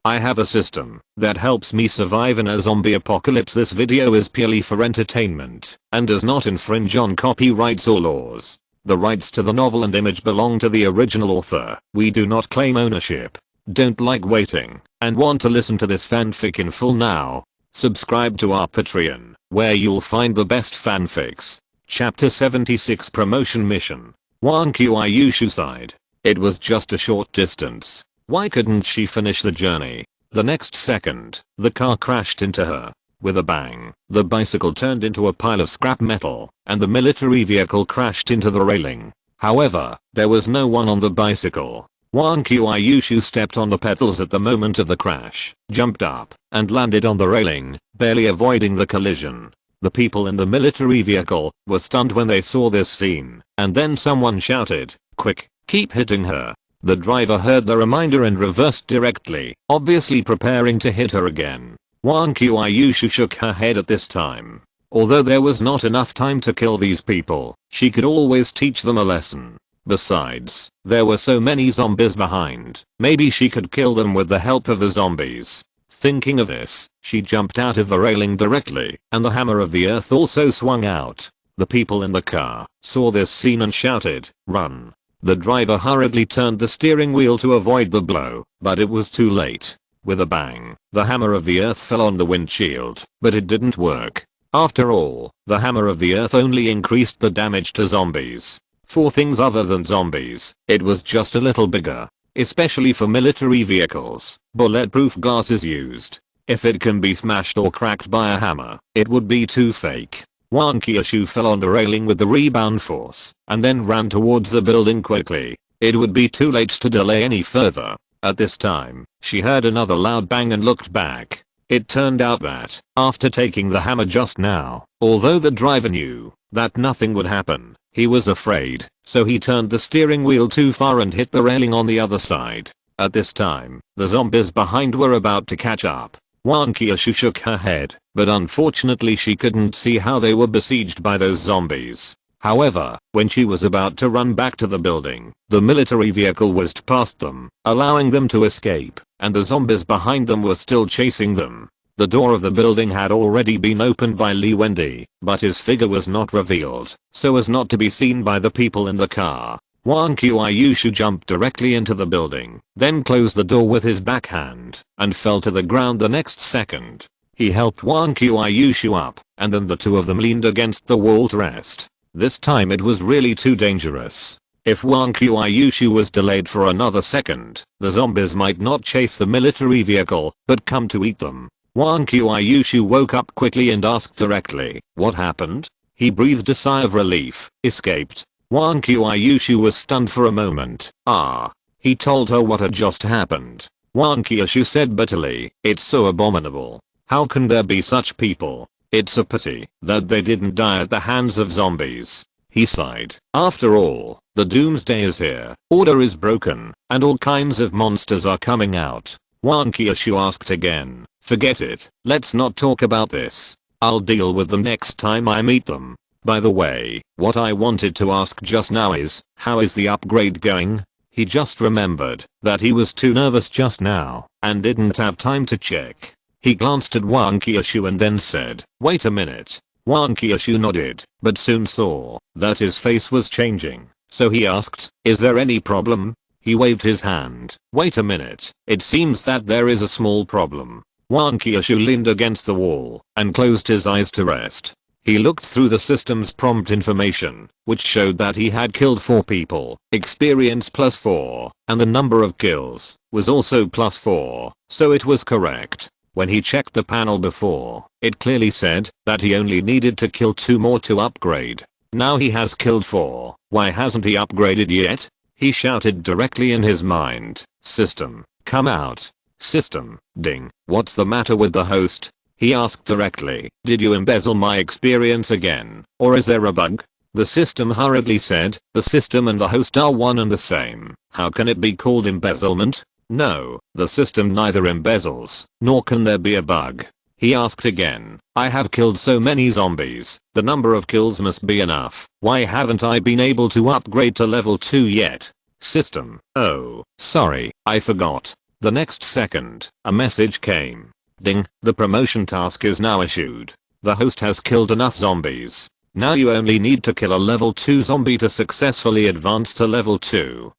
I have a system that helps me survive in a zombie apocalypse. This video is purely for entertainment and does not infringe on copyrights or laws. The rights to the novel and image belong to the original author. We do not claim ownership. Don't like waiting and want to listen to this fanfic in full now? Subscribe to our Patreon, where you'll find the best fanfics. Chapter 76 Promotion Mission. Wang Qiuyushu sighed. It was just a short distance. Why couldn't she finish the journey? The next second, the car crashed into her. With a bang, the bicycle turned into a pile of scrap metal, and the military vehicle crashed into the railing. However, there was no one on the bicycle. Wang Qiuyushu stepped on the pedals at the moment of the crash, jumped up, and landed on the railing, barely avoiding the collision. The people in the military vehicle were stunned when they saw this scene, and then someone shouted, "Quick, keep hitting her." The driver heard the reminder and reversed directly, obviously preparing to hit her again. Wang Qiuyushu shook her head at this time. Although there was not enough time to kill these people, she could always teach them a lesson. Besides, there were so many zombies behind, maybe she could kill them with the help of the zombies. Thinking of this, she jumped out of the railing directly, and the hammer of the earth also swung out. The people in the car saw this scene and shouted, "Run." The driver hurriedly turned the steering wheel to avoid the blow, but it was too late. With a bang, the hammer of the earth fell on the windshield, but it didn't work. After all, the hammer of the earth only increased the damage to zombies. For things other than zombies, it was just a little bigger. Especially for military vehicles, bulletproof glass is used. If it can be smashed or cracked by a hammer, it would be too fake. Wang Qiuyushu fell on the railing with the rebound force, and then ran towards the building quickly. It would be too late to delay any further. At this time, she heard another loud bang and looked back. It turned out that, after taking the hammer just now, although the driver knew that nothing would happen, he was afraid, so he turned the steering wheel too far and hit the railing on the other side. At this time, the zombies behind were about to catch up. Wang Qiuyushu shook her head, but unfortunately she couldn't see how they were besieged by those zombies. However, when she was about to run back to the building, the military vehicle whizzed past them, allowing them to escape, and the zombies behind them were still chasing them. The door of the building had already been opened by Li Wending, but his figure was not revealed, so as not to be seen by the people in the car. Wang Qiuyushu jumped directly into the building, then closed the door with his backhand, and fell to the ground the next second. He helped Wang Qiuyushu up, and then the two of them leaned against the wall to rest. This time it was really too dangerous. If Wang Qiuyushu was delayed for another second, the zombies might not chase the military vehicle, but come to eat them. Wang Qiuyushu woke up quickly and asked directly, "What happened?" He breathed a sigh of relief, escaped. Wang Qiuyushu was stunned for a moment. He told her what had just happened. Wang Qiuyushu said bitterly, "It's so abominable. How can there be such people? It's a pity that they didn't die at the hands of zombies." He sighed. After all, the doomsday is here, order is broken, and all kinds of monsters are coming out. Wang Qiuyushu asked again, "Forget it, let's not talk about this. I'll deal with them next time I meet them. By the way, what I wanted to ask just now is, how is the upgrade going?" He just remembered that he was too nervous just now, and didn't have time to check. He glanced at Wang Qiuyushu and then said, "Wait a minute." Wang Qiuyushu nodded, but soon saw that his face was changing, so he asked, "Is there any problem?" He waved his hand. "Wait a minute, it seems that there is a small problem." Wang Qiuyushu leaned against the wall and closed his eyes to rest. He looked through the system's prompt information, which showed that he had killed 4 people, experience +4, and the number of kills was also +4, so it was correct. When he checked the panel before, it clearly said that he only needed to kill 2 more to upgrade. Now he has killed 4, why hasn't he upgraded yet? He shouted directly in his mind, "System, come out." System, ding, what's the matter with the host? He asked directly, "Did you embezzle my experience again, or is there a bug?" The system hurriedly said, "The system and the host are one and the same. How can it be called embezzlement? No, the system neither embezzles, nor can there be a bug." He asked again, "I have killed so many zombies, the number of kills must be enough. Why haven't I been able to upgrade to level 2 yet?" System, "Oh, sorry, I forgot. The next second, a message came. Ding, the promotion task is now issued. The host has killed enough zombies. Now you only need to kill a level 2 zombie to successfully advance to level 2.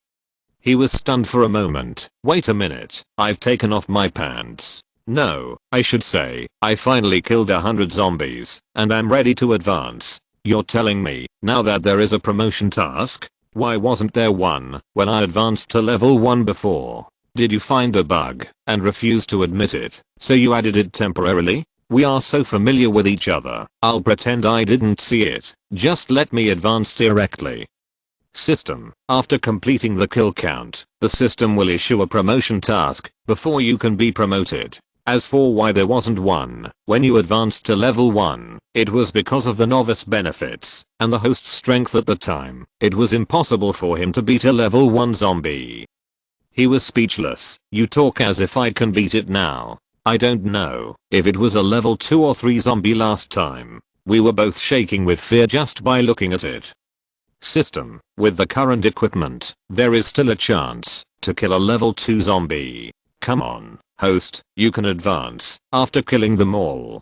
He was stunned for a moment. Wait a minute, I've taken off my pants. No, I should say, I finally killed 100 zombies, and I'm ready to advance. You're telling me, now that there is a promotion task? Why wasn't there one when I advanced to level 1 before? Did you find a bug and refuse to admit it, so you added it temporarily? We are so familiar with each other, I'll pretend I didn't see it. Just let me advance directly. System. After completing the kill count, the system will issue a promotion task before you can be promoted. As for why there wasn't one when you advanced to level 1, it was because of the novice benefits and the host's strength at the time. It was impossible for him to beat a level 1 zombie. He was speechless. You talk as if I can beat it now. I don't know if it was a level 2 or 3 zombie last time. We were both shaking with fear just by looking at it. System. With the current equipment, there is still a chance to kill a level 2 zombie. Come on, host, you can advance after killing them all.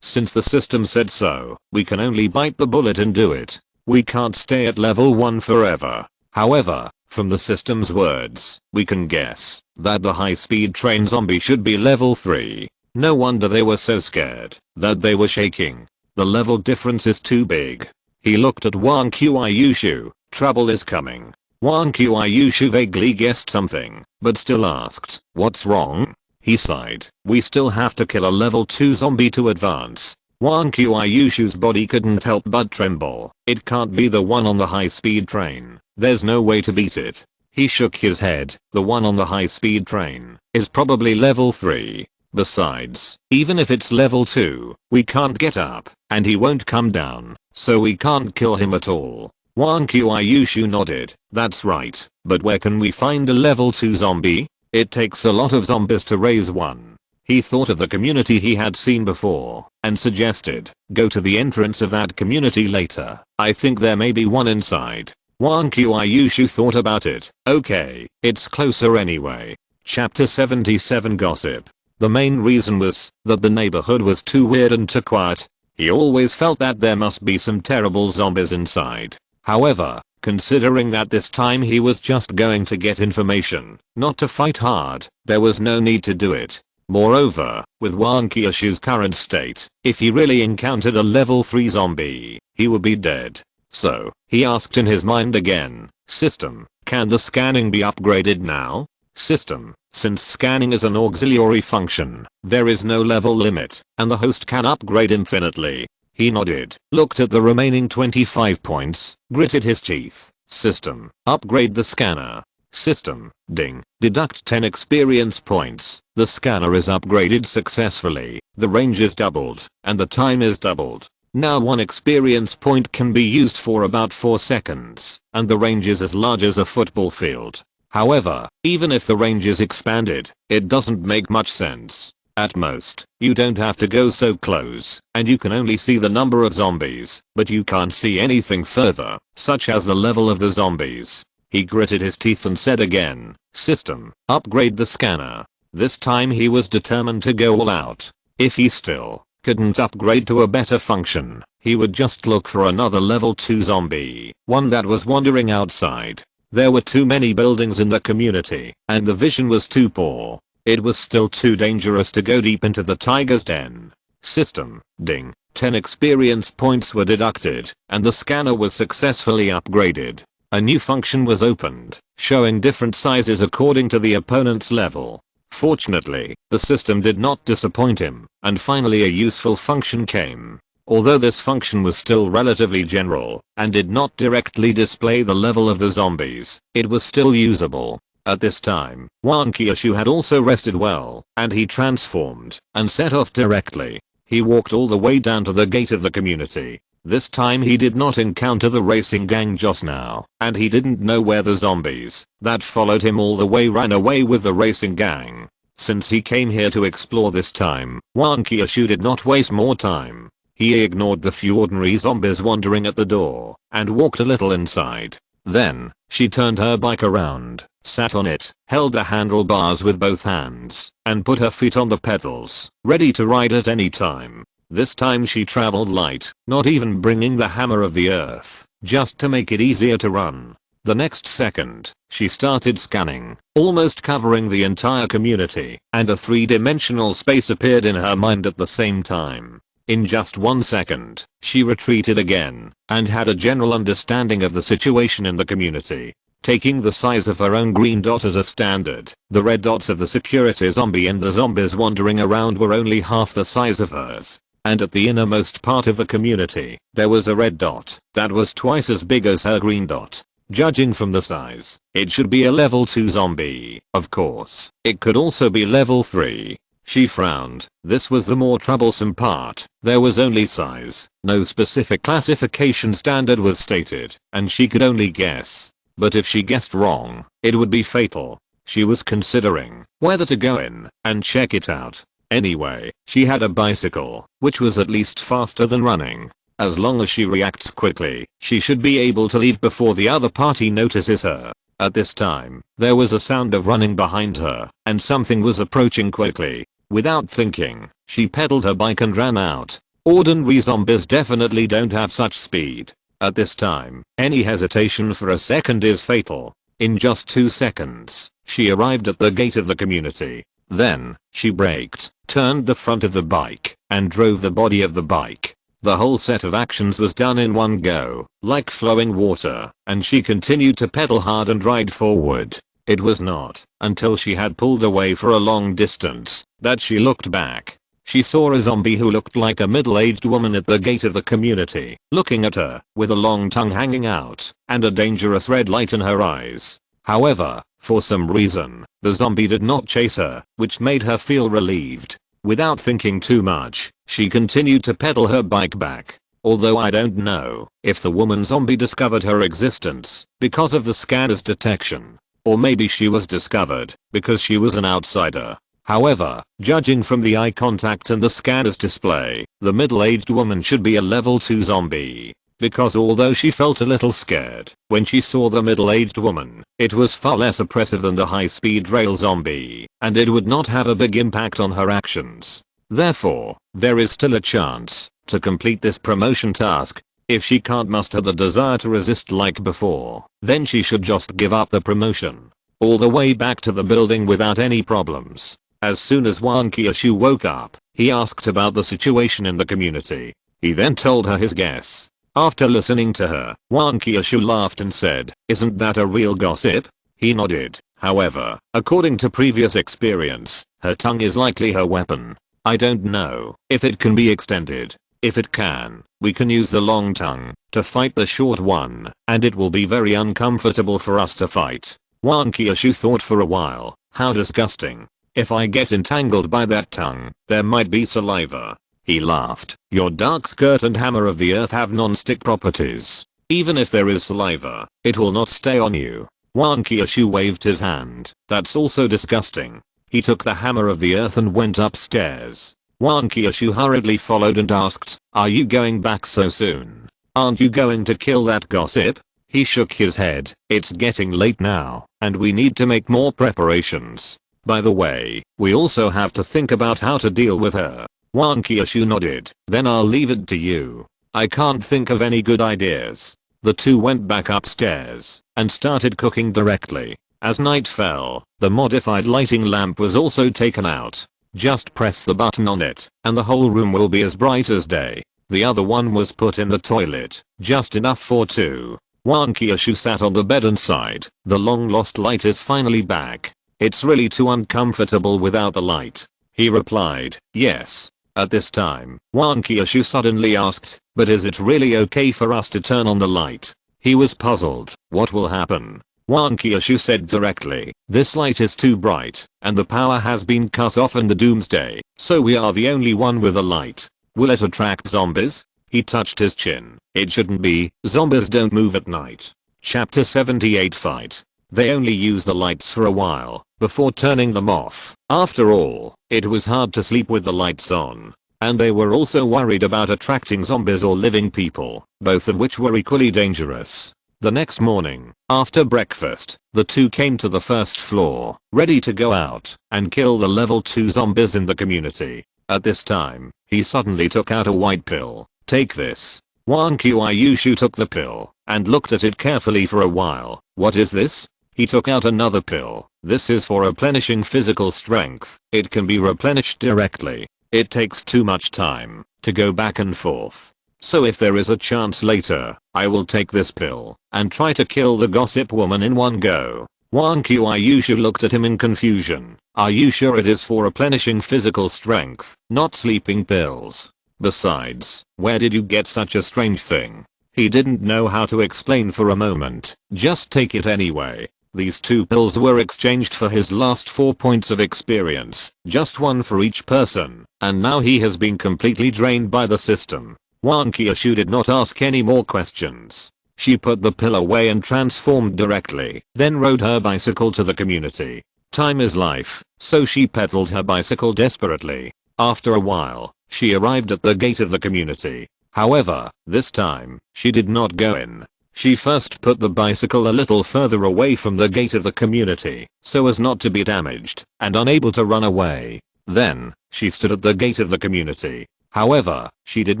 Since the system said so, we can only bite the bullet and do it. We can't stay at level 1 forever. However, from the system's words, we can guess that the high-speed train zombie should be level 3. No wonder they were so scared that they were shaking. The level difference is too big. He looked at Wang Qiushu. Trouble is coming. Wang Qiushu vaguely guessed something, but still asked, what's wrong? He sighed. We still have to kill a level 2 zombie to advance. Wang Qiushu's body couldn't help but tremble. It can't be the one on the high-speed train. There's no way to beat it. He shook his head. The one on the high-speed train is probably level 3. Besides, even if it's level 2, we can't get up, and he won't come down, so we can't kill him at all. Wang Qiushu nodded. That's right, but where can we find a level 2 zombie? It takes a lot of zombies to raise one. He thought of the community he had seen before, and suggested, go to the entrance of that community later. I think there may be one inside. Wang Qiushu thought about it. Okay, it's closer anyway. Chapter 77 Gossip. The main reason was that the neighborhood was too weird and too quiet. He always felt that there must be some terrible zombies inside. However, considering that this time he was just going to get information, not to fight hard, there was no need to do it. Moreover, with Wang Qiushu's current state, if he really encountered a level 3 zombie, he would be dead. So, he asked in his mind again, System, can the scanning be upgraded now? System, since scanning is an auxiliary function, there is no level limit, and the host can upgrade infinitely. He nodded, looked at the remaining 25 points, gritted his teeth. System, upgrade the scanner. System, ding, deduct 10 experience points. The scanner is upgraded successfully, the range is doubled, and the time is doubled. Now 1 experience point can be used for about 4 seconds, and the range is as large as a football field. However, even if the range is expanded, it doesn't make much sense. At most, you don't have to go so close, and you can only see the number of zombies, but you can't see anything further, such as the level of the zombies. He gritted his teeth and said again, System, upgrade the scanner. This time he was determined to go all out. If he still couldn't upgrade to a better function, he would just look for another level 2 zombie, one that was wandering outside. There were too many buildings in the community, and the vision was too poor. It was still too dangerous to go deep into the tiger's den. System, ding, 10 experience points were deducted, and the scanner was successfully upgraded. A new function was opened, showing different sizes according to the opponent's level. Fortunately, the system did not disappoint him, and finally a useful function came. Although this function was still relatively general, and did not directly display the level of the zombies, it was still usable. At this time, Wang Qiushu had also rested well, and he transformed, and set off directly. He walked all the way down to the gate of the community. This time he did not encounter the racing gang just now, and he didn't know where the zombies that followed him all the way ran away with the racing gang. Since he came here to explore this time, Wang Qiushu did not waste more time. He ignored the few ordinary zombies wandering at the door, and walked a little inside. Then, she turned her bike around, sat on it, held the handlebars with both hands, and put her feet on the pedals, ready to ride at any time. This time she traveled light, not even bringing the hammer of the earth, just to make it easier to run. The next second, she started scanning, almost covering the entire community, and a three-dimensional space appeared in her mind at the same time. In just 1 second, she retreated again, and had a general understanding of the situation in the community. Taking the size of her own green dot as a standard, the red dots of the security zombie and the zombies wandering around were only half the size of hers. And at the innermost part of the community, there was a red dot that was twice as big as her green dot. Judging from the size, it should be a level 2 zombie. Of course, it could also be level 3. She frowned. This was the more troublesome part. There was only size. No specific classification standard was stated, and she could only guess. But if she guessed wrong, it would be fatal. She was considering whether to go in and check it out. Anyway, she had a bicycle, which was at least faster than running. As long as she reacts quickly, she should be able to leave before the other party notices her. At this time, there was a sound of running behind her, and something was approaching quickly. Without thinking, she pedaled her bike and ran out. Ordinary zombies definitely don't have such speed. At this time, any hesitation for a second is fatal. In just 2 seconds, she arrived at the gate of the community. Then, she braked, turned the front of the bike, and drove the body of the bike. The whole set of actions was done in one go, like flowing water, and she continued to pedal hard and ride forward. It was not until she had pulled away for a long distance that she looked back. She saw a zombie who looked like a middle-aged woman at the gate of the community, looking at her, with a long tongue hanging out, and a dangerous red light in her eyes. However, for some reason, the zombie did not chase her, which made her feel relieved. Without thinking too much, she continued to pedal her bike back. Although I don't know if the woman zombie discovered her existence because of the scanner's detection. Or maybe she was discovered because she was an outsider. However, judging from the eye contact and the scanner's display, the middle-aged woman should be a level 2 zombie. Because although she felt a little scared when she saw the middle-aged woman, it was far less oppressive than the high-speed rail zombie, and it would not have a big impact on her actions. Therefore, there is still a chance to complete this promotion task. If she can't muster the desire to resist like before, then she should just give up the promotion. All the way back to the building without any problems. As soon as Wan Kyushu woke up, he asked about the situation in the community. He then told her his guess. After listening to her, Wan Kyushu laughed and said, "Isn't that a real gossip?" He nodded. However, according to previous experience, her tongue is likely her weapon. I don't know if it can be extended. If it can, we can use the long tongue to fight the short one, and it will be very uncomfortable for us to fight. Wan Kyushu thought for a while. How disgusting. If I get entangled by that tongue, there might be saliva. He laughed. Your dark skirt and hammer of the earth have non-stick properties. Even if there is saliva, it will not stay on you. Wan Kyushu waved his hand. That's also disgusting. He took the hammer of the earth and went upstairs. Wan Kyushu hurriedly followed and asked, "Are you going back so soon? Aren't you going to kill that gossip?" He shook his head. It's getting late now, and we need to make more preparations. By the way, we also have to think about how to deal with her. Wan Kyushu nodded. Then I'll leave it to you. I can't think of any good ideas. The two went back upstairs and started cooking directly. As night fell, the modified lighting lamp was also taken out. Just press the button on it, and the whole room will be as bright as day. The other one was put in the toilet, just enough for two. Wan Kyushu sat on the bed and sighed. The long lost light is finally back. It's really too uncomfortable without the light. He replied, yes. At this time, Wan Kyushu suddenly asked, but is it really okay for us to turn on the light? He was puzzled. What will happen? Wan Kyushu said directly, this light is too bright, and the power has been cut off in the doomsday, so we are the only one with a light. Will it attract zombies? He touched his chin. It shouldn't be, zombies don't move at night. Chapter 78 Fight. They only use the lights for a while, before turning them off. After all, it was hard to sleep with the lights on. And they were also worried about attracting zombies or living people, both of which were equally dangerous. The next morning, after breakfast, the two came to the first floor, ready to go out and kill the level 2 zombies in the community. At this time, he suddenly took out a white pill. "Take this." Wan Qiushu took the pill and looked at it carefully for a while. "What is this?" He took out another pill. "This is for replenishing physical strength. It can be replenished directly. It takes too much time to go back and forth. So if there is a chance later, I will take this pill and try to kill the gossip woman in one go." Wan Qiushu looked at him in confusion. "Are you sure it is for replenishing physical strength, not sleeping pills? Besides, where did you get such a strange thing?" He didn't know how to explain for a moment. "Just take it anyway." These 2 pills were exchanged for his last 4 points of experience, just 1 for each person, and now he has been completely drained by the system. Wan Qiushu did not ask any more questions. She put the pill away and transformed directly, then rode her bicycle to the community. Time is life, so she pedaled her bicycle desperately. After a while, she arrived at the gate of the community. However, this time, she did not go in. She first put the bicycle a little further away from the gate of the community, so as not to be damaged and unable to run away. Then, she stood at the gate of the community. However, she did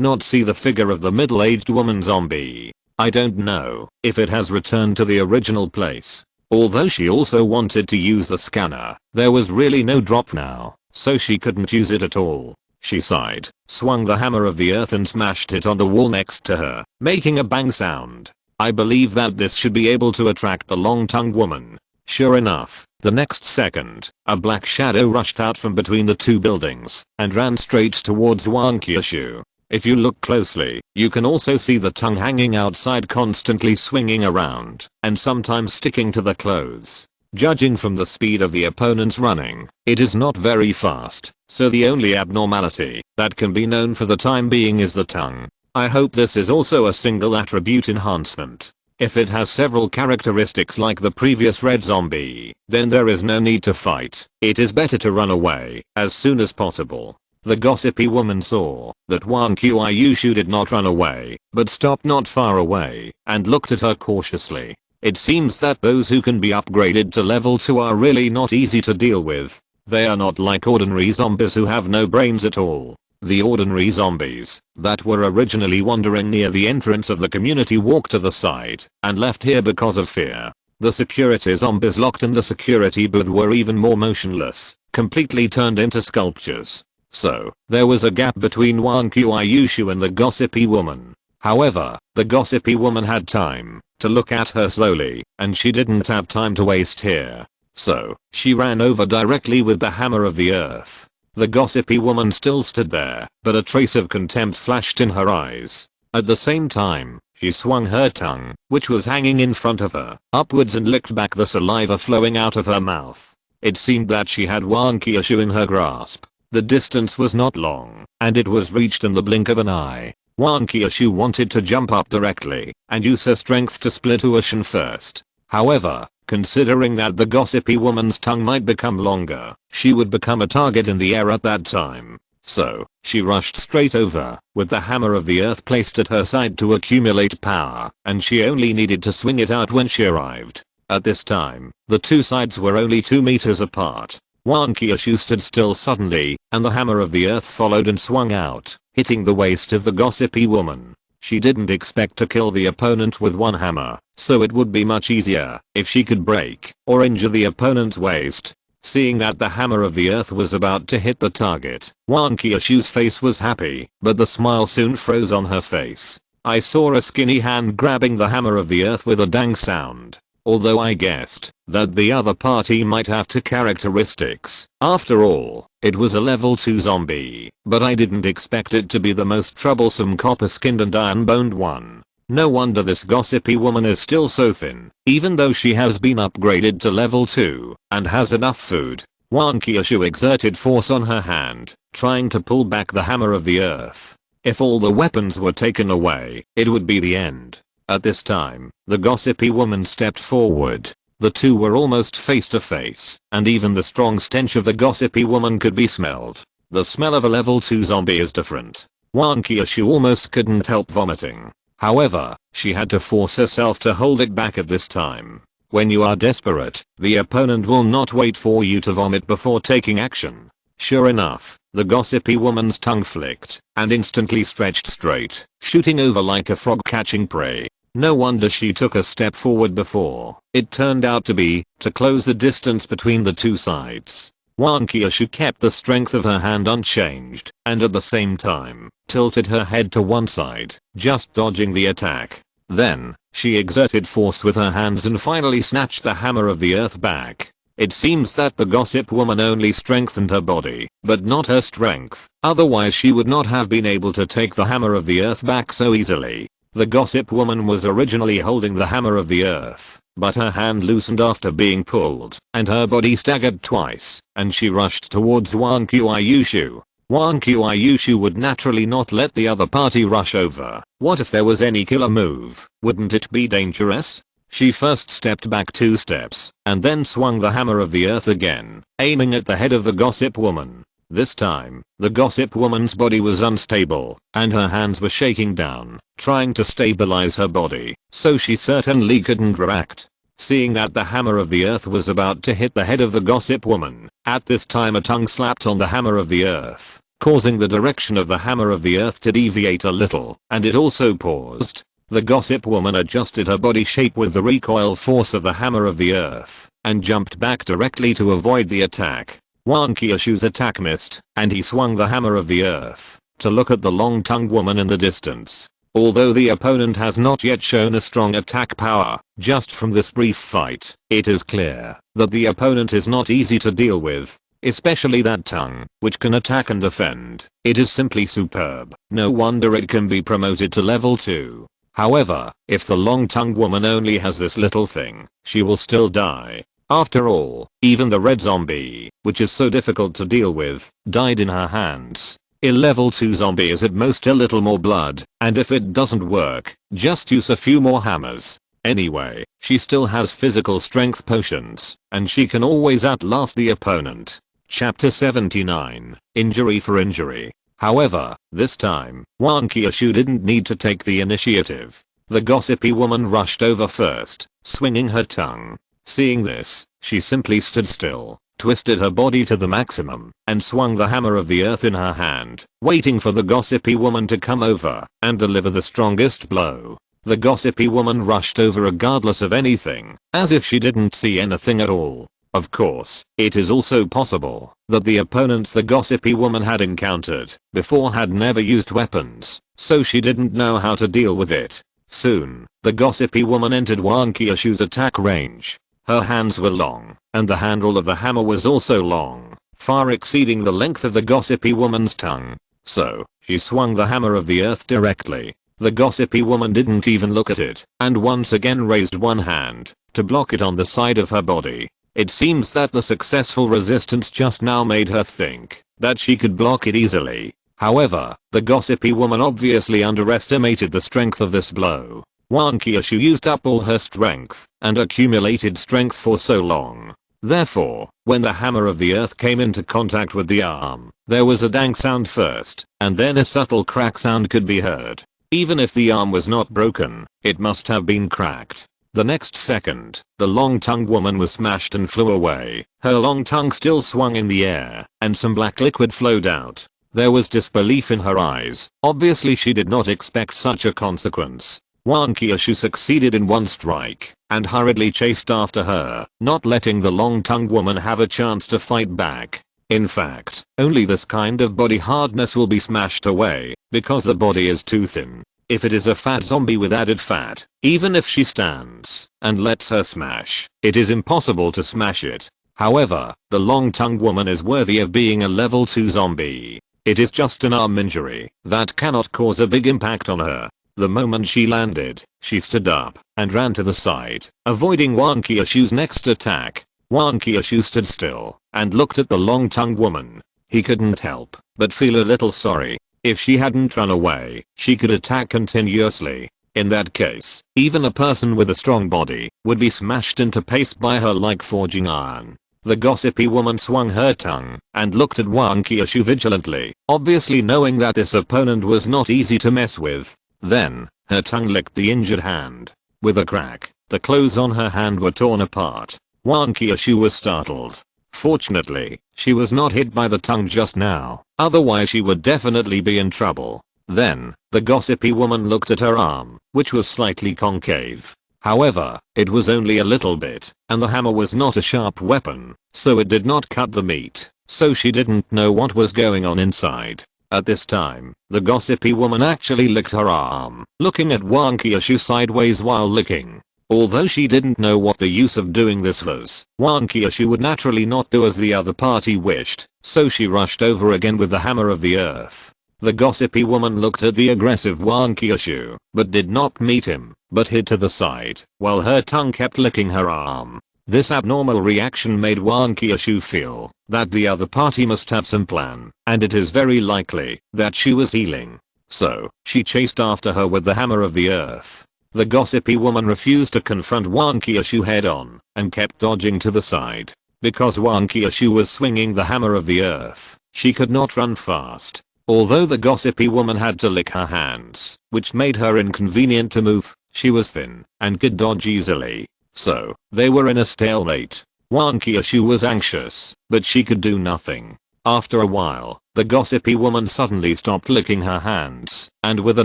not see the figure of the middle-aged woman zombie. I don't know if it has returned to the original place. Although she also wanted to use the scanner, there was really no drop now, so she couldn't use it at all. She sighed, swung the hammer of the earth and smashed it on the wall next to her, making a bang sound. I believe that this should be able to attract the long-tongued woman. Sure enough, the next second, a black shadow rushed out from between the 2 buildings and ran straight towards Wan Qiushu. If you look closely, you can also see the tongue hanging outside, constantly swinging around and sometimes sticking to the clothes. Judging from the speed of the opponents running, it is not very fast, so the only abnormality that can be known for the time being is the tongue. I hope this is also a single attribute enhancement. If it has several characteristics like the previous red zombie, then there is no need to fight. It is better to run away as soon as possible. The gossipy woman saw that Wan Qiushu did not run away, but stopped not far away and looked at her cautiously. It seems that those who can be upgraded to level 2 are really not easy to deal with. They are not like ordinary zombies who have no brains at all. The ordinary zombies that were originally wandering near the entrance of the community walked to the side and left here because of fear. The security zombies locked in the security booth were even more motionless, completely turned into sculptures. So, there was a gap between Wan Qiushu and the gossipy woman. However, the gossipy woman had time to look at her slowly, and she didn't have time to waste here. So, she ran over directly with the hammer of the earth. The gossipy woman still stood there, but a trace of contempt flashed in her eyes. At the same time, she swung her tongue, which was hanging in front of her, upwards and licked back the saliva flowing out of her mouth. It seemed that she had Wan Qiushu in her grasp. The distance was not long, and it was reached in the blink of an eye. Wan Qiushu wanted to jump up directly and use her strength to split Uashin first. However, considering that the gossipy woman's tongue might become longer, she would become a target in the air at that time. So, she rushed straight over, with the hammer of the earth placed at her side to accumulate power, and she only needed to swing it out when she arrived. At this time, the 2 sides were only 2 meters apart. Wan Qiushu stood still suddenly, and the hammer of the earth followed and swung out, hitting the waist of the gossipy woman. She didn't expect to kill the opponent with one hammer, so it would be much easier if she could break or injure the opponent's waist. Seeing that the hammer of the earth was about to hit the target, Wan Qiushu's face was happy, but the smile soon froze on her face. I saw a skinny hand grabbing the hammer of the earth with a dang sound. Although I guessed that the other party might have 2 characteristics. After all, it was a level 2 zombie, but I didn't expect it to be the most troublesome copper-skinned and iron-boned one. No wonder this gossipy woman is still so thin, even though she has been upgraded to level 2 and has enough food. Wan Qiushu exerted force on her hand, trying to pull back the hammer of the earth. If all the weapons were taken away, it would be the end. At this time, the gossipy woman stepped forward. The 2 were almost face to face, and even the strong stench of the gossipy woman could be smelled. The smell of a level 2 zombie is different. Wan Qiushu almost couldn't help vomiting. However, she had to force herself to hold it back at this time. When you are desperate, the opponent will not wait for you to vomit before taking action. Sure enough, the gossipy woman's tongue flicked and instantly stretched straight, shooting over like a frog catching prey. No wonder she took a step forward before it turned out to close the distance between the two sides. Wang Qiushu kept the strength of her hand unchanged and at the same time tilted her head to one side, just dodging the attack. Then, she exerted force with her hands and finally snatched the hammer of the earth back. It seems that the gossip woman only strengthened her body, but not her strength, otherwise she would not have been able to take the hammer of the earth back so easily. The gossip woman was originally holding the hammer of the earth, but her hand loosened after being pulled, and her body staggered twice, and she rushed towards Wang Qiushu. Wang Qiushu would naturally not let the other party rush over. What if there was any killer move? Wouldn't it be dangerous? She first stepped back 2 steps, and then swung the hammer of the earth again, aiming at the head of the gossip woman. This time, the gossip woman's body was unstable, and her hands were shaking down, trying to stabilize her body, so she certainly couldn't react. Seeing that the hammer of the earth was about to hit the head of the gossip woman, at this time a tongue slapped on the hammer of the earth, causing the direction of the hammer of the earth to deviate a little, and it also paused. The gossip woman adjusted her body shape with the recoil force of the hammer of the earth, and jumped back directly to avoid the attack. Wang Qiushu's attack missed, and he swung the hammer of the earth to look at the long-tongued woman in the distance. Although the opponent has not yet shown a strong attack power, just from this brief fight, it is clear that the opponent is not easy to deal with. Especially that tongue, which can attack and defend. It is simply superb. No wonder it can be promoted to level 2. However, if the long-tongued woman only has this little thing, she will still die. After all, even the red zombie, which is so difficult to deal with, died in her hands. A level 2 zombie is at most a little more blood, and if it doesn't work, just use a few more hammers. Anyway, she still has physical strength potions, and she can always outlast the opponent. Chapter 79, Injury for Injury. However, this time, Wang Qiushu didn't need to take the initiative. The gossipy woman rushed over first, swinging her tongue. Seeing this, she simply stood still, twisted her body to the maximum, and swung the hammer of the earth in her hand, waiting for the gossipy woman to come over and deliver the strongest blow. The gossipy woman rushed over regardless of anything, as if she didn't see anything at all. Of course, it is also possible that the opponents the gossipy woman had encountered before had never used weapons, so she didn't know how to deal with it. Soon, the gossipy woman entered Wang Qiushu's attack range. Her hands were long, and the handle of the hammer was also long, far exceeding the length of the gossipy woman's tongue. So, she swung the hammer of the earth directly. The gossipy woman didn't even look at it, and once again raised one hand to block it on the side of her body. It seems that the successful resistance just now made her think that she could block it easily. However, the gossipy woman obviously underestimated the strength of this blow. Wang Qiushu used up all her strength and accumulated strength for so long. Therefore, when the hammer of the earth came into contact with the arm, there was a dang sound first, and then a subtle crack sound could be heard. Even if the arm was not broken, it must have been cracked. The next second, the long-tongued woman was smashed and flew away. Her long tongue still swung in the air, and some black liquid flowed out. There was disbelief in her eyes. Obviously she did not expect such a consequence. Wang Qiushu succeeded in one strike, and hurriedly chased after her, not letting the long-tongued woman have a chance to fight back. In fact, only this kind of body hardness will be smashed away, because the body is too thin. If it is a fat zombie with added fat, even if she stands and lets her smash, it is impossible to smash it. However, the long-tongued woman is worthy of being a level 2 zombie. It is just an arm injury that cannot cause a big impact on her. The moment she landed, she stood up and ran to the side, avoiding Wang Qiushu's next attack. Wang Qiushu stood still and looked at the long-tongued woman. He couldn't help but feel a little sorry. If she hadn't run away, she could attack continuously. In that case, even a person with a strong body would be smashed into paste by her like forging iron. The gossipy woman swung her tongue and looked at Wang Qiushu vigilantly, obviously knowing that this opponent was not easy to mess with. Then, Her tongue licked the injured hand. With a crack, the clothes on her hand were torn apart. Wang Qiushu was startled. Fortunately, she was not hit by the tongue just now, otherwise she would definitely be in trouble. Then, the gossipy woman looked at her arm, which was slightly concave. However, it was only a little bit, and the hammer was not a sharp weapon, so it did not cut the meat, so she didn't know what was going on inside. At this time, the gossipy woman actually licked her arm, looking at Wang Qiushu sideways while licking. Although she didn't know what the use of doing this was, Wang Qiushu would naturally not do as the other party wished, so she rushed over again with the hammer of the earth. The gossipy woman looked at the aggressive Wang Qiushu, but did not meet him, but hid to the side, while her tongue kept licking her arm. This abnormal reaction made Wang Qiushu feel that the other party must have some plan, and it is very likely that she was healing. So, she chased after her with the hammer of the earth. The gossipy woman refused to confront Wang Qiushu head on, and kept dodging to the side. Because Wang Qiushu was swinging the hammer of the earth, she could not run fast. Although the gossipy woman had to lick her hands, which made her inconvenient to move, she was thin, and could dodge easily. So, they were in a stalemate. Wang Qiushu was anxious, but she could do nothing. After a while, the gossipy woman suddenly stopped licking her hands, and with a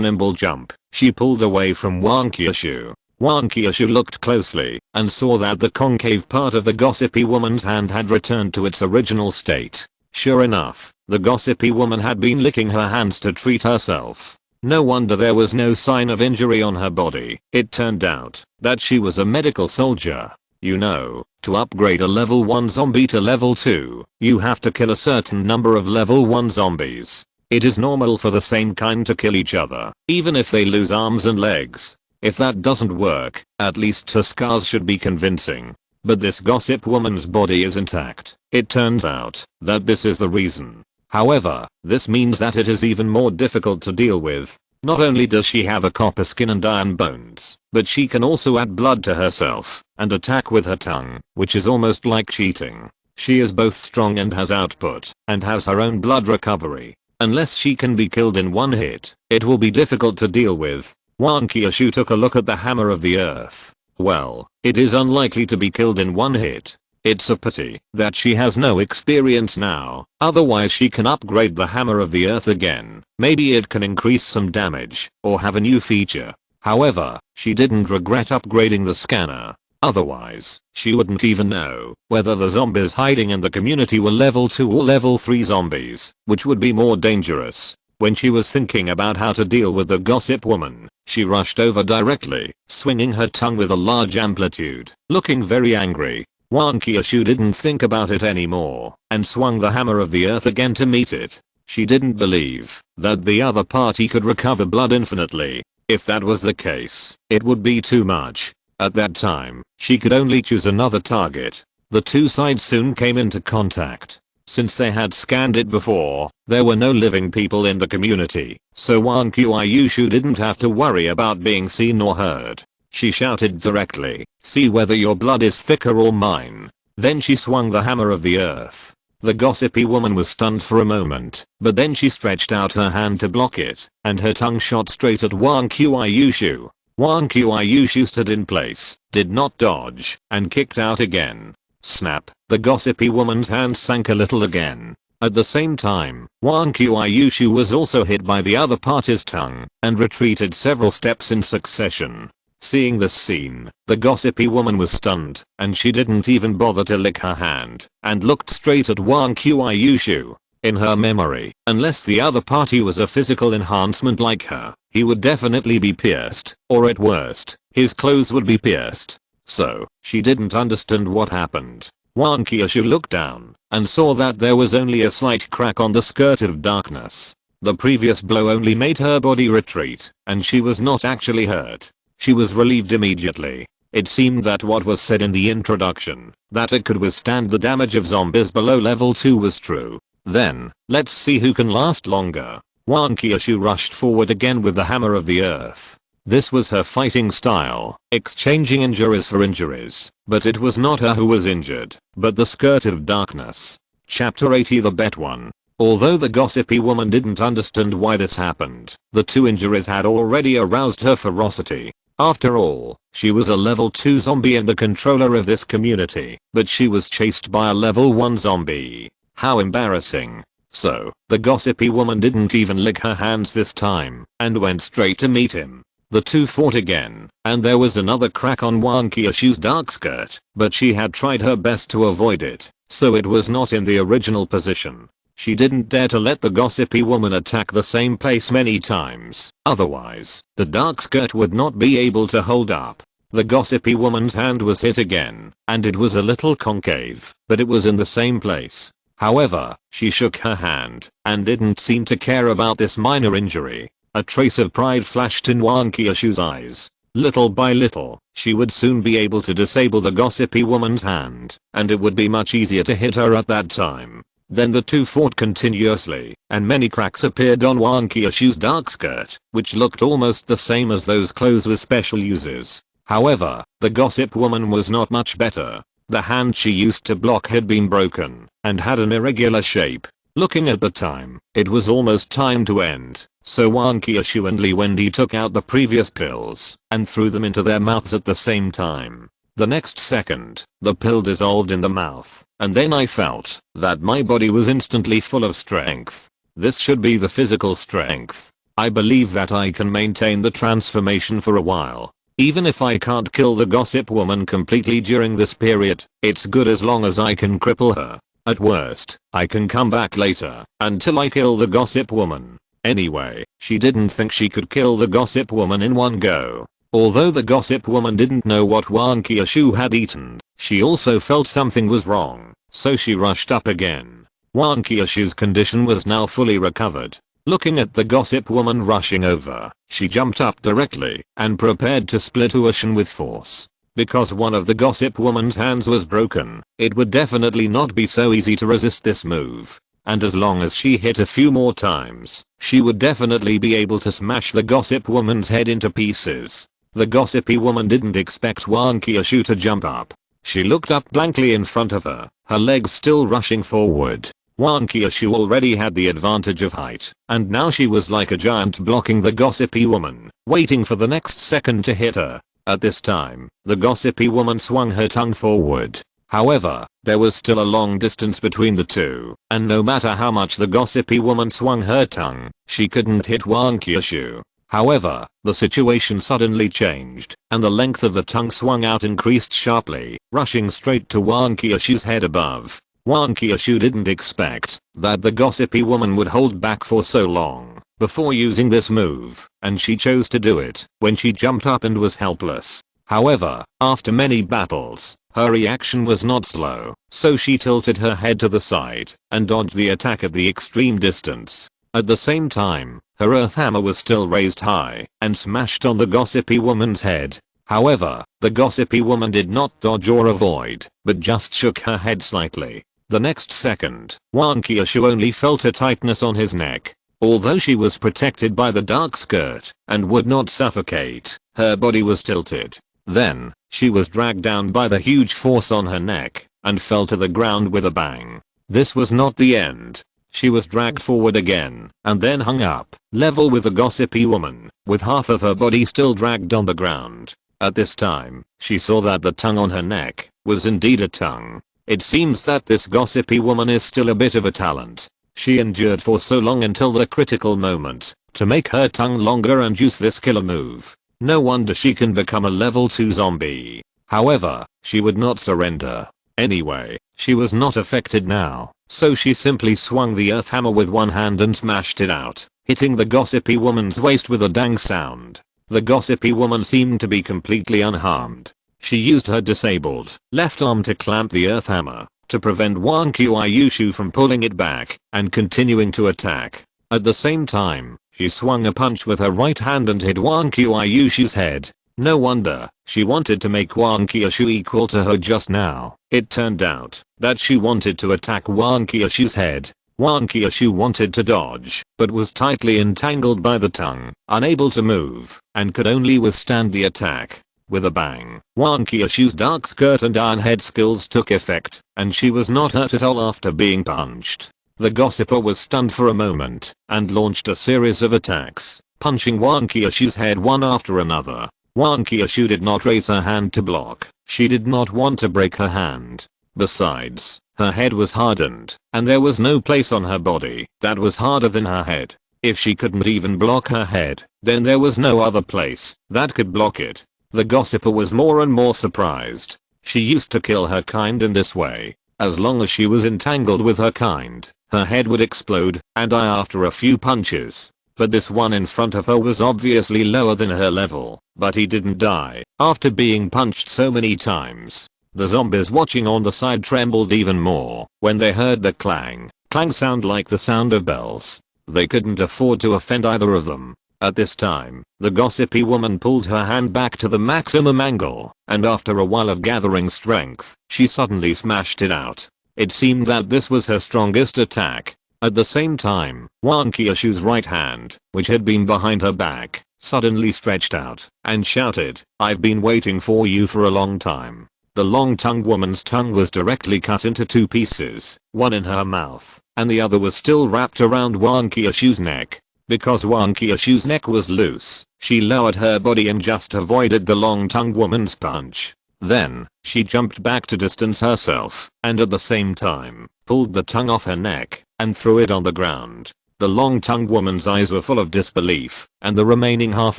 nimble jump, she pulled away from Wang Qiushu. Wang Qiushu looked closely, and saw that the concave part of the gossipy woman's hand had returned to its original state. Sure enough, the gossipy woman had been licking her hands to treat herself. No wonder there was no sign of injury on her body. It turned out that she was a medical soldier. You know, to upgrade a level 1 zombie to level 2, you have to kill a certain number of level 1 zombies. It is normal for the same kind to kill each other, even if they lose arms and legs. If that doesn't work, at least her scars should be convincing. But this gossip woman's body is intact. It turns out that this is the reason. However, this means that it is even more difficult to deal with. Not only does she have a copper skin and iron bones, but she can also add blood to herself and attack with her tongue, which is almost like cheating. She is both strong and has output, and has her own blood recovery. Unless she can be killed in one hit, it will be difficult to deal with. Wang Qiushu took a look at the hammer of the earth. Well, it is unlikely to be killed in one hit. It's a pity that she has no experience now, otherwise she can upgrade the hammer of the earth again. Maybe it can increase some damage, or have a new feature. However, she didn't regret upgrading the scanner. Otherwise, she wouldn't even know whether the zombies hiding in the community were level 2 or level 3 zombies, which would be more dangerous. When she was thinking about how to deal with the gossip woman, she rushed over directly, swinging her tongue with a large amplitude, looking very angry. Wang Qiushu didn't think about it anymore, and swung the hammer of the earth again to meet it. She didn't believe that the other party could recover blood infinitely. If that was the case, it would be too much. At that time, she could only choose another target. The two sides soon came into contact. Since they had scanned it before, there were no living people in the community, so Wang Qiushu didn't have to worry about being seen or heard. She shouted directly, "See whether your blood is thicker or mine." Then she swung the hammer of the earth. The gossipy woman was stunned for a moment, but then she stretched out her hand to block it, and her tongue shot straight at Wang Qiushu. Wang Qiushu stood in place, did not dodge, and kicked out again. Snap, the gossipy woman's hand sank a little again. At the same time, Wang Qiushu was also hit by the other party's tongue, and retreated several steps in succession. Seeing this scene, the gossipy woman was stunned, and she didn't even bother to lick her hand, and looked straight at Wang Qiushu. In her memory, unless the other party was a physical enhancement like her, he would definitely be pierced, or at worst, his clothes would be pierced. So, she didn't understand what happened. Wang Qiushu looked down, and saw that there was only a slight crack on the skirt of darkness. The previous blow only made her body retreat, and she was not actually hurt. She was relieved immediately. It seemed that what was said in the introduction, that it could withstand the damage of zombies below level 2 was true. Then, let's see who can last longer. Wang Qiushu rushed forward again with the hammer of the earth. This was her fighting style, exchanging injuries for injuries, but it was not her who was injured, but the skirt of darkness. Chapter 80 The Bet One. Although the gossipy woman didn't understand why this happened, the two injuries had already aroused her ferocity. After all, she was a level 2 zombie and the controller of this community, but she was chased by a level 1 zombie. How embarrassing. So, the gossipy woman didn't even lick her hands this time, and went straight to meet him. The two fought again, and there was another crack on Wang Qiushu's dark skirt, but she had tried her best to avoid it, so it was not in the original position. She didn't dare to let the gossipy woman attack the same place many times, otherwise, the dark skirt would not be able to hold up. The gossipy woman's hand was hit again, and it was a little concave, but it was in the same place. However, she shook her hand, and didn't seem to care about this minor injury. A trace of pride flashed in Wang Qiushu's eyes. Little by little, she would soon be able to disable the gossipy woman's hand, and it would be much easier to hit her at that time. Then the two fought continuously, and many cracks appeared on Wang Qiushu's dark skirt, which looked almost the same as those clothes with special uses. However, the gossip woman was not much better. The hand she used to block had been broken, and had an irregular shape. Looking at the time, it was almost time to end, so Wang Qiushu and Li Wending took out the previous pills, and threw them into their mouths at the same time. The next second, the pill dissolved in the mouth, and then I felt that my body was instantly full of strength. This should be the physical strength. I believe that I can maintain the transformation for a while. Even if I can't kill the gossip woman completely during this period, it's good as long as I can cripple her. At worst, I can come back later, until I kill the gossip woman. Anyway, she didn't think she could kill the gossip woman in one go. Although the gossip woman didn't know what Wang Qiushu had eaten, she also felt something was wrong, so she rushed up again. Wang Qiushu's condition was now fully recovered. Looking at the gossip woman rushing over, she jumped up directly, and prepared to split Uashin with force. Because one of the gossip woman's hands was broken, it would definitely not be so easy to resist this move. And as long as she hit a few more times, she would definitely be able to smash the gossip woman's head into pieces. The gossipy woman didn't expect Wang Qiushu to jump up. She looked up blankly in front of her, her legs still rushing forward. Wang Qiushu already had the advantage of height, and now she was like a giant blocking the gossipy woman, waiting for the next second to hit her. At this time, the gossipy woman swung her tongue forward. However, there was still a long distance between the two, and no matter how much the gossipy woman swung her tongue, she couldn't hit Wang Qiushu. However, the situation suddenly changed, and the length of the tongue swung out increased sharply, rushing straight to Wang Qiushu's head above. Wang Qiushu didn't expect that the gossipy woman would hold back for so long before using this move, and she chose to do it when she jumped up and was helpless. However, after many battles, her reaction was not slow, so she tilted her head to the side and dodged the attack at the extreme distance. At the same time, her earth hammer was still raised high and smashed on the gossipy woman's head. However, the gossipy woman did not dodge or avoid, but just shook her head slightly. The next second, Wang Qiushu only felt a tightness on his neck. Although she was protected by the dark skirt and would not suffocate, her body was tilted. Then, she was dragged down by the huge force on her neck and fell to the ground with a bang. This was not the end. She was dragged forward again and then hung up, level with the gossipy woman, with half of her body still dragged on the ground. At this time, she saw that the tongue on her neck was indeed a tongue. It seems that this gossipy woman is still a bit of a talent. She endured for so long until the critical moment to make her tongue longer and use this killer move. No wonder she can become a level 2 zombie. However, she would not surrender. Anyway, she was not affected now, so she simply swung the earth hammer with one hand and smashed it out, hitting the gossipy woman's waist with a dang sound. The gossipy woman seemed to be completely unharmed. She used her disabled left arm to clamp the earth hammer to prevent Wang Qiushu from pulling it back and continuing to attack. At the same time, she swung a punch with her right hand and hit Wang Qiushu's head. No wonder she wanted to make Wang Qiushu equal to her just now. It turned out that she wanted to attack Wang Qiushu's head. Wang Qiushu wanted to dodge, but was tightly entangled by the tongue, unable to move, and could only withstand the attack. With a bang, Wang Qiushu's dark skirt and iron head skills took effect, and she was not hurt at all after being punched. The gossiper was stunned for a moment and launched a series of attacks, punching Wang Qiushu's head one after another. Wang Qiushu did not raise her hand to block. She did not want to break her hand. Besides, her head was hardened, and there was no place on her body that was harder than her head. If she couldn't even block her head, then there was no other place that could block it. The gossiper was more and more surprised. She used to kill her kind in this way. As long as she was entangled with her kind, her head would explode and die after a few punches. But this one in front of her was obviously lower than her level, but he didn't die after being punched so many times. The zombies watching on the side trembled even more when they heard the clang sound like the sound of bells. They couldn't afford to offend either of them. At this time, the gossipy woman pulled her hand back to the maximum angle, and after a while of gathering strength, she suddenly smashed it out. It seemed that this was her strongest attack. At the same time, Wang Qiushu's right hand, which had been behind her back, suddenly stretched out and shouted, "I've been waiting for you for a long time." The long-tongued woman's tongue was directly cut into two pieces, one in her mouth, and the other was still wrapped around Wang Qiushu's neck. Because Wang Qiushu's neck was loose, she lowered her body and just avoided the long-tongued woman's punch. Then, she jumped back to distance herself, and at the same time, pulled the tongue off her neck and threw it on the ground. The long-tongued woman's eyes were full of disbelief, and the remaining half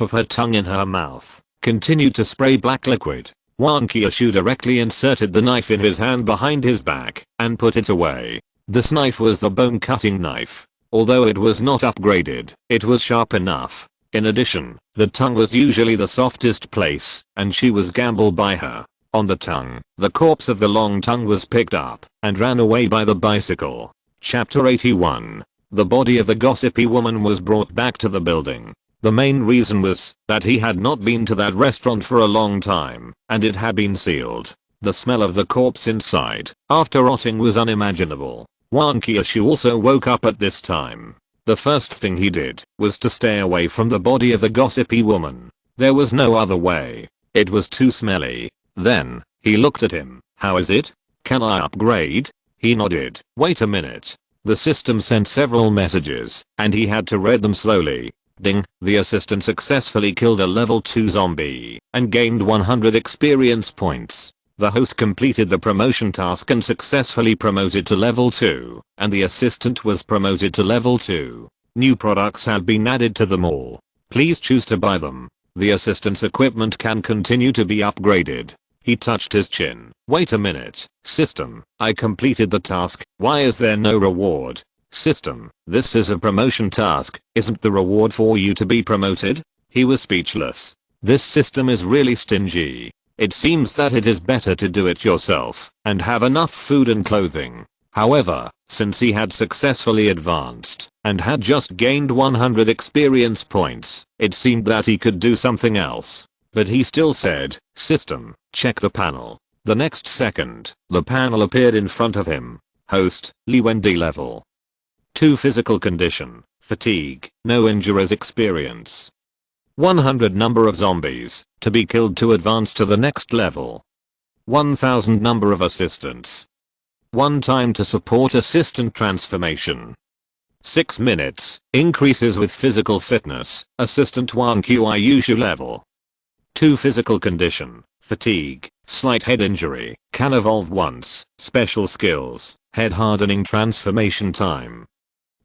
of her tongue in her mouth continued to spray black liquid. Wang Qiushu directly inserted the knife in his hand behind his back and put it away. This knife was the bone-cutting knife. Although it was not upgraded, it was sharp enough. In addition, the tongue was usually the softest place, and she was gambled by her. On the tongue, the corpse of the long tongue was picked up and ran away by the bicycle. Chapter 81. The body of the gossipy woman was brought back to the building. The main reason was that he had not been to that restaurant for a long time, and it had been sealed. The smell of the corpse inside, after rotting, was unimaginable. Wang Qiushu also woke up at this time. The first thing he did was to stay away from the body of the gossipy woman. There was no other way. It was too smelly. Then, he looked at him. "How is it? Can I upgrade?" He nodded. "Wait a minute." The system sent several messages, and he had to read them slowly. Ding, the assistant successfully killed a level 2 zombie and gained 100 experience points. The host completed the promotion task and successfully promoted to level 2, and the assistant was promoted to level 2. New products have been added to them all. Please choose to buy them. The assistant's equipment can continue to be upgraded. He touched his chin. "Wait a minute. System, I completed the task. Why is there no reward?" "System, this is a promotion task. Isn't the reward for you to be promoted?" He was speechless. This system is really stingy. It seems that it is better to do it yourself and have enough food and clothing. However, since he had successfully advanced and had just gained 100 experience points, it seemed that he could do something else. But he still said, "System, check the panel." The next second, the panel appeared in front of him. Host, Li Wending level 2 physical condition, fatigue, no injuries experience. 100 number of zombies to be killed to advance to the next level. 1000 number of assistants. 1 time to support assistant transformation. 6 minutes increases with physical fitness, assistant 1 Qiushu level 2 physical condition, fatigue, slight head injury, can evolve once, special skills, head hardening transformation time.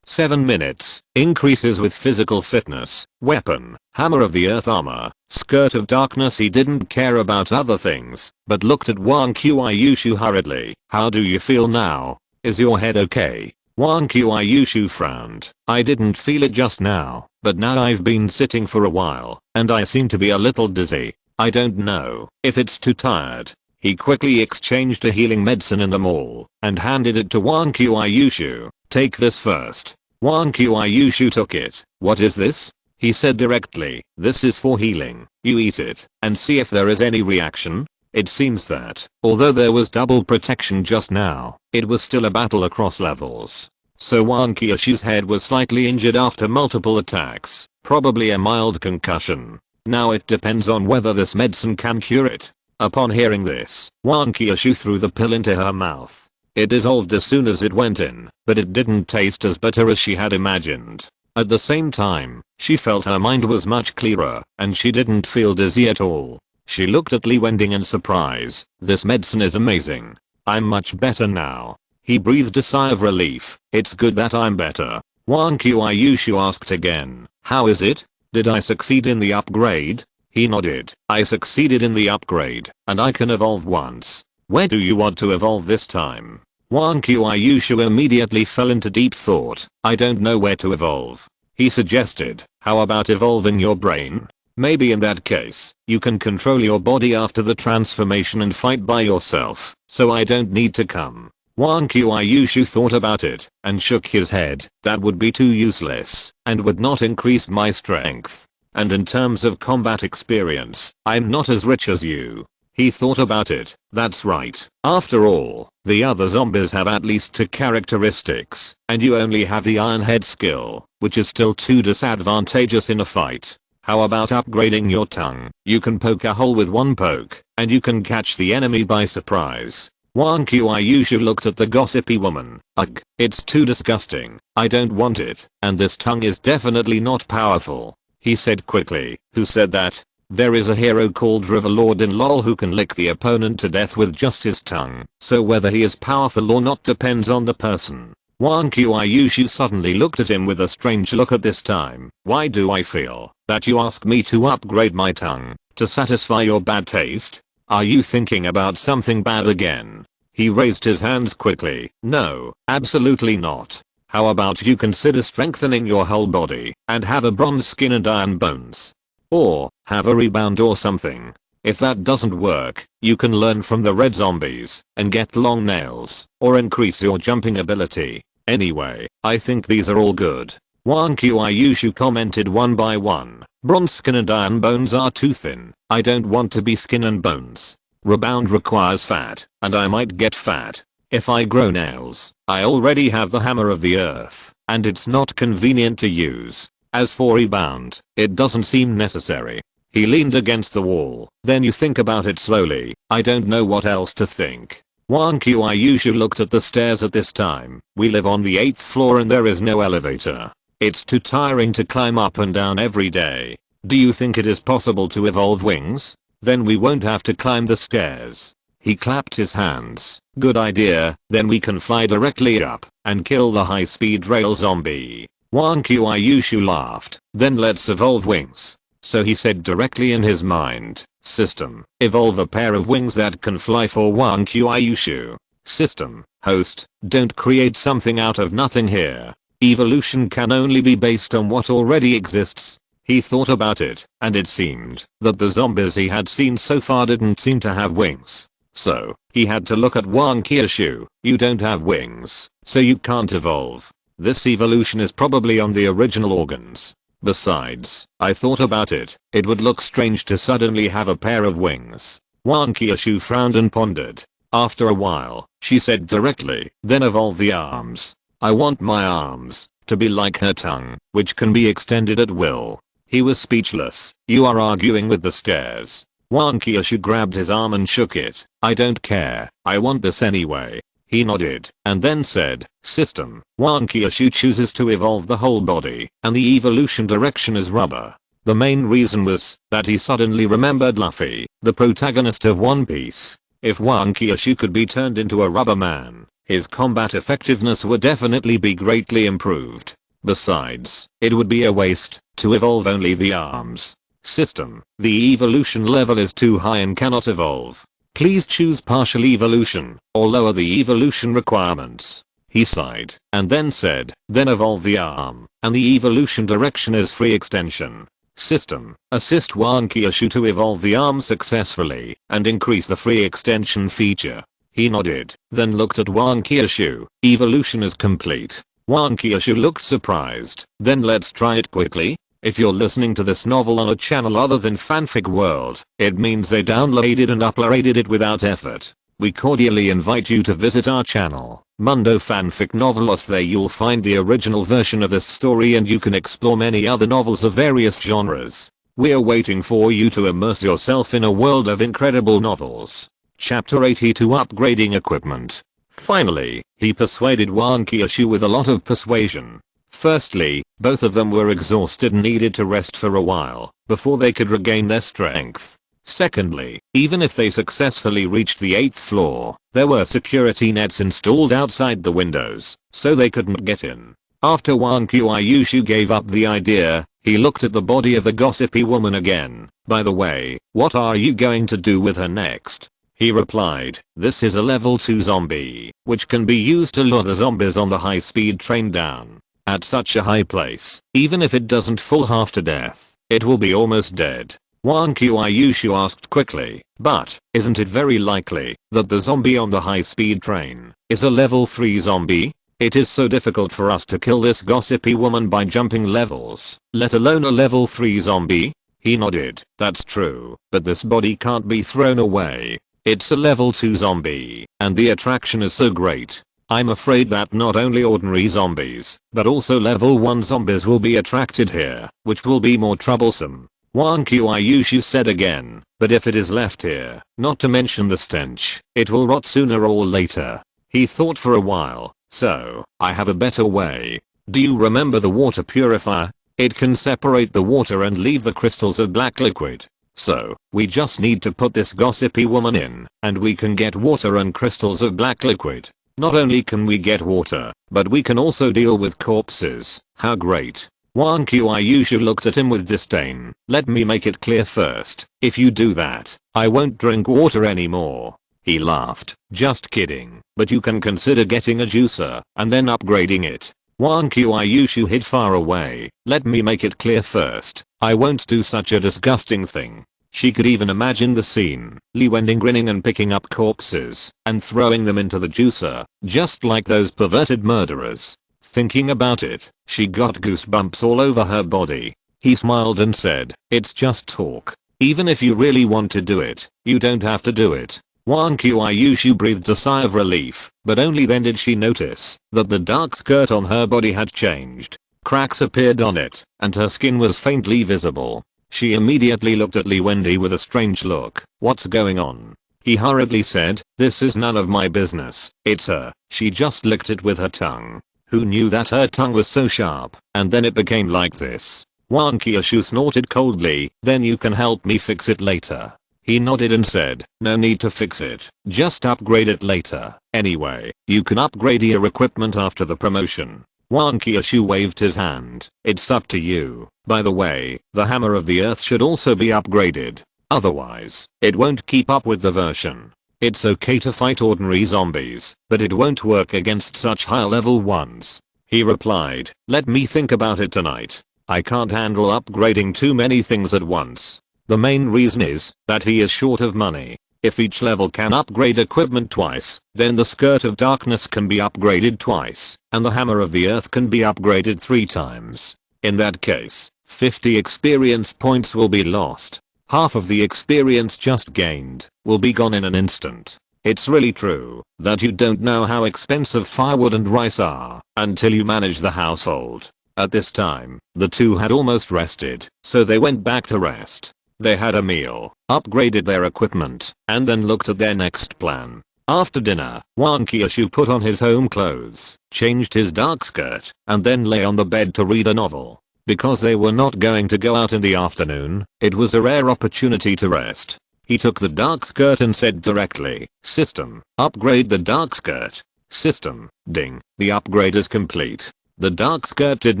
7 minutes, increases with physical fitness, weapon, hammer of the earth armor, skirt of darkness. He didn't care about other things, but looked at Wang Qiushu hurriedly. "How do you feel now? Is your head okay?" Wang Qiushu frowned. "I didn't feel it just now, but now I've been sitting for a while, and I seem to be a little dizzy. I don't know if it's too tired." He quickly exchanged a healing medicine in the mall and handed it to Wang Qiushu. "Take this first." Wang Qiushu took it. "What is this?" He said directly. "This is for healing. You eat it and see if there is any reaction." It seems that, although there was double protection just now, it was still a battle across levels. So Wang Qiushu's head was slightly injured after multiple attacks, probably a mild concussion. Now it depends on whether this medicine can cure it. Upon hearing this, Wang Qiushu threw the pill into her mouth. It dissolved as soon as it went in, but it didn't taste as bitter as she had imagined. At the same time, she felt her mind was much clearer, and she didn't feel dizzy at all. She looked at Li Wending in surprise. This medicine is amazing. I'm much better now. He breathed a sigh of relief. It's good that I'm better. Wang Qiuyushu asked again. How is it? Did I succeed in the upgrade? He nodded. I succeeded in the upgrade, and I can evolve once. Where do you want to evolve this time? Wang Qiuyushu immediately fell into deep thought. I don't know where to evolve. He suggested, how about evolving your brain? Maybe in that case, you can control your body after the transformation and fight by yourself, so I don't need to come. Wang Qiuyushu thought about it, and shook his head. That would be too useless, and would not increase my strength. And in terms of combat experience, I'm not as rich as you. He thought about it. That's right. After all, the other zombies have at least 2 characteristics, and you only have the Iron Head skill, which is still too disadvantageous in a fight. How about upgrading your tongue? You can poke a hole with 1 poke, and you can catch the enemy by surprise. Wang Qiuyushu looked at the gossipy woman. Ugh, it's too disgusting. I don't want it, and this tongue is definitely not powerful. He said quickly. Who said that? There is a hero called Riverlord in LoL who can lick the opponent to death with just his tongue, so whether he is powerful or not depends on the person. Wang Qiuyushu suddenly looked at him with a strange look at this time. Why do I feel that you ask me to upgrade my tongue to satisfy your bad taste? Are you thinking about something bad again? He raised his hands quickly. No, absolutely not. How about you consider strengthening your whole body and have a bronze skin and iron bones? Or, have a rebound or something. If that doesn't work, you can learn from the red zombies and get long nails or increase your jumping ability. Anyway, I think these are all good. Wang Qiuyushu commented one by one. Bronze skin and iron bones are too thin. I don't want to be skin and bones. Rebound requires fat, and I might get fat. If I grow nails, I already have the hammer of the earth, and it's not convenient to use. As for rebound, it doesn't seem necessary. He leaned against the wall. Then you think about it slowly. I don't know what else to think. Wang Qiuyushu looked at the stairs at this time. We live on the 8th floor and there is no elevator. It's too tiring to climb up and down every day. Do you think it is possible to evolve wings? Then we won't have to climb the stairs. He clapped his hands. Good idea, then we can fly directly up and kill the high-speed rail zombie. Wang Qiuyushu laughed. Then let's evolve wings. So he said directly in his mind. System, evolve a pair of wings that can fly for Wang Qiuyushu. System, host, don't create something out of nothing here. Evolution can only be based on what already exists. He thought about it, and it seemed that the zombies he had seen so far didn't seem to have wings. So, he had to look at Wang Qiuyushu. You don't have wings, so you can't evolve. This evolution is probably on the original organs. Besides, I thought about it. It would look strange to suddenly have a pair of wings. Wang Qiuyushu frowned and pondered. After a while, she said directly, then evolve the arms. I want my arms to be like her tongue, which can be extended at will. He was speechless. You are arguing with the stairs. Wang Qiuyushu grabbed his arm and shook it. I don't care. I want this anyway. He nodded, and then said, System, Wang Qiuyushu chooses to evolve the whole body, and the evolution direction is rubber. The main reason was that he suddenly remembered Luffy, the protagonist of One Piece. If Wang Qiuyushu could be turned into a rubber man, his combat effectiveness would definitely be greatly improved. Besides, it would be a waste to evolve only the arms. System, the evolution level is too high and cannot evolve. Please choose partial evolution, or lower the evolution requirements. He sighed, and then said, then evolve the arm, and the evolution direction is free extension. System, assist Wang Qiuyushu to evolve the arm successfully, and increase the free extension feature. He nodded, then looked at Wang Qiuyushu. Evolution is complete. Wang Qiuyushu looked surprised. Then let's try it quickly. If you're listening to this novel on a channel other than Fanfic World, it means they downloaded and uploaded it without effort. We cordially invite you to visit our channel, Mundo Fanfic Novelos. There you'll find the original version of this story and you can explore many other novels of various genres. We're waiting for you to immerse yourself in a world of incredible novels. Chapter 82, Upgrading Equipment. Finally, he persuaded Wan Qiushu with a lot of persuasion. Firstly, both of them were exhausted and needed to rest for a while before they could regain their strength. Secondly, even if they successfully reached the 8th floor, there were security nets installed outside the windows, so they couldn't get in. After Wan Qiushu gave up the idea, he looked at the body of the gossipy woman again. By the way, what are you going to do with her next? He replied, this is a level 2 zombie, which can be used to lure the zombies on the high-speed train down. At such a high place, even if it doesn't fall half to death, it will be almost dead. Wan Qiushu asked quickly, but isn't it very likely that the zombie on the high-speed train is a level 3 zombie? It is so difficult for us to kill this gossipy woman by jumping levels, let alone a level 3 zombie? He nodded, that's true, but this body can't be thrown away. It's a level 2 zombie, and the attraction is so great. I'm afraid that not only ordinary zombies, but also level 1 zombies will be attracted here, which will be more troublesome. Wan Qiushu said again, but if it is left here, not to mention the stench, it will rot sooner or later. He thought for a while, so, I have a better way. Do you remember the water purifier? It can separate the water and leave the crystals of black liquid. So, we just need to put this gossipy woman in, and we can get water and crystals of black liquid. Not only can we get water, but we can also deal with corpses. How great. Wan Qiushu looked at him with disdain. Let me make it clear first, if you do that, I won't drink water anymore. He laughed. Just kidding, but you can consider getting a juicer, and then upgrading it. Wan Qiushu hid far away. Let me make it clear first, I won't do such a disgusting thing. She could even imagine the scene, Li Wending grinning and picking up corpses and throwing them into the juicer, just like those perverted murderers. Thinking about it, she got goosebumps all over her body. He smiled and said, it's just talk. Even if you really want to do it, you don't have to do it. Wan Qiushu breathed a sigh of relief, but only then did she notice that the dark skirt on her body had changed. Cracks appeared on it, and her skin was faintly visible. She immediately looked at Li Wending with a strange look. What's going on? He hurriedly said, this is none of my business, it's her. She just licked it with her tongue. Who knew that her tongue was so sharp, and then it became like this? Wan Qiushu snorted coldly, then you can help me fix it later. He nodded and said, no need to fix it, just upgrade it later. Anyway, you can upgrade your equipment after the promotion. Wan Qiushu waved his hand. It's up to you. By the way, the Hammer of the Earth should also be upgraded. Otherwise, it won't keep up with the version. It's okay to fight ordinary zombies, but it won't work against such high level ones. He replied, let me think about it tonight. I can't handle upgrading too many things at once. The main reason is that he is short of money. If each level can upgrade equipment twice, then the Skirt of Darkness can be upgraded twice, and the Hammer of the Earth can be upgraded 3 times. In that case, 50 experience points will be lost. Half of the experience just gained will be gone in an instant. It's really true that you don't know how expensive firewood and rice are until you manage the household. At this time, the two had almost rested, so they went back to rest. They had a meal, upgraded their equipment, and then looked at their next plan. After dinner, Wan Qiushu put on his home clothes, changed his dark skirt, and then lay on the bed to read a novel. Because they were not going to go out in the afternoon, it was a rare opportunity to rest. He took the dark skirt and said directly, System, upgrade the dark skirt. System, ding, the upgrade is complete. The dark skirt did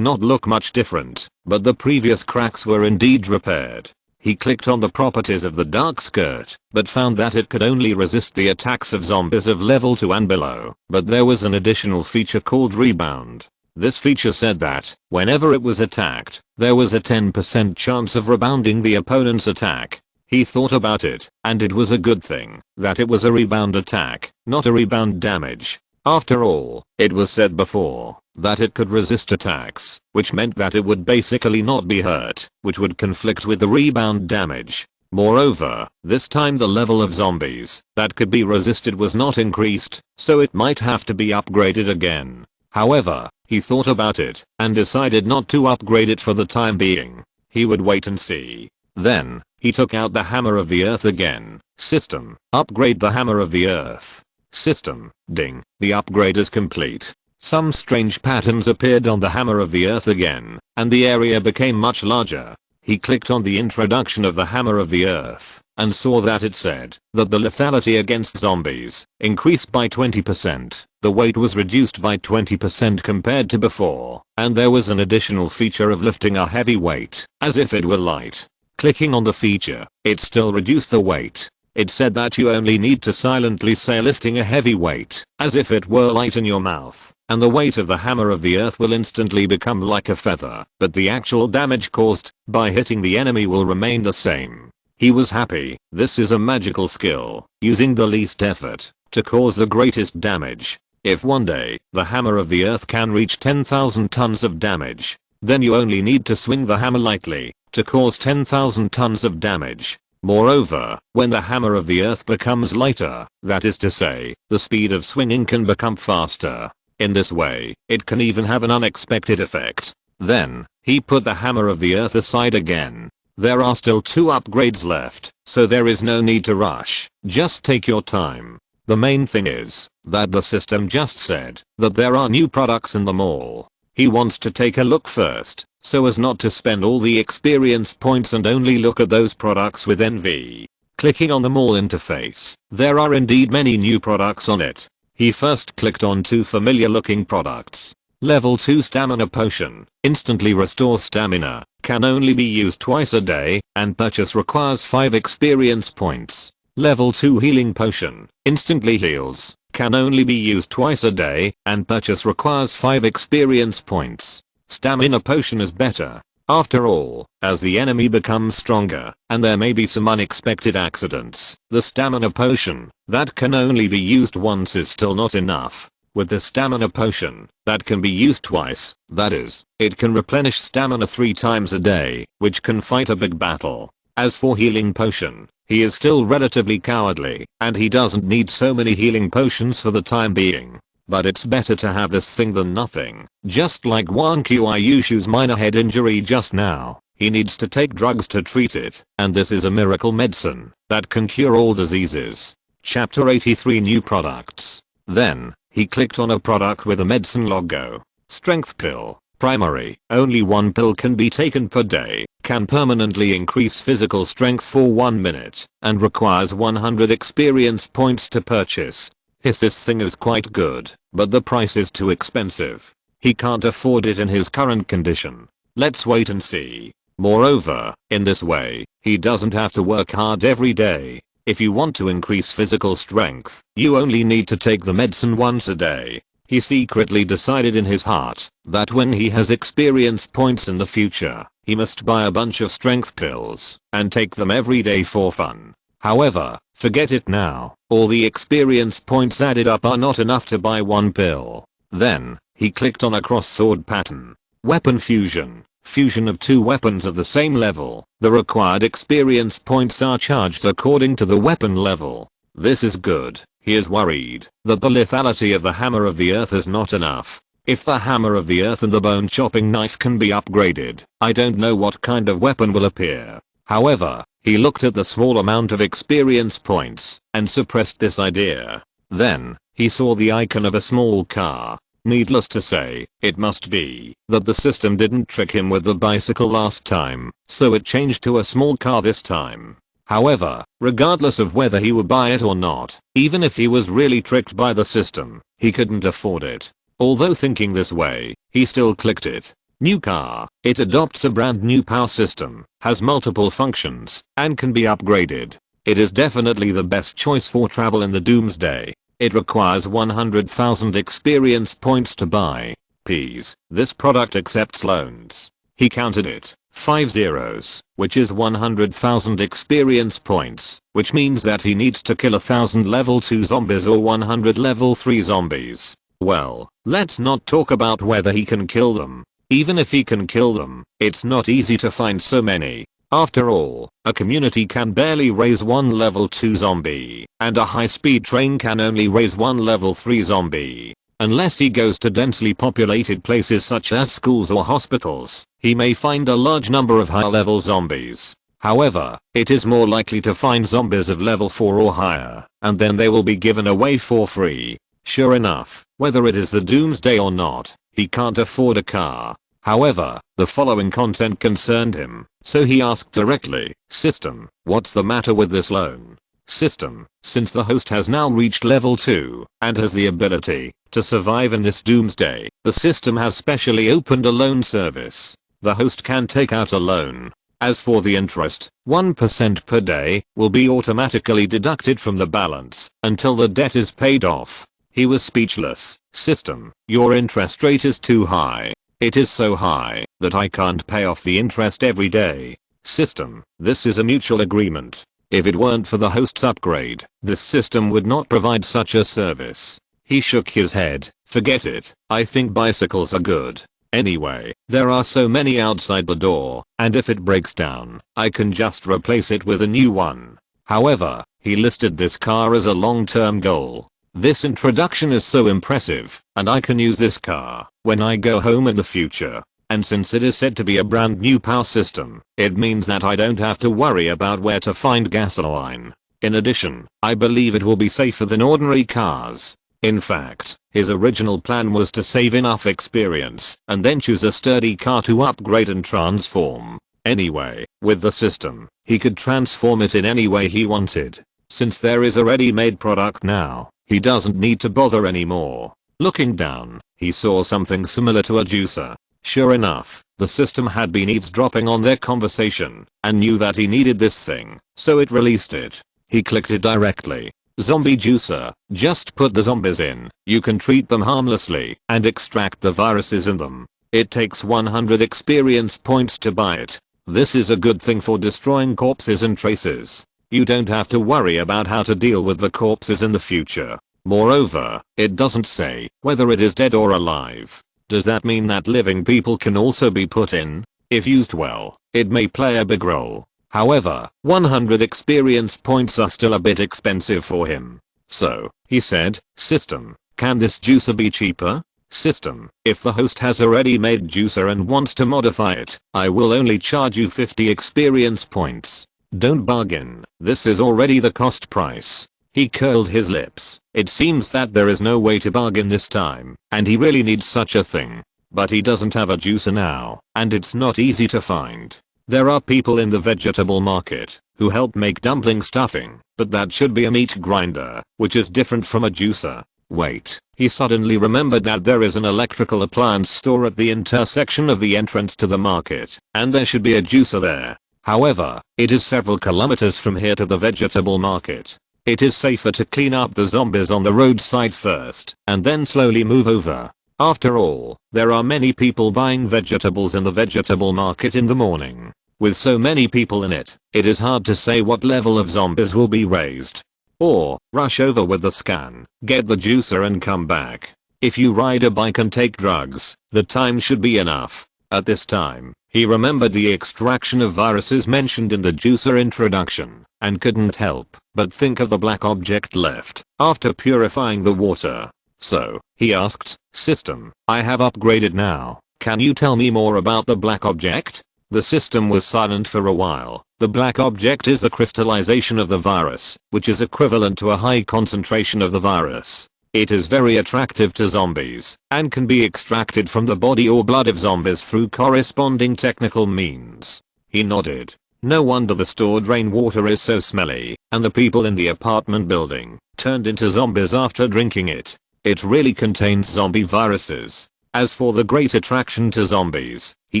not look much different, but the previous cracks were indeed repaired. He clicked on the properties of the dark skirt, but found that it could only resist the attacks of zombies of level 2 and below, but there was an additional feature called Rebound. This feature said that, whenever it was attacked, there was a 10% chance of rebounding the opponent's attack. He thought about it, and it was a good thing that it was a rebound attack, not a rebound damage. After all, it was said before that it could resist attacks, which meant that it would basically not be hurt, which would conflict with the rebound damage. Moreover, this time the level of zombies that could be resisted was not increased, so it might have to be upgraded again. However, he thought about it and decided not to upgrade it for the time being. He would wait and see. Then, he took out the Hammer of the Earth again. System, upgrade the Hammer of the Earth. System. Ding. The upgrade is complete. Some strange patterns appeared on the hammer of the earth again, and the area became much larger. He clicked on the introduction of the hammer of the earth, and saw that it said that the lethality against zombies increased by 20%, the weight was reduced by 20% compared to before, and there was an additional feature of lifting a heavy weight, as if it were light. Clicking on the feature, it still reduced the weight. It said that you only need to silently say lifting a heavy weight, as if it were light in your mouth, and the weight of the hammer of the earth will instantly become like a feather, but the actual damage caused by hitting the enemy will remain the same. He was happy. This is a magical skill, using the least effort to cause the greatest damage. If one day the hammer of the earth can reach 10,000 tons of damage, then you only need to swing the hammer lightly to cause 10,000 tons of damage. Moreover, when the hammer of the earth becomes lighter, that is to say, the speed of swinging can become faster. In this way, it can even have an unexpected effect. Then, he put the hammer of the earth aside again. There are still 2 upgrades left, so there is no need to rush. Just take your time. The main thing is that the system just said that there are new products in the mall. He wants to take a look first, so as not to spend all the experience points and only look at those products with envy. Clicking on the mall interface, there are indeed many new products on it. He first clicked on 2 familiar looking products. Level 2 Stamina Potion, instantly restores stamina, can only be used twice a day, and purchase requires 5 experience points. Level 2 Healing Potion, instantly heals, can only be used twice a day, and purchase requires 5 experience points. Stamina Potion is better. After all, as the enemy becomes stronger, and there may be some unexpected accidents, the Stamina Potion, that can only be used once is still not enough. With the Stamina Potion, that can be used twice, that is, it can replenish stamina 3 times a day, which can fight a big battle. As for Healing Potion, he is still relatively cowardly, and he doesn't need so many healing potions for the time being. But it's better to have this thing than nothing. Just like Wan Qiushu's minor head injury just now, he needs to take drugs to treat it, and this is a miracle medicine that can cure all diseases. Chapter 83 New Products. Then, he clicked on a product with a medicine logo. Strength Pill. Primary. Only 1 pill can be taken per day, can permanently increase physical strength for 1 minute, and requires 100 experience points to purchase. This thing is quite good, but the price is too expensive. He can't afford it in his current condition. Let's wait and see. Moreover, in this way, he doesn't have to work hard every day. If you want to increase physical strength, you only need to take the medicine once a day. He secretly decided in his heart that when he has experience points in the future, he must buy a bunch of strength pills and take them every day for fun. However, forget it now. All the experience points added up are not enough to buy 1 pill. Then, he clicked on a cross sword pattern. Weapon fusion. Fusion of 2 weapons of the same level. The required experience points are charged according to the weapon level. This is good. He is worried that the lethality of the hammer of the earth is not enough. If the hammer of the earth and the bone chopping knife can be upgraded, I don't know what kind of weapon will appear. However, he looked at the small amount of experience points and suppressed this idea. Then, he saw the icon of a small car. Needless to say, it must be that the system didn't trick him with the bicycle last time, so it changed to a small car this time. However, regardless of whether he would buy it or not, even if he was really tricked by the system, he couldn't afford it. Although thinking this way, he still clicked it. New car. It adopts a brand new power system, has multiple functions, and can be upgraded. It is definitely the best choice for travel in the doomsday. It requires 100,000 experience points to buy. Please, this product accepts loans. He counted it. 5 zeros, which is 100,000 experience points, which means that he needs to kill 1,000 level 2 zombies or 100 level 3 zombies. Well, let's not talk about whether he can kill them. Even if he can kill them, it's not easy to find so many. After all, a community can barely raise 1 level 2 zombie, and a high-speed train can only raise 1 level 3 zombie. Unless he goes to densely populated places such as schools or hospitals, he may find a large number of high-level zombies. However, it is more likely to find zombies of level 4 or higher, and then they will be given away for free. Sure enough, whether it is the doomsday or not, he can't afford a car. However, the following content concerned him, so he asked directly, "System, what's the matter with this loan?" System, since the host has now reached level 2 and has the ability to survive in this doomsday, the system has specially opened a loan service. The host can take out a loan. As for the interest, 1% per day will be automatically deducted from the balance until the debt is paid off. He was speechless. System, your interest rate is too high. It is so high that I can't pay off the interest every day. System, this is a mutual agreement. If it weren't for the host's upgrade, this system would not provide such a service. He shook his head. Forget it, I think bicycles are good. Anyway, there are so many outside the door, and if it breaks down, I can just replace it with a new one. However, he listed this car as a long-term goal. This introduction is so impressive, and I can use this car when I go home in the future. And since it is said to be a brand new power system, it means that I don't have to worry about where to find gasoline. In addition, I believe it will be safer than ordinary cars. In fact, his original plan was to save enough experience and then choose a sturdy car to upgrade and transform. Anyway, with the system, he could transform it in any way he wanted. Since there is a ready-made product now, he doesn't need to bother anymore. Looking down, he saw something similar to a juicer. Sure enough, the system had been eavesdropping on their conversation and knew that he needed this thing, so it released it. He clicked it directly. Zombie juicer, just put the zombies in, you can treat them harmlessly and extract the viruses in them. It takes 100 experience points to buy it. This is a good thing for destroying corpses and traces. You don't have to worry about how to deal with the corpses in the future. Moreover, it doesn't say whether it is dead or alive. Does that mean that living people can also be put in? If used well, it may play a big role. However, 100 experience points are still a bit expensive for him. So, he said, "System, can this juicer be cheaper?" System, if the host has a ready-made juicer and wants to modify it, I will only charge you 50 experience points. Don't bargain, this is already the cost price. He curled his lips. It seems that there is no way to bargain this time, and he really needs such a thing. But he doesn't have a juicer now, and it's not easy to find. There are people in the vegetable market who help make dumpling stuffing, but that should be a meat grinder, which is different from a juicer. Wait, he suddenly remembered that there is an electrical appliance store at the intersection of the entrance to the market, and there should be a juicer there. However, it is several kilometers from here to the vegetable market. It is safer to clean up the zombies on the roadside first, and then slowly move over. After all, there are many people buying vegetables in the vegetable market in the morning. With so many people in it, it is hard to say what level of zombies will be raised. Or, rush over with the scan, get the juicer and come back. If you ride a bike and take drugs, the time should be enough. At this time, he remembered the extraction of viruses mentioned in the juicer introduction, and couldn't help but think of the black object left after purifying the water. So, he asked, "System, I have upgraded now, can you tell me more about the black object?" The system was silent for a while. The black object is the crystallization of the virus, which is equivalent to a high concentration of the virus. It is very attractive to zombies, and can be extracted from the body or blood of zombies through corresponding technical means. He nodded. No wonder the stored rainwater is so smelly, and the people in the apartment building turned into zombies after drinking it. It really contains zombie viruses. As for the great attraction to zombies, he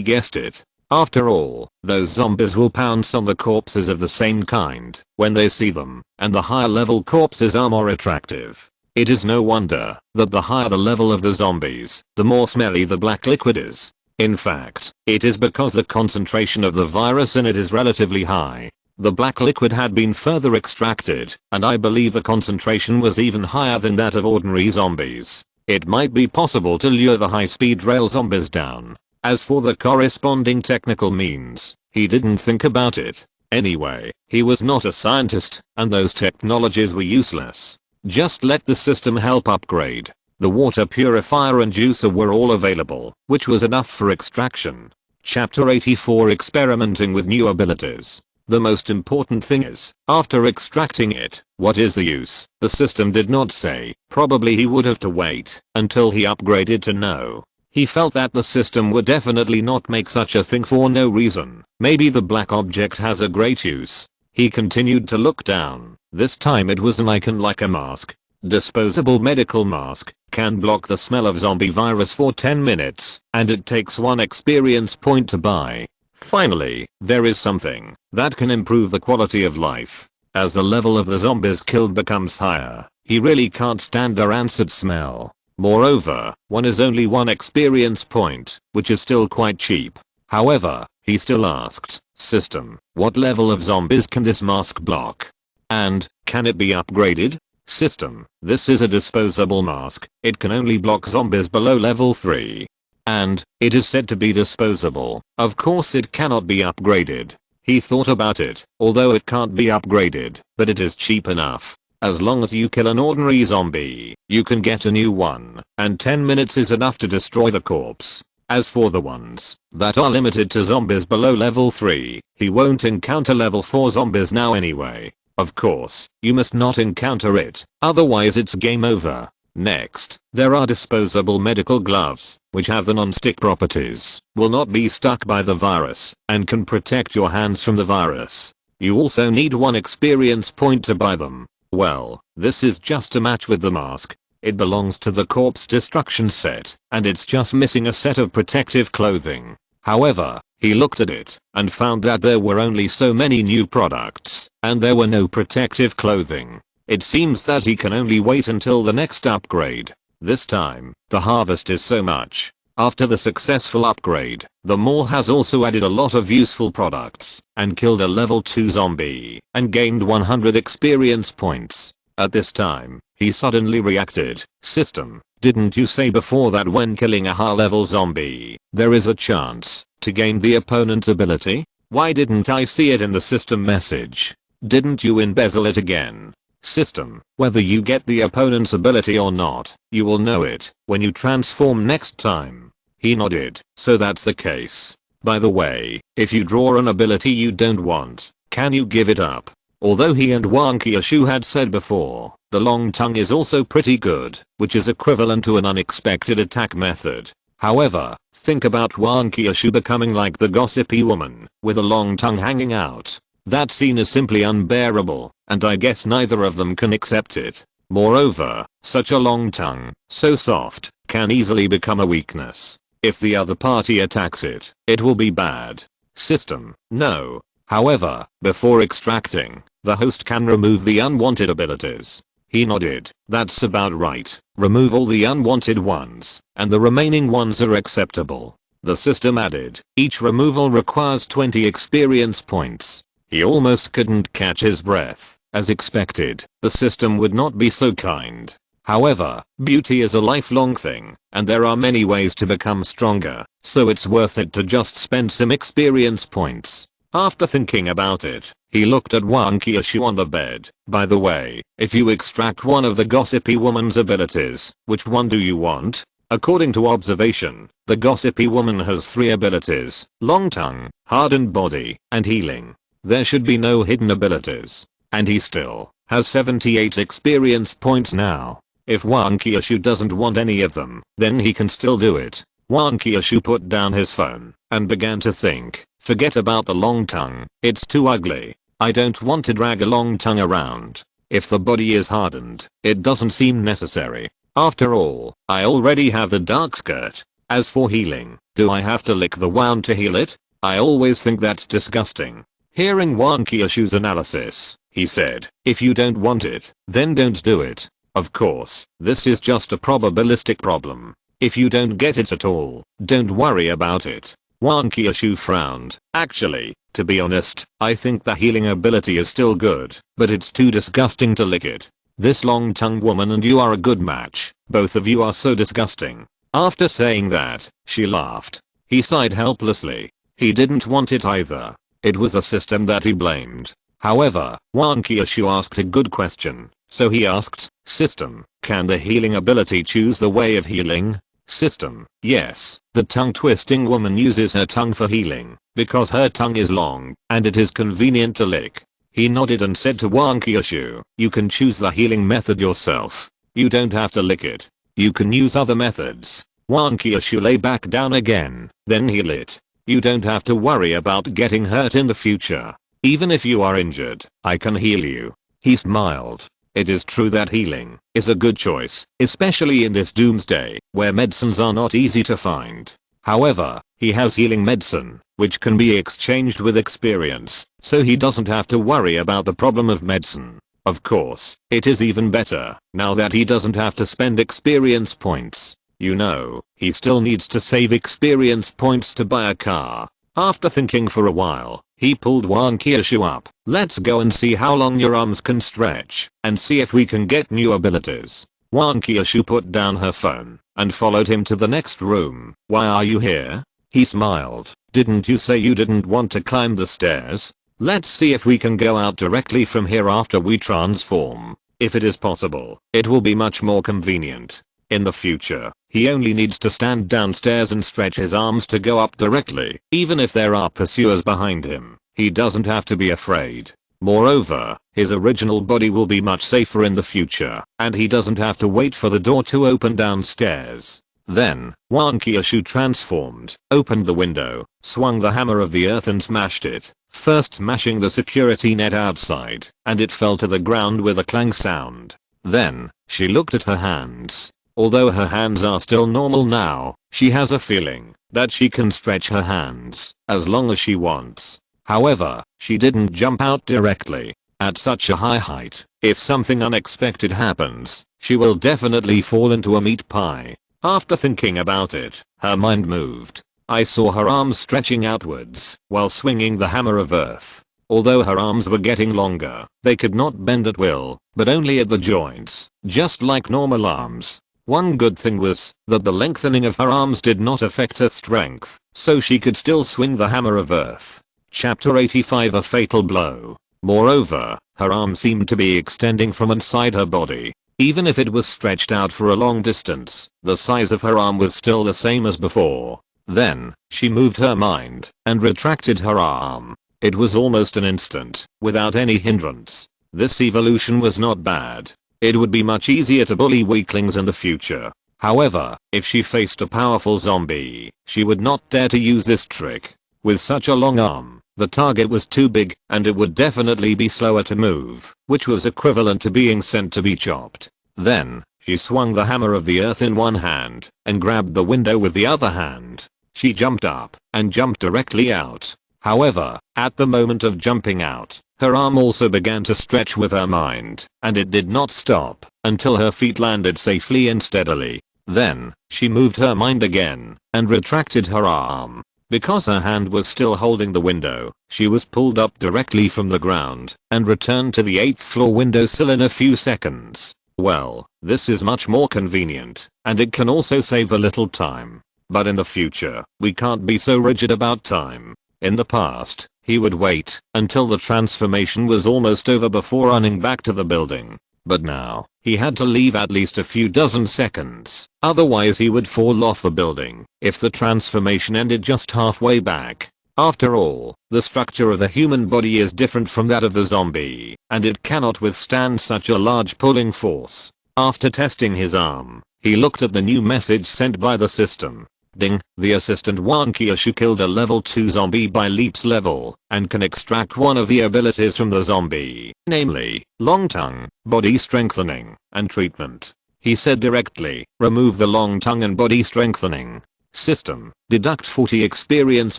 guessed it. After all, those zombies will pounce on the corpses of the same kind when they see them, and the higher level corpses are more attractive. It is no wonder that the higher the level of the zombies, the more smelly the black liquid is. In fact, it is because the concentration of the virus in it is relatively high. The black liquid had been further extracted, and I believe the concentration was even higher than that of ordinary zombies. It might be possible to lure the high-speed rail zombies down. As for the corresponding technical means, he didn't think about it. Anyway, he was not a scientist, and those technologies were useless. Just let the system help upgrade. The water purifier and juicer were all available, which was enough for extraction. Chapter 84 Experimenting with New Abilities. The most important thing is, after extracting it, what is the use? The system did not say. Probably he would have to wait until he upgraded to know. He felt that the system would definitely not make such a thing for no reason. Maybe the black object has a great use. He continued to look down. This time it was an icon like a mask. Disposable medical mask. Can block the smell of zombie virus for 10 minutes, and it takes 1 experience point to buy. Finally, there is something that can improve the quality of life. As the level of the zombies killed becomes higher, he really can't stand the rancid smell. Moreover, one is only 1 experience point, which is still quite cheap. However, he still asked, "System, what level of zombies can this mask block? And, can it be upgraded?" "System, this is a disposable mask. It can only block zombies below level 3. And, it is said to be disposable. Of course it cannot be upgraded." He thought about it, although it can't be upgraded, but it is cheap enough. As long as you kill an ordinary zombie, you can get a new one, and 10 minutes is enough to destroy the corpse. As for the ones that are limited to zombies below level 3, he won't encounter level 4 zombies now anyway. Of course, you must not encounter it, otherwise it's game over. Next, there are disposable medical gloves, which have the non-stick properties, will not be stuck by the virus, and can protect your hands from the virus. You also need 1 experience point to buy them. Well, this is just a match with the mask. It belongs to the corpse destruction set, and it's just missing a set of protective clothing. However, he looked at it, and found that there were only so many new products, and there were no protective clothing. It seems that he can only wait until the next upgrade. This time, the harvest is so much. After the successful upgrade, the mall has also added a lot of useful products, and killed a level 2 zombie, and gained 100 experience points. At this time, he suddenly reacted, "System, didn't you say before that when killing a high level zombie, there is a chance to gain the opponent's ability? Why didn't I see it in the system message? Didn't you embezzle it again?" "System, whether you get the opponent's ability or not, you will know it when you transform next time." He nodded. "So that's the case. By the way, if you draw an ability you don't want, can you give it up?" Although he and Wang Qiushu had said before, the long tongue is also pretty good, which is equivalent to an unexpected attack method. However, think about Wang Qiushu becoming like the gossipy woman, with a long tongue hanging out. That scene is simply unbearable, and I guess neither of them can accept it. Moreover, such a long tongue, so soft, can easily become a weakness. If the other party attacks it, it will be bad. System, no. However, before extracting, the host can remove the unwanted abilities. He nodded. "That's about right. Remove all the unwanted ones, and the remaining ones are acceptable." The system added, "Each removal requires 20 experience points." He almost couldn't catch his breath. As expected, the system would not be so kind. However, beauty is a lifelong thing, and there are many ways to become stronger, so it's worth it to just spend some experience points. After thinking about it, he looked at Wang Qiushu on the bed. "By the way, if you extract one of the gossipy woman's abilities, which one do you want?" According to observation, the gossipy woman has 3 abilities: long tongue, hardened body, and healing. There should be no hidden abilities. And he still has 78 experience points now. If Wang Qiushu doesn't want any of them, then he can still do it. Wang Qiushu put down his phone and began to think. "Forget about the long tongue, it's too ugly. I don't want to drag a long tongue around. If the body is hardened, it doesn't seem necessary. After all, I already have the dark skirt. As for healing, do I have to lick the wound to heal it? I always think that's disgusting." Hearing Wang Qiushu's analysis, he said, "If you don't want it, then don't do it. Of course, this is just a probabilistic problem. If you don't get it at all, don't worry about it." Wang Qiushu frowned. "Actually, to be honest, I think the healing ability is still good, but it's too disgusting to lick it. This long-tongued woman and you are a good match. Both of you are so disgusting." After saying that, she laughed. He sighed helplessly. He didn't want it either. It was a system that he blamed. However, Wang Qiushu asked a good question, so he asked, "System, can the healing ability choose the way of healing?" System. Yes, the tongue-twisting woman uses her tongue for healing, because her tongue is long, and it is convenient to lick. He nodded and said to Wang Qiushu, you can choose the healing method yourself. You don't have to lick it. You can use other methods. Wang Qiushu lay back down again, then he lit. You don't have to worry about getting hurt in the future. Even if you are injured, I can heal you. He smiled. It is true that healing is a good choice, especially in this doomsday, where medicines are not easy to find. However, he has healing medicine, which can be exchanged with experience, so he doesn't have to worry about the problem of medicine. Of course, it is even better, now that he doesn't have to spend experience points. You know, he still needs to save experience points to buy a car. After thinking for a while, he pulled Wang Qiushu up. Let's go and see how long your arms can stretch, and see if we can get new abilities. Wang Qiushu put down her phone, and followed him to the next room. Why are you here? He smiled. Didn't you say you didn't want to climb the stairs? Let's see if we can go out directly from here after we transform. If it is possible, it will be much more convenient. In the future, he only needs to stand downstairs and stretch his arms to go up directly. Even if there are pursuers behind him, he doesn't have to be afraid. Moreover, his original body will be much safer in the future, and he doesn't have to wait for the door to open downstairs. Then, Wang Qiushu transformed, opened the window, swung the hammer of the earth and smashed it, first smashing the security net outside, and it fell to the ground with a clang sound. Then, she looked at her hands. Although her hands are still normal now, she has a feeling that she can stretch her hands as long as she wants. However, she didn't jump out directly. At such a high height, if something unexpected happens, she will definitely fall into a meat pie. After thinking about it, her mind moved. I saw her arms stretching outwards while swinging the hammer of earth. Although her arms were getting longer, they could not bend at will, but only at the joints, just like normal arms. One good thing was that the lengthening of her arms did not affect her strength, so she could still swing the hammer of earth. Chapter 85 A Fatal Blow. Moreover, her arm seemed to be extending from inside her body. Even if it was stretched out for a long distance, the size of her arm was still the same as before. Then, she moved her mind and retracted her arm. It was almost an instant, without any hindrance. This evolution was not bad. It would be much easier to bully weaklings in the future. However, if she faced a powerful zombie, she would not dare to use this trick. With such a long arm, the target was too big, and it would definitely be slower to move, which was equivalent to being sent to be chopped. Then, she swung the hammer of the earth in one hand, and grabbed the window with the other hand. She jumped up, and jumped directly out. However, at the moment of jumping out, her arm also began to stretch with her mind, and it did not stop until her feet landed safely and steadily. Then, she moved her mind again, and retracted her arm. Because her hand was still holding the window, she was pulled up directly from the ground, and returned to the 8th floor windowsill in a few seconds. Well, this is much more convenient, and it can also save a little time. But in the future, we can't be so rigid about time. In the past, he would wait until the transformation was almost over before running back to the building. But now, he had to leave at least a few dozen seconds, otherwise he would fall off the building if the transformation ended just halfway back. After all, the structure of the human body is different from that of the zombie, and it cannot withstand such a large pulling force. After testing his arm, he looked at the new message sent by the system. Ding, the assistant Wang Qiushu killed a level 2 zombie by leaps level, and can extract one of the abilities from the zombie, namely, long tongue, body strengthening, and treatment. He said directly, remove the long tongue and body strengthening. System, deduct 40 experience